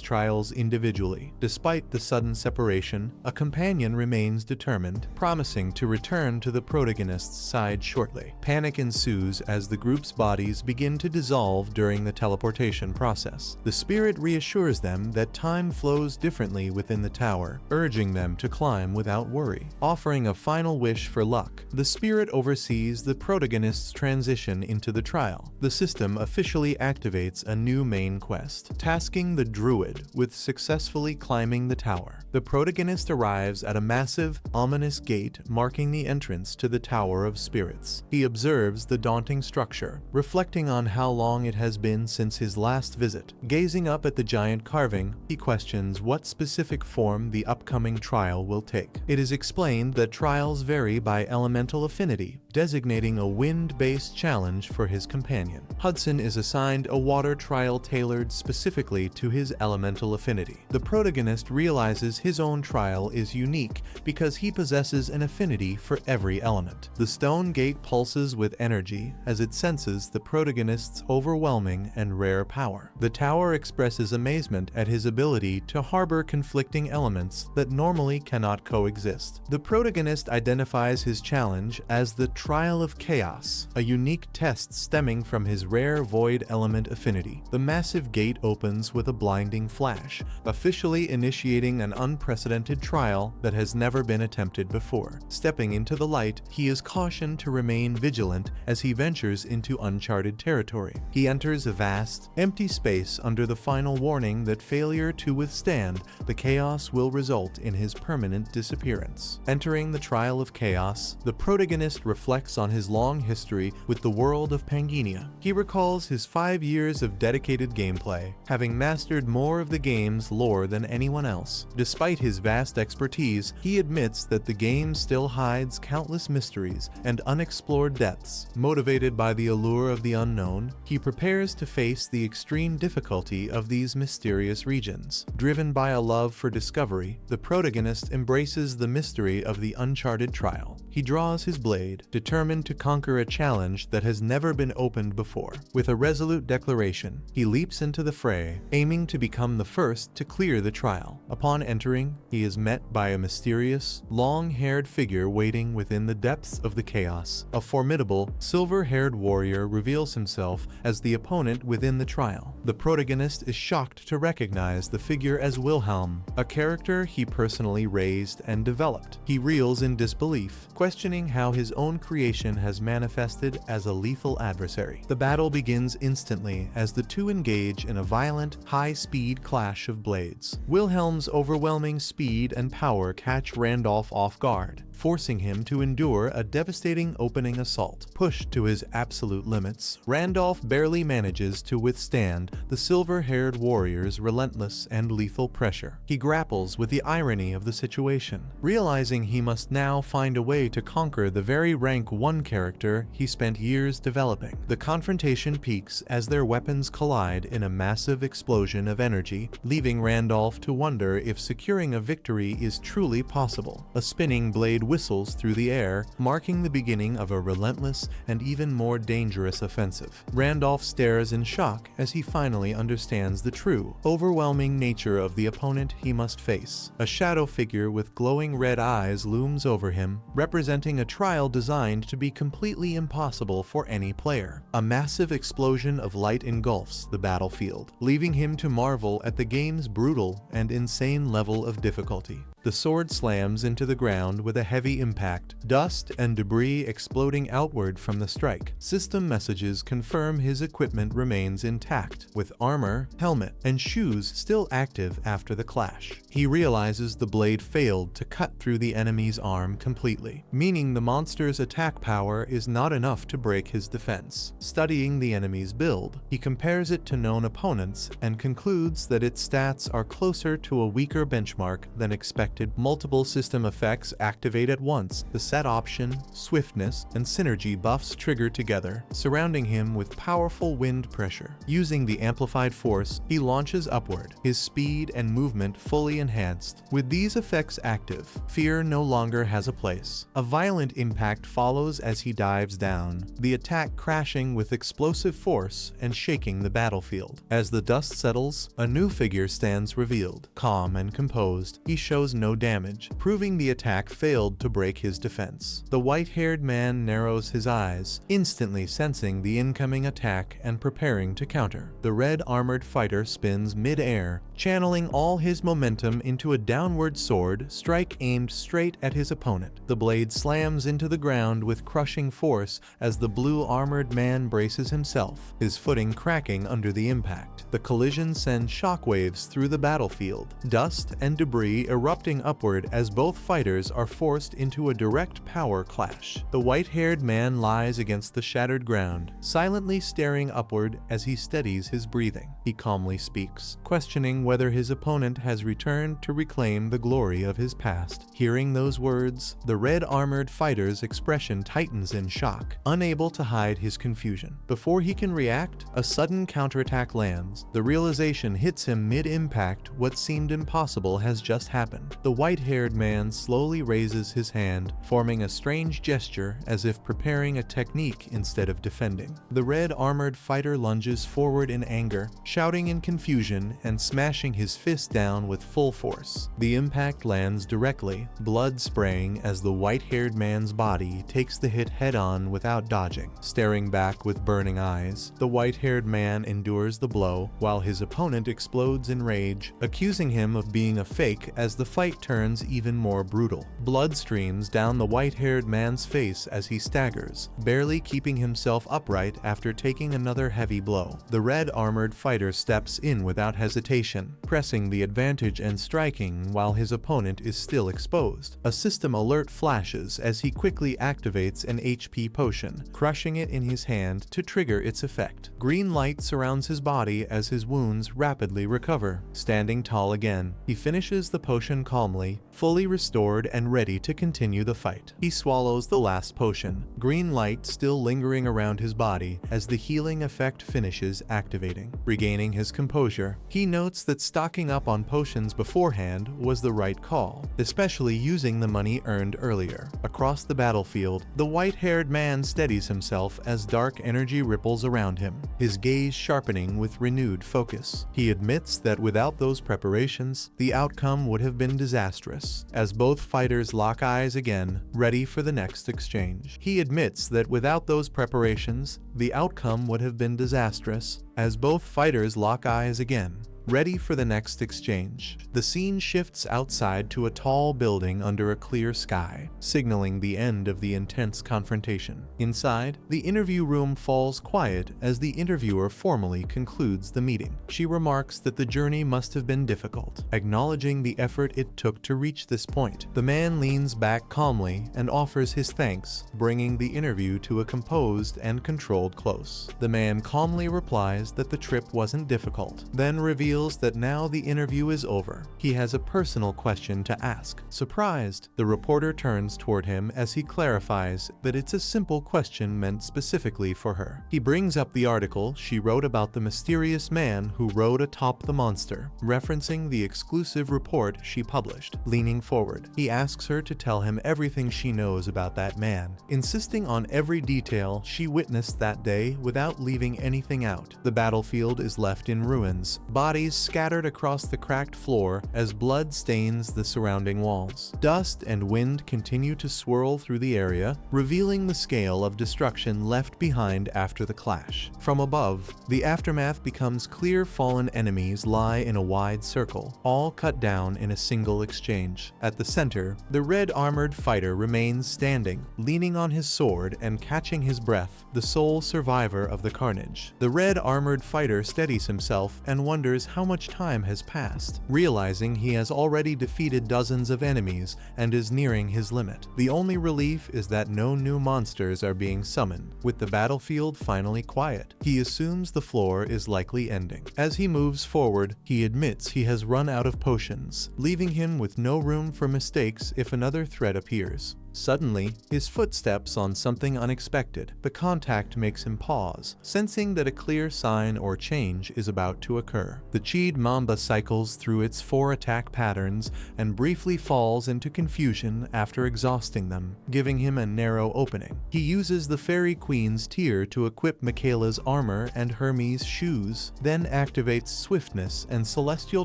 trials individually. Despite the sudden separation, a companion remains determined, promising to return to the protagonist's side shortly. Panic ensues as the group's bodies begin to dissolve during the teleportation process. The spirit reassures them that time flows differently within the tower, urging them to climb without worry. Offering a final wish for luck, the spirit oversees the protagonist's transition into the trial. The system officially activates a new main main quest, tasking the druid with successfully climbing the tower. The protagonist arrives at a massive, ominous gate marking the entrance to the Tower of Spirits. He observes the daunting structure, reflecting on how long it has been since his last visit. Gazing up at the giant carving, he questions what specific form the upcoming trial will take. It is explained that trials vary by elemental affinity, designating a wind-based challenge for his companion. Hudson is assigned a water trial tailored specifically to his elemental affinity. The protagonist realizes his own trial is unique because he possesses an affinity for every element. The stone gate pulses with energy as it senses the protagonist's overwhelming and rare power. The tower expresses amazement at his ability to harbor conflicting elements that normally cannot coexist. The protagonist identifies his challenge as the Trial of Chaos, a unique test stemming from his rare void element affinity. The massive gate opens with a blinding flash, officially initiating an unprecedented trial that has never been attempted before. Stepping into the light, he is cautioned to remain vigilant as he ventures into uncharted territory. He enters a vast, empty space under the final warning that failure to withstand the chaos will result in his permanent disappearance. Entering the Trial of Chaos, the protagonist reflects on his long history with the world of Pangaenia. He recalls his 5 years of dedicated gameplay, having mastered more of the game's lore than anyone else. Despite his vast expertise, he admits that the game still hides countless mysteries and unexplored depths. Motivated by the allure of the unknown, he prepares to face the extreme difficulty of these mysterious regions. Driven by a love for discovery, the protagonist embraces the mystery of the uncharted trial. He draws his blade, determined to conquer a challenge that has never been opened before. With a resolute declaration, he leaps into the fray, aiming to become the first to clear the trial. Upon entering, he is met by a mysterious, long-haired figure waiting within the depths of the chaos. A formidable, silver-haired warrior reveals himself as the opponent within the trial. The protagonist is shocked to recognize the figure as Wilhelm, a character he personally raised and developed. He reels in disbelief, questioning how his own creation has manifested as a lethal adversary. The battle begins instantly as the two engage in a violent, high-speed clash of blades. Wilhelm's overwhelming speed and power catch Randolph off guard, forcing him to endure a devastating opening assault. Pushed to his absolute limits, Randolph barely manages to withstand the silver-haired warrior's relentless and lethal pressure. He grapples with the irony of the situation, realizing he must now find a way to conquer the very rank 1 character he spent years developing. The confrontation peaks as their weapons collide in a massive explosion of energy, leaving Randolph to wonder if securing a victory is truly possible. A spinning blade whistles through the air, marking the beginning of a relentless and even more dangerous offensive. Randolph stares in shock as he finally understands the true, overwhelming nature of the opponent he must face. A shadow figure with glowing red eyes looms over him, representing a trial designed to be completely impossible for any player. A massive explosion of light engulfs the battlefield, leaving him to marvel at the game's brutal and insane level of difficulty. The sword slams into the ground with a heavy impact, dust and debris exploding outward from the strike. System messages confirm his equipment remains intact, with armor, helmet, and shoes still active after the clash. He realizes the blade failed to cut through the enemy's arm completely, meaning the monster's attack power is not enough to break his defense. Studying the enemy's build, he compares it to known opponents and concludes that its stats are closer to a weaker benchmark than expected. Multiple system effects activate at once. The set option, swiftness, and synergy buffs trigger together, surrounding him with powerful wind pressure. Using the amplified force, he launches upward, his speed and movement fully enhanced. With these effects active, fear no longer has a place. A violent impact follows as he dives down, the attack crashing with explosive force and shaking the battlefield. As the dust settles, a new figure stands revealed. Calm and composed, he shows no damage, proving the attack failed to break his defense. The white-haired man narrows his eyes, instantly sensing the incoming attack and preparing to counter. The red armored fighter spins mid-air, channeling all his momentum into a downward sword strike aimed straight at his opponent. The blade slams into the ground with crushing force as the blue armored man braces himself, his footing cracking under the impact. The collision sends shockwaves through the battlefield, dust and debris erupting upward as both fighters are forced into a direct power clash. The white-haired man lies against the shattered ground, silently staring upward as he steadies his breathing. He calmly speaks, questioning whether his opponent has returned to reclaim the glory of his past. Hearing those words, the red armored fighter's expression tightens in shock, unable to hide his confusion. Before he can react, a sudden counterattack lands. The realization hits him mid-impact what seemed impossible has just happened. The white-haired man slowly raises his hand, forming a strange gesture as if preparing a technique instead of defending. The red armored fighter lunges forward in anger, shouting in confusion and smashing his fist down with full force. The impact lands directly, blood spraying as the white-haired man's body takes the hit head-on without dodging. Staring back with burning eyes, the white-haired man endures the blow, while his opponent explodes in rage, accusing him of being a fake as the fight turns even more brutal. Blood streams down the white-haired man's face as he staggers, barely keeping himself upright after taking another heavy blow. The red armored fighter steps in without hesitation, pressing the advantage and striking while his opponent is still exposed. A system alert flashes as he quickly activates an HP potion, crushing it in his hand to trigger its effect. Green light surrounds his body as his wounds rapidly recover. Standing tall again, he finishes the potion calmly, fully restored and ready to continue the fight. He swallows the last potion, green light still lingering around his body as the healing effect finishes activating. Regaining his composure, he notes that stocking up on potions beforehand was the right call, especially using the money earned earlier. Across the battlefield, the white-haired man steadies himself as dark energy ripples around him, his gaze sharpening with renewed focus. He admits that without those preparations, the outcome would have been disastrous, as both fighters lock eyes again, ready for the next exchange. He admits that without those preparations, the outcome would have been disastrous, as both fighters lock eyes again, ready for the next exchange. The scene shifts outside to a tall building under a clear sky, signaling the end of the intense confrontation. Inside, the interview room falls quiet as the interviewer formally concludes the meeting. She remarks that the journey must have been difficult, acknowledging the effort it took to reach this point. The man leans back calmly and offers his thanks, bringing the interview to a composed and controlled close. The man calmly replies that the trip wasn't difficult, then reveals that now the interview is over. He has a personal question to ask. Surprised, the reporter turns toward him as he clarifies that it's a simple question meant specifically for her. He brings up the article she wrote about the mysterious man who rode atop the monster, referencing the exclusive report she published. Leaning forward, he asks her to tell him everything she knows about that man, insisting on every detail she witnessed that day without leaving anything out. The battlefield is left in ruins, bodies scattered across the cracked floor as blood stains the surrounding walls. Dust and wind continue to swirl through the area, revealing the scale of destruction left behind after the clash. From above, the aftermath becomes clear. Fallen enemies lie in a wide circle, all cut down in a single exchange. At the center, the red armored fighter remains standing, leaning on his sword and catching his breath, the sole survivor of the carnage. The red armored fighter steadies himself and wonders how much time has passed, realizing he has already defeated dozens of enemies and is nearing his limit. The only relief is that no new monsters are being summoned. With the battlefield finally quiet, he assumes the floor is likely ending. As he moves forward, he admits he has run out of potions, leaving him with no room for mistakes if another threat appears. Suddenly, his foot steps on something unexpected. The contact makes him pause, sensing that a clear sign or change is about to occur. The Chi'd Mamba cycles through its 4 attack patterns and briefly falls into confusion after exhausting them, giving him a narrow opening. He uses the Fairy Queen's tear to equip Michaela's armor and Hermes' shoes, then activates Swiftness and Celestial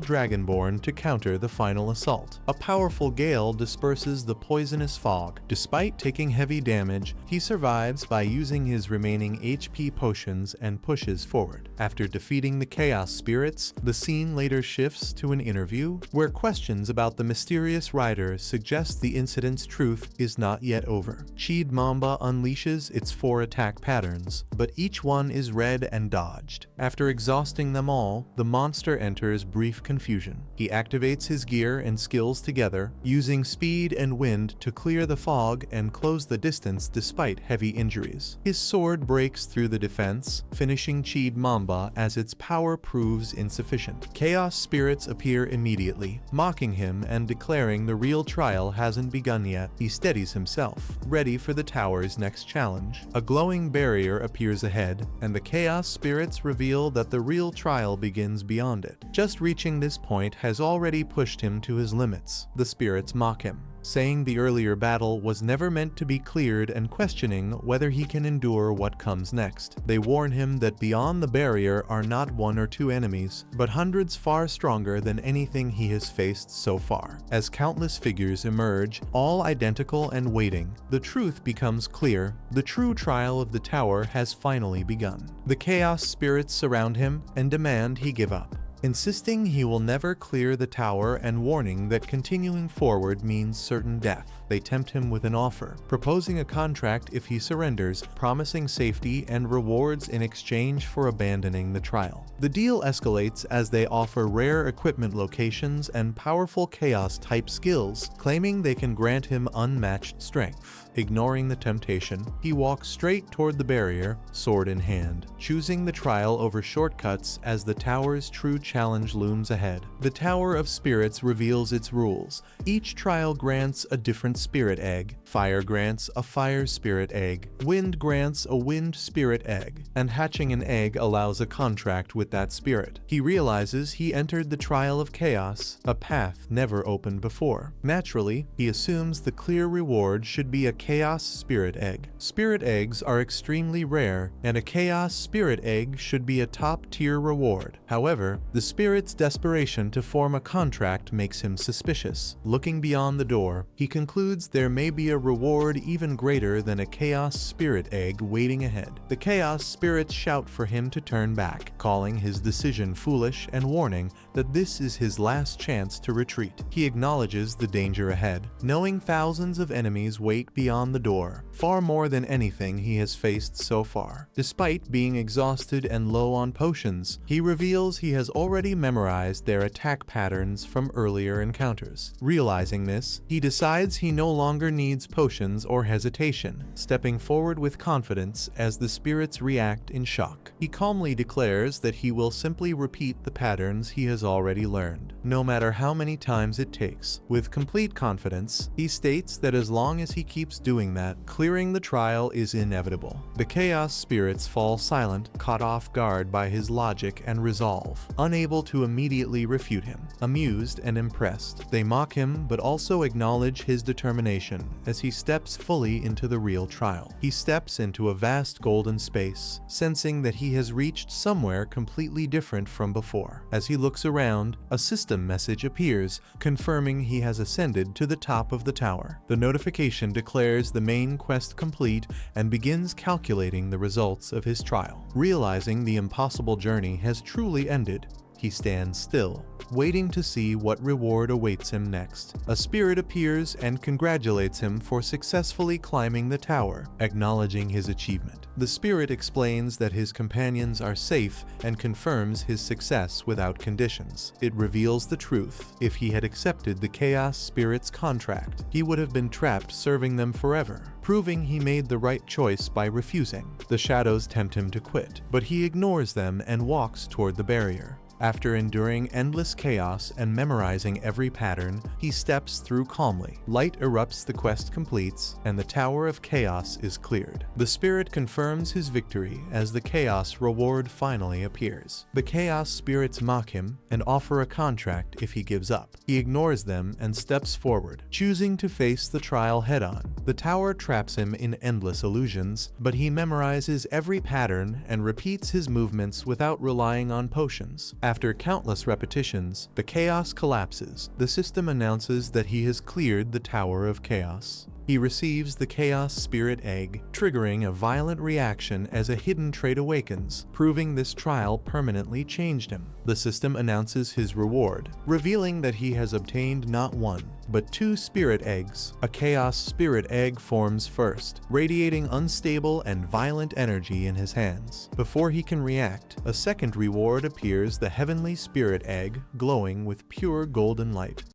Dragonborn to counter the final assault. A powerful gale disperses the poisonous fog. Despite taking heavy damage, he survives by using his remaining HP potions and pushes forward. After defeating the Chaos Spirits, the scene later shifts to an interview where questions about the mysterious rider suggest the incident's truth is not yet over. Chi'd Mamba unleashes its 4 attack patterns, but each one is read and dodged. After exhausting them all, the monster enters brief confusion. He activates his gear and skills together, using speed and wind to clear the fog and close the distance despite heavy injuries. His sword breaks through the defense, finishing Chi'd Mamba as its power proves insufficient. Chaos spirits appear immediately, mocking him and declaring the real trial hasn't begun yet. He steadies himself, ready for the tower's next challenge. A glowing barrier appears ahead, and the Chaos spirits reveal that the real trial begins beyond it. Just reaching this point has already pushed him to his limits. The spirits mock him, saying the earlier battle was never meant to be cleared and questioning whether he can endure what comes next. They warn him that beyond the barrier are not 1 or 2 enemies, but hundreds far stronger than anything he has faced so far. As countless figures emerge, all identical and waiting, the truth becomes clear. The true trial of the tower has finally begun. The Chaos spirits surround him and demand he give up, insisting he will never clear the tower and warning that continuing forward means certain death. They tempt him with an offer, proposing a contract if he surrenders, promising safety and rewards in exchange for abandoning the trial. The deal escalates as they offer rare equipment locations and powerful chaos-type skills, claiming they can grant him unmatched strength. Ignoring the temptation, he walks straight toward the barrier, sword in hand, choosing the trial over shortcuts as the tower's true challenge looms ahead. The Tower of Spirits reveals its rules. Each trial grants a different spirit egg. Fire grants a fire spirit egg. Wind grants a wind spirit egg. And hatching an egg allows a contract with that spirit. He realizes he entered the trial of chaos, a path never opened before. Naturally, he assumes the clear reward should be a chaos spirit egg. Spirit eggs are extremely rare, and a chaos spirit egg should be a top-tier reward. However, the spirit's desperation to form a contract makes him suspicious. Looking beyond the door, he concludes there may be a reward even greater than a chaos spirit egg waiting ahead. The chaos spirits shout for him to turn back, calling his decision foolish and warning that this is his last chance to retreat. He acknowledges the danger ahead, knowing thousands of enemies wait beyond the door, far more than anything he has faced so far. Despite being exhausted and low on potions, he reveals he has already memorized their attack patterns from earlier encounters. Realizing this, he decides he no longer needs potions or hesitation, stepping forward with confidence as the spirits react in shock. He calmly declares that he will simply repeat the patterns he has already learned, no matter how many times it takes. With complete confidence, he states that as long as he keeps doing that, clearing the trial is inevitable. The chaos spirits fall silent, caught off guard by his logic and resolve, unable to immediately refute him. Amused and impressed, they mock him but also acknowledge his determination as he steps fully into the real trial. He steps into a vast golden space, sensing that he has reached somewhere completely different from before. As he looks around, a system message appears, confirming he has ascended to the top of the tower. The notification declares the main quest complete and begins calculating the results of his trial. Realizing the impossible journey has truly ended, he stands still, waiting to see what reward awaits him next. A spirit appears and congratulates him for successfully climbing the tower, acknowledging his achievement. The spirit explains that his companions are safe and confirms his success without conditions. It reveals the truth. If he had accepted the Chaos Spirit's contract, he would have been trapped serving them forever, proving he made the right choice by refusing. The shadows tempt him to quit, but he ignores them and walks toward the barrier. After enduring endless chaos and memorizing every pattern, he steps through calmly. Light erupts, the quest completes, and the Tower of Chaos is cleared. The spirit confirms his victory as the Chaos reward finally appears. The Chaos spirits mock him and offer a contract if he gives up. He ignores them and steps forward, choosing to face the trial head-on. The tower traps him in endless illusions, but he memorizes every pattern and repeats his movements without relying on potions. After countless repetitions, the Chaos collapses. The system announces that he has cleared the Tower of Chaos. He receives the Chaos Spirit Egg, triggering a violent reaction as a hidden trait awakens, proving this trial permanently changed him. The system announces his reward, revealing that he has obtained not one, but 2 Spirit Eggs. A Chaos Spirit Egg forms first, radiating unstable and violent energy in his hands. Before he can react, a second reward appears, the Heavenly Spirit Egg, glowing with pure golden light.